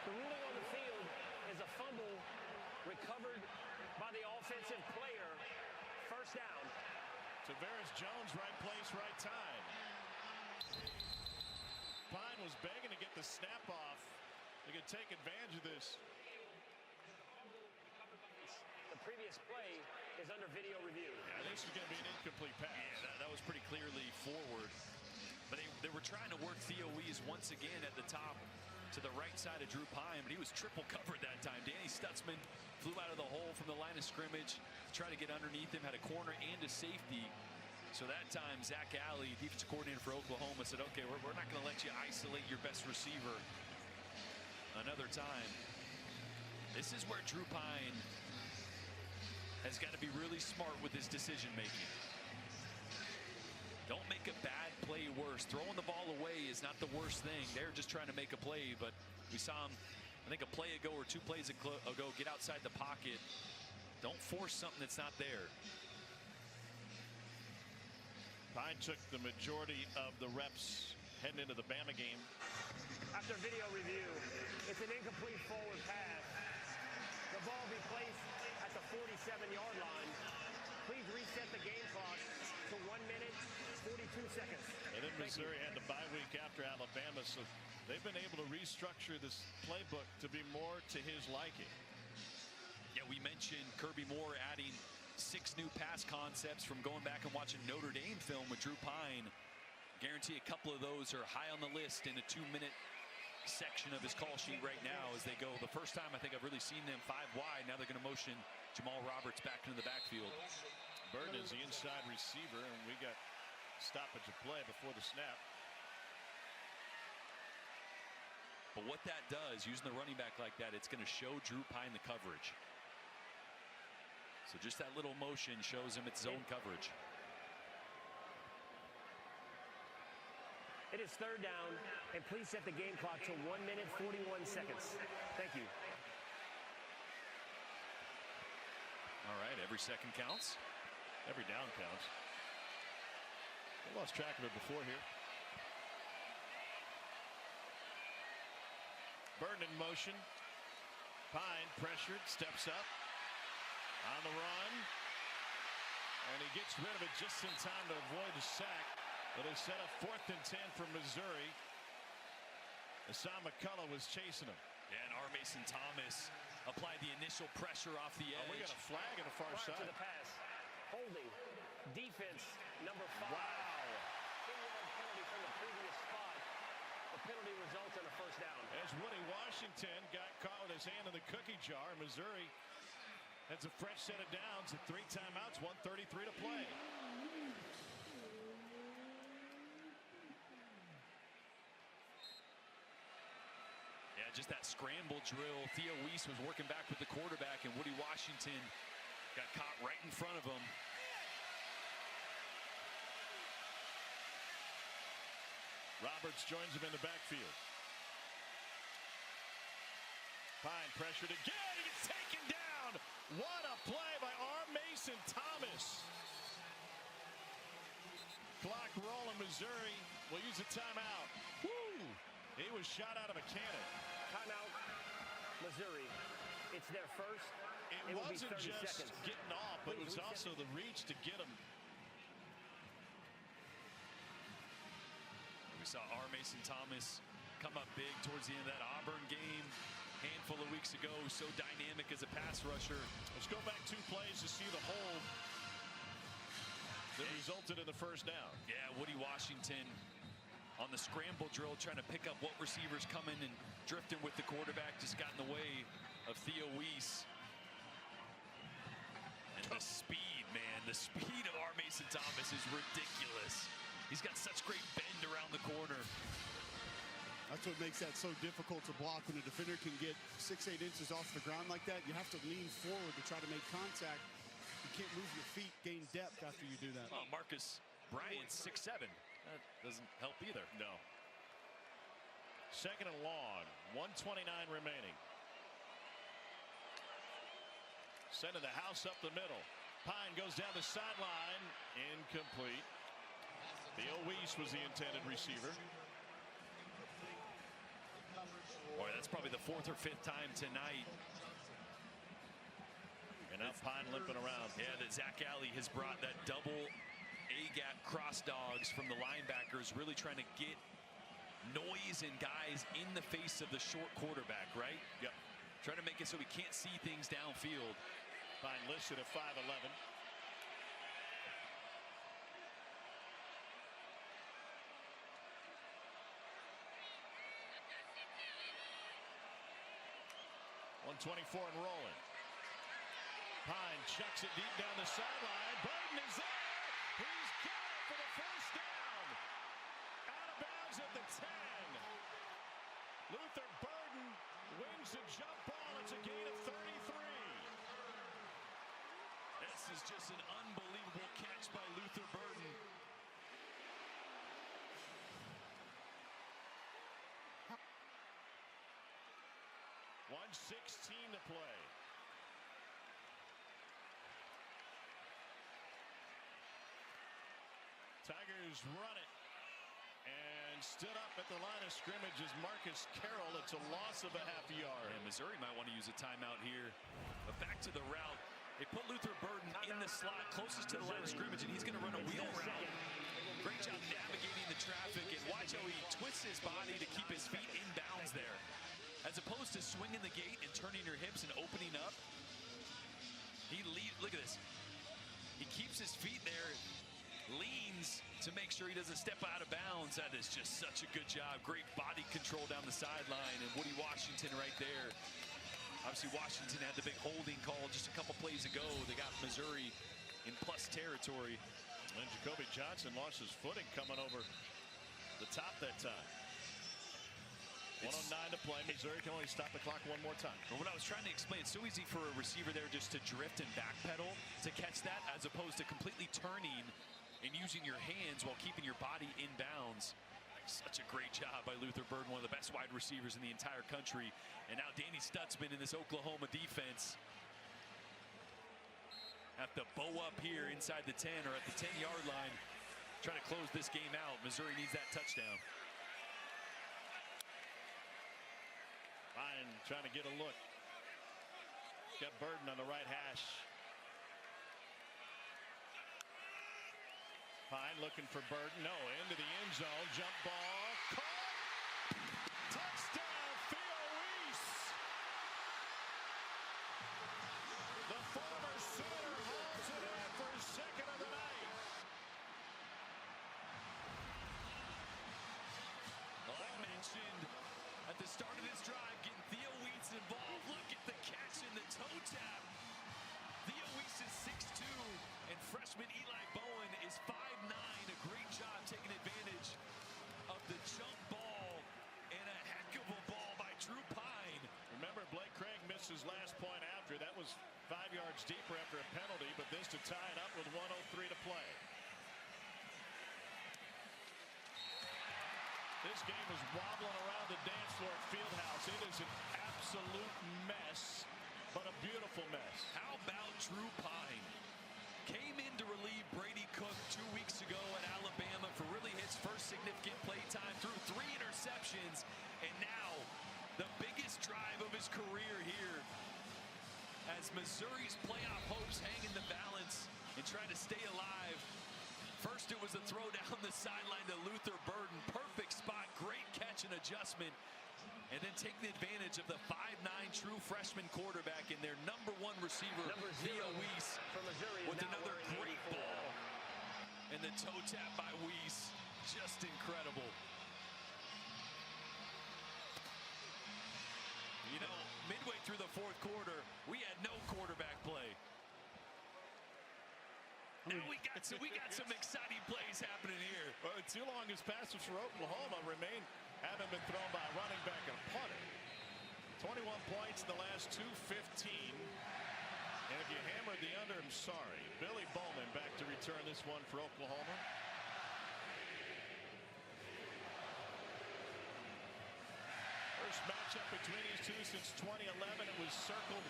The ruling on the field is a fumble recovered by the offensive player. First down. Tavares Jones, right place, right time. Pine was begging to get the snap off. They could take advantage of this. The previous play is under video review. Yeah, this is going to be an incomplete pass. Yeah, that was pretty clearly forward. But they were trying to work Theo Wease once again at the top to the right side of Drew Pine, but he was triple covered that time. Danny Stutzman flew out of the hole from the line of scrimmage, tried to get underneath him, had a corner and a safety. So that time, Zach Alley, defensive coordinator for Oklahoma, said, okay, we're not going to let you isolate your best receiver another time. This is where Drew Pine has got to be really smart with his decision making. Don't make a bad play worse. Throwing the ball away is not the worst thing. They're just trying to make a play, but we saw him, I think, a play ago or 2 plays ago get outside the pocket. Don't force something that's not there. Pine took the majority of the reps heading into the Bama game. After video review, it's an incomplete forward pass. The ball be placed at the 47-yard line. Please reset the game clock to 1 minute, 42 seconds. And then Missouri had the bye week after Alabama, so they've been able to restructure this playbook to be more to his liking. Yeah, we mentioned Kirby Moore adding 6 new pass concepts from going back and watching Notre Dame film with Drew Pine. Guarantee a couple of those are high on the list in a 2-minute section of his call sheet right now as they go. The first time I think I've really seen them 5 wide. Now they're going to motion Jamal Roberts back into the backfield. Burton is the inside receiver, and we got stoppage of play before the snap. But what that does, using the running back like that, it's going to show Drew Pine the coverage. So just that little motion shows him it's zone coverage. It is third down, and please set the game clock to 1 minute, 41 seconds. Thank you. All right, every second counts. Every down counts. I lost track of it before here. Burton in motion. Pine pressured, steps up. On the run. And he gets rid of it just in time to avoid the sack. It'll set up 4th and 10 for Missouri. Hassan McCullough was chasing him. Yeah, and R. Mason Thomas applied the initial pressure off the edge. Oh, we got a flag on the far side. To the pass. Holding. Defense number 5. Wow. 10-yard penalty from the previous spot. The penalty results in a first down. As Woody Washington got caught with his hand in the cookie jar, Missouri has a fresh set of downs at 3 timeouts, 1:33 to play. Yeah, just that scramble drill. Theo Wease was working back with the quarterback, and Woody Washington got caught right in front of him. Roberts joins him in the backfield. Pine pressured again. He gets taken down. What a play by R. Mason Thomas. Clock rolling. Missouri will use a timeout. Woo! He was shot out of a cannon. Timeout, Missouri. It's their first. It will wasn't be 30 just seconds. getting off, but Please it was also the reach to get him. We saw R. Mason Thomas come up big towards the end of that Auburn game a handful of weeks ago. So dynamic as a pass rusher. Let's go back 2 plays to see the hold that resulted in the first down. Yeah, Woody Washington on the scramble drill trying to pick up what receivers coming and drifting with the quarterback, just got in the way of Theo Wease. And the speed, man, the speed of R. Mason Thomas is ridiculous. He's got such great bend around the corner. That's what makes that so difficult to block. When a defender can get 6-8 inches off the ground like that, you have to lean forward to try to make contact. You can't move your feet, gain depth after you do that. Well, Marcus Bryant's 6'7". That doesn't help either. No. 2nd and long. 1:29 remaining. Sending the house up the middle. Pine goes down the sideline. Incomplete. Theo Weiss was the intended receiver. Boy, that's probably the 4th or 5th time tonight. And now Pine limping around. Yeah, that Zach Alley has brought that double A-gap cross dogs from the linebackers, really trying to get noise and guys in the face of the short quarterback, right? Yep. Trying to make it so we can't see things downfield. Pine listed at 5'11". .124 and rolling. Pine chucks it deep down the sideline. Burden is there. He's got it for the first down. Out of bounds at the 10. Luther Burden wins the jump ball. It's a gain of 33. This is just an unbelievable catch by Luther Burden. .116 to play. Tigers run it and stood up at the line of scrimmage as Marcus Carroll. It's a loss of a half yard. And Missouri might want to use a timeout here. But back to the route. They put Luther Burden in the slot closest to the line of scrimmage, and he's going to run a wheel route. Great job navigating the traffic, and watch how he twists his body to keep his feet in bounds there. As opposed to swinging the gate and turning your hips and opening up, look at this. He keeps his feet there, leans to make sure he doesn't step out of bounds. That is just such a good job. Great body control down the sideline, and Woody Washington right there. Obviously, Washington had the big holding call just a couple plays ago. They got Missouri in plus territory. And Jacoby Johnson lost his footing coming over the top that time. 109 to play. Missouri can only stop the clock one more time. But what I was trying to explain, it's so easy for a receiver there just to drift and backpedal to catch that, as opposed to completely turning and using your hands while keeping your body in bounds. Such a great job by Luther Burden, one of the best wide receivers in the entire country. And now Danny Stutzman in this Oklahoma defense have to bow up here inside the 10 or at the 10-yard line, trying to close this game out. Missouri needs that touchdown. Ryan trying to get a look. Got Burden on the right hash. Pine looking for Burden. No, into the end zone. Jump ball. Caught. Touchdown, Theo Weiss. The former Sooner hauls it in for his second of the night. Well, I mentioned at the start of this drive, getting Theo Weiss involved. Look at the catch and the toe tap. Theo Weiss is 6'2", and freshman Eli Bowen is 5'9". A great job taking advantage of the jump ball, and a heck of a ball by Drew Pine. Remember, Blake Craig missed his last point after. That was 5 yards deeper after a penalty, but this to tie it up with 1:03 to play. This game is wobbling around the dance floor at Fieldhouse. It is an absolute mess, but a beautiful mess. How about Drew Pine? Came in to relieve Brady Cook 2 weeks ago at Alabama for really his first significant play time, threw 3 interceptions, and now the biggest drive of his career here as Missouri's playoff hopes hang in the balance and trying to stay alive. First, it was a throw down the sideline to Luther Burden. Perfect spot, great catch and adjustment. And then taking advantage of the 5'9" true freshman quarterback and their #1 receiver, Theo Weiss, with another great ball. And the toe tap by Weiss, just incredible. You know, midway through the fourth quarter, we had no quarterback play. Now we got some exciting plays happening here. Well, the 2 longest passes for Oklahoma haven't been thrown by a running back and a punter. 21 points in the last 2:15. And if you hammered the under, I'm sorry. Billy Bowman back to return this one for Oklahoma. First matchup between these two since 2011. It was circled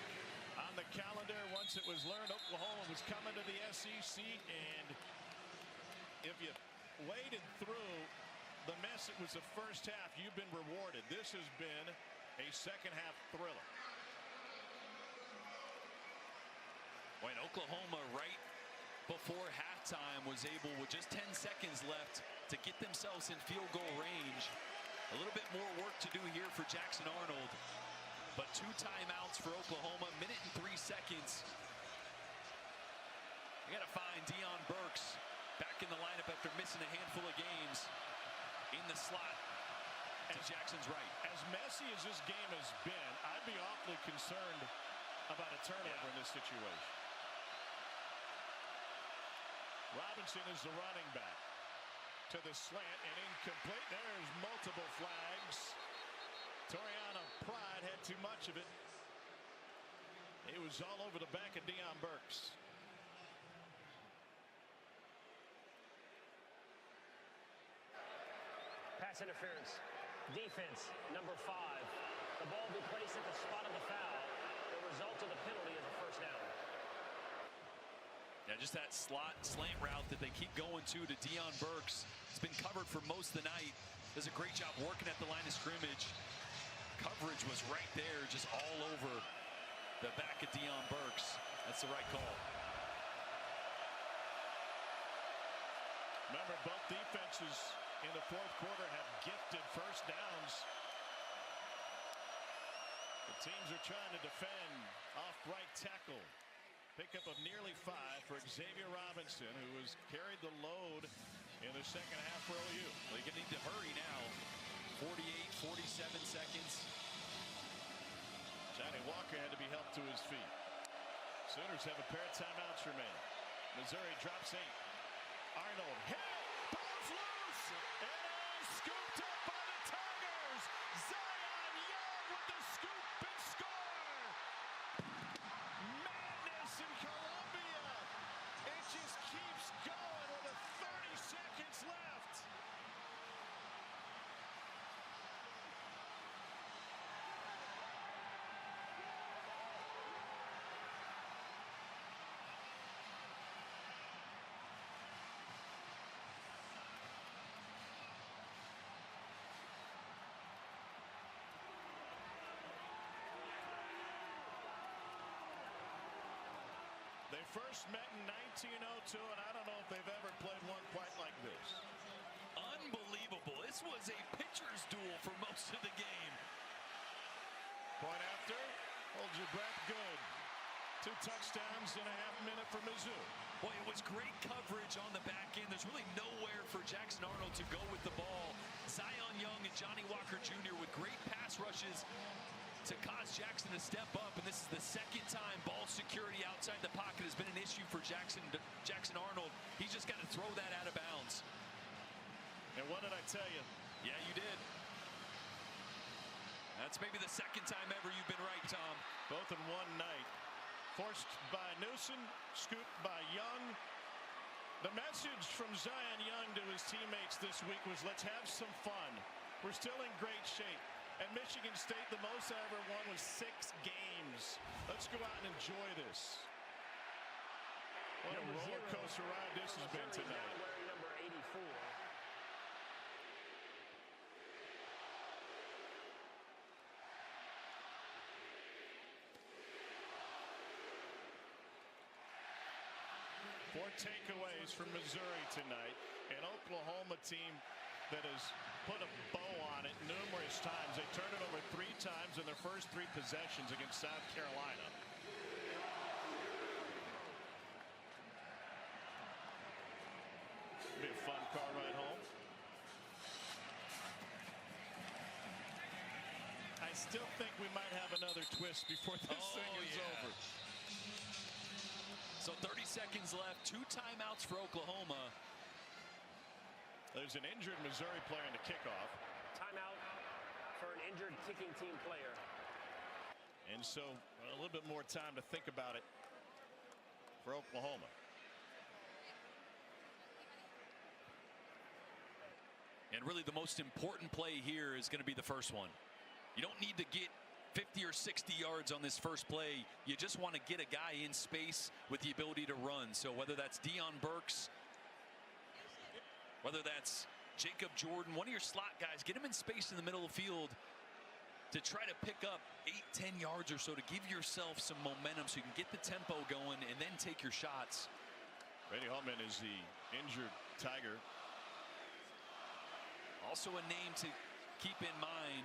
on on the calendar once it was learned Oklahoma was coming to the SEC, and if you waded through the mess it was the first half, you've been rewarded. This has been a second half thriller. When Oklahoma right before halftime was able, with just 10 seconds left, to get themselves in field goal range. A little bit more work to do here for Jackson Arnold, but 2 timeouts for Oklahoma, minute and 3 seconds. You got to find Deion Burks back in the lineup after missing a handful of games in the slot to Jackson's right. As messy as this game has been, I'd be awfully concerned about a turnover in this situation. Robinson is the running back. To the slant and incomplete. There's multiple flags. Toriano Pride had too much of it. It was all over the back of Deion Burks. Pass interference. Defense, number 5. The ball will be placed at the spot of the foul. The result of the penalty is a first down. Yeah, just that slant route that they keep going to Deion Burks. It's been covered for most of the night. Does a great job working at the line of scrimmage. Coverage was right there, just all over the back of Deion Burks. That's the right call. Remember, both defenses in the fourth quarter have gifted first downs. The teams are trying to defend off right tackle. Pickup of nearly 5 for Xavier Robinson, who has carried the load in the second half for OU. They're going to need to hurry now. 48, 47 seconds. Johnny Walker had to be helped to his feet. Sooners have a pair of timeouts remaining. Missouri drops 8. Arnold hit. Ball's loose. And is scooped up by the Tigers. Zion Young with the scoop and score. Madness in Columbia. It just keeps going with 30 seconds left. They first met in 1902, and I don't know if they've ever played one quite like this. Unbelievable. This was a pitcher's duel for most of the game. Point after, hold your breath, good. 2 touchdowns in a half minute for Mizzou. Boy, it was great coverage on the back end. There's really nowhere for Jackson Arnold to go with the ball. Zion Young and Johnny Walker Jr. with great pass rushes to cause Jackson to step up, and this is the second time ball security outside the pocket has been an issue for Jackson Arnold. He's just got to throw that out of bounds. And what did I tell you? Yeah, you did. That's maybe the second time ever you've been right, Tom. Both in one night. Forced by Newsom, scooped by Young. The message from Zion Young to his teammates this week was, let's have some fun. We're still in great shape. At Michigan State, the most I ever won was 6 games. Let's go out and enjoy this. What a roller coaster ride this has been tonight. Number 84. Four takeaways from Missouri tonight. An Oklahoma team that has put a bow on it numerous times. They turned it over 3 times in their first 3 possessions against South Carolina. Be a fun car ride home. I still think we might have another twist before this thing is over. So 30 seconds left, 2 timeouts for Oklahoma. There's an injured Missouri player in the kickoff. Timeout for an injured kicking team player. And so a little bit more time to think about it for Oklahoma. And really the most important play here is going to be the first one. You don't need to get 50 or 60 yards on this first play. You just want to get a guy in space with the ability to run. So whether that's Deion Burks, whether that's Jacob Jordan, one of your slot guys, get him in space in the middle of the field to try to pick up 8-10 yards or so to give yourself some momentum so you can get the tempo going and then take your shots. Brady Holtman is the injured Tiger. Also a name to keep in mind,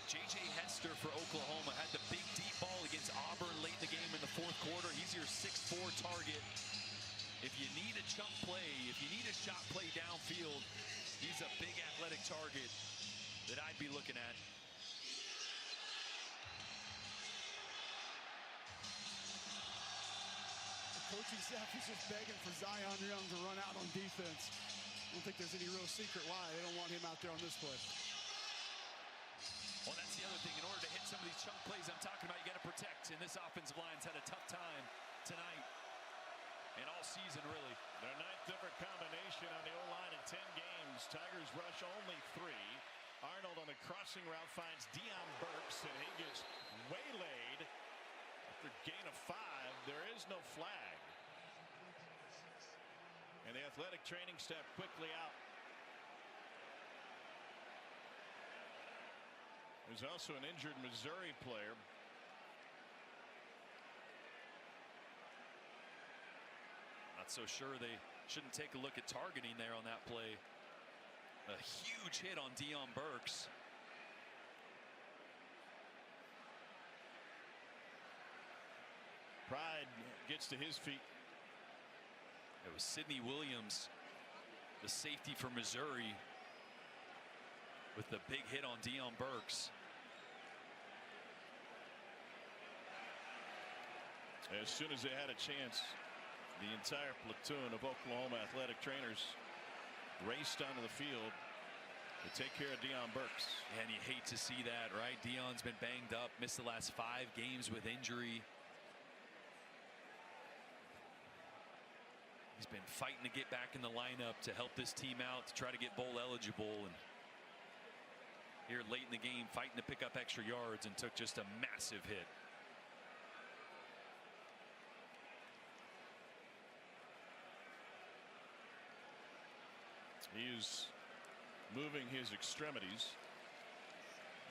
J.J. Hester for Oklahoma had the big deep ball against Auburn late in the game in the fourth quarter. He's your 6'4" target. If you need a chunk play, if you need a shot play downfield, he's a big athletic target that I'd be looking at. The coaching staff is just begging for Zion Young to run out on defense. I don't think there's any real secret why they don't want him out there on this play. Well, that's the other thing. In order to hit some of these chunk plays I'm talking about, you got to protect. And this offensive line's had a tough time tonight and all season, really. Their 9th different combination on the O-line in 10 games. Tigers rush only 3. Arnold on the crossing route finds Deion Burks, and he gets waylaid. After gain of 5, there is no flag. And the athletic training staff quickly out. There's also an injured Missouri player. Not so sure they shouldn't take a look at targeting there on that play. A huge hit on Deion Burks. Pride gets to his feet. It was Sidney Williams, the safety for Missouri, with the big hit on Deion Burks. As soon as they had a chance, the entire platoon of Oklahoma athletic trainers raced onto the field to take care of Deion Burks. And you hate to see that, right? Deion's been banged up, missed the last 5 games with injury. He's been fighting to get back in the lineup to help this team out, to try to get bowl eligible. And here late in the game, fighting to pick up extra yards, and took just a massive hit. He's moving his extremities.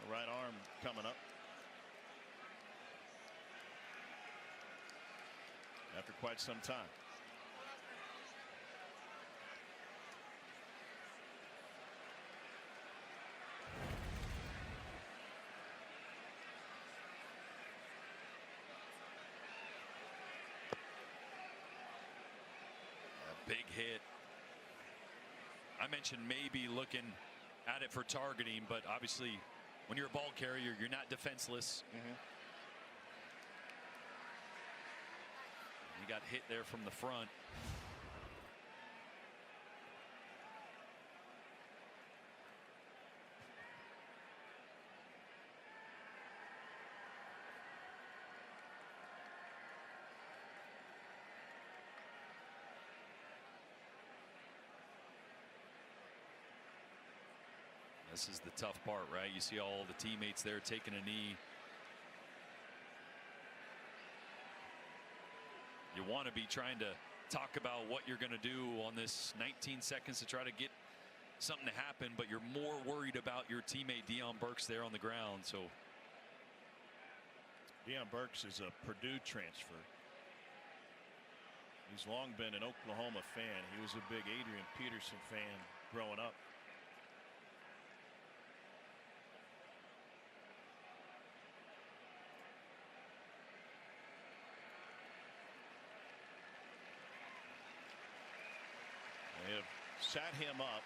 The right arm coming up after quite some time. A big hit. I mentioned maybe looking at it for targeting, but obviously when you're a ball carrier, you're not defenseless. He got hit there from the front. This is the tough part, right? You see all the teammates there taking a knee. You want to be trying to talk about what you're going to do on this 19 seconds to try to get something to happen, but you're more worried about your teammate Deion Burks there on the ground. So Deion Burks is a Purdue transfer. He's long been an Oklahoma fan. He was a big Adrian Peterson fan growing up. They have sat him up.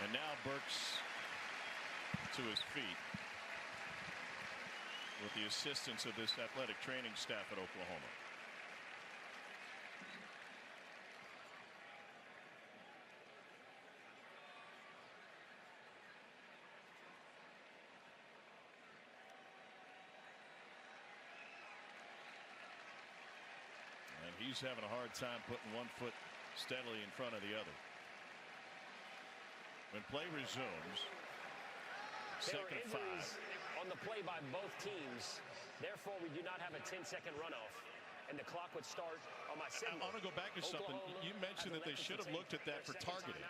And now Burks to his feet with the assistance of this athletic training staff at Oklahoma. And he's having a hard time putting one foot steadily in front of the other. When play resumes, second and 5. On the play by both teams. Therefore, we do not have a 10-second runoff. And the clock would start on my signal. I want to go back to something. You mentioned that they should have looked at that for targeting.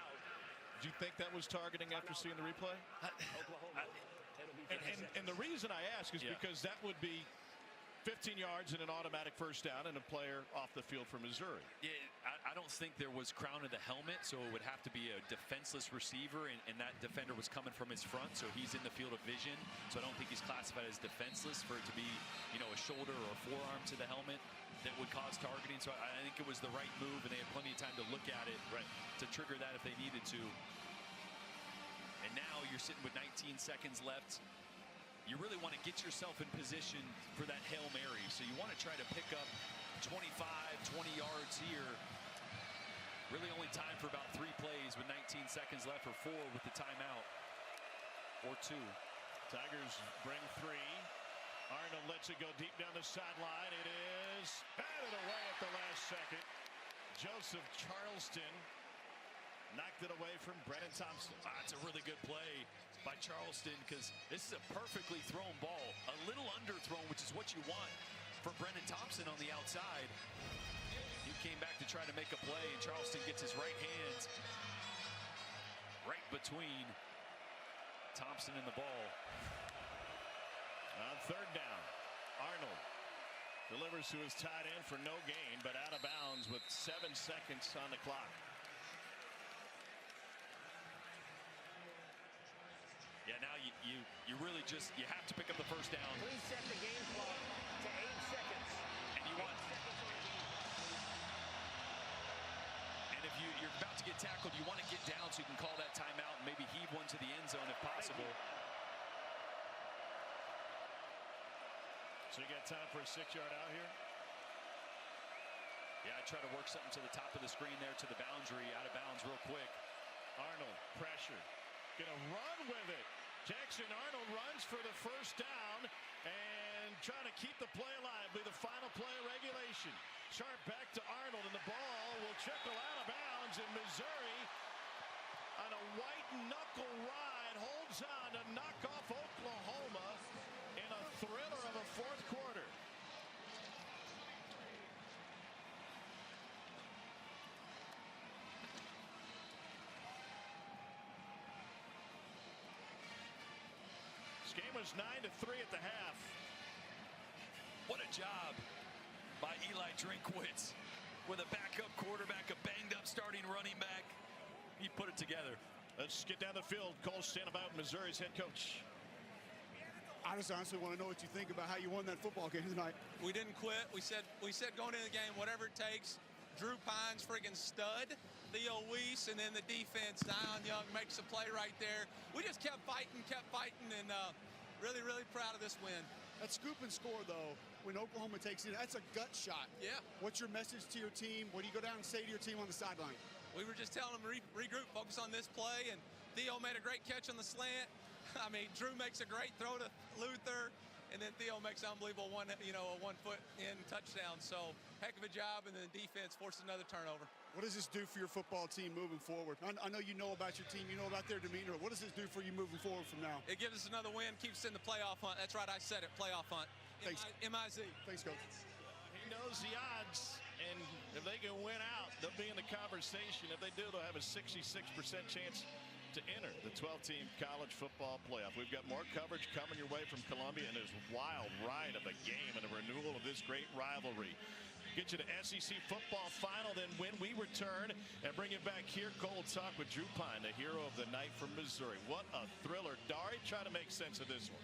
Do you think that was targeting after seeing the replay? And the reason I ask is because that would be 15 yards and an automatic first down and a player off the field for Missouri. Yeah, I don't think there was crown of the helmet, so it would have to be a defenseless receiver, and that defender was coming from his front, so he's in the field of vision. So I don't think he's classified as defenseless for it to be, a shoulder or a forearm to the helmet that would cause targeting. So I think it was the right move, and they had plenty of time to look at it to trigger that if they needed to. And now you're sitting with 19 seconds left. You really want to get yourself in position for that Hail Mary. So you want to try to pick up 25, 20 yards here. Really only time for about 3 plays with 19 seconds left, or 4 with the timeout, or 2. Tigers bring 3. Arnold lets it go deep down the sideline. It is batted away at the last second. Joseph Charleston knocked it away from Brennan Thompson. That's a really good play by Charleston, because this is a perfectly thrown ball. A little underthrown, which is what you want for Brennan Thompson on the outside. He came back to try to make a play, and Charleston gets his right hands right between Thompson and the ball. On third down, Arnold delivers to his tight end for no gain, but out of bounds with 7 seconds on the clock. Yeah, now you really just, you have to pick up the first down. Please set the game clock to 8 seconds. And you want, and if you're about to get tackled, you want to get down so you can call that timeout and maybe heave one to the end zone if possible. So you got time for a 6-yard out here? Yeah, I try to work something to the top of the screen there, to the boundary, out of bounds real quick. Arnold pressure. Gonna run with it. Jackson Arnold runs for the first down and trying to keep the play alive. Be the final play of regulation. Sharp back to Arnold, and the ball will trickle out of bounds, and Missouri on a white knuckle ride holds on to knock off Oklahoma in a thriller of a fourth quarter. This game was 9-3 at the half. What a job by Eli Drinkwitz with a backup quarterback, a banged up starting running back. He put it together. Let's get down the field. Cole Stanabout, Missouri's head coach. I just honestly want to know what you think about how you won that football game tonight. We didn't quit. We said going into the game, whatever it takes. Drew Pine's friggin' stud. Theo Weiss, and then the defense, Zion Young makes a play right there. We just kept fighting, and really, really proud of this win. That scoop and score, though, when Oklahoma takes it, that's a gut shot. Yeah. What's your message to your team? What do you go down and say to your team on the sideline? We were just telling them regroup, focus on this play, and Theo made a great catch on the slant. I mean, Drew makes a great throw to Luther, and then Theo makes an unbelievable a 1 foot in touchdown. So heck of a job, and then the defense forced another turnover. What does this do for your football team moving forward? I know you know about your team, you know about their demeanor. What does this do for you moving forward from now? It gives us another win, keeps us in the playoff hunt. That's right, I said it, playoff hunt. Thanks. M-I-Z. Thanks, Coach. He knows the odds, and if they can win out, they'll be in the conversation. If they do, they'll have a 66% chance to enter the 12-team college football playoff. We've got more coverage coming your way from Columbia and this wild ride of a game and a renewal of this great rivalry. Get you to SEC football final, then when we return and bring it back here, Cole will talk with Drew Pine, the hero of the night from Missouri. What a thriller. Dari, try to make sense of this one.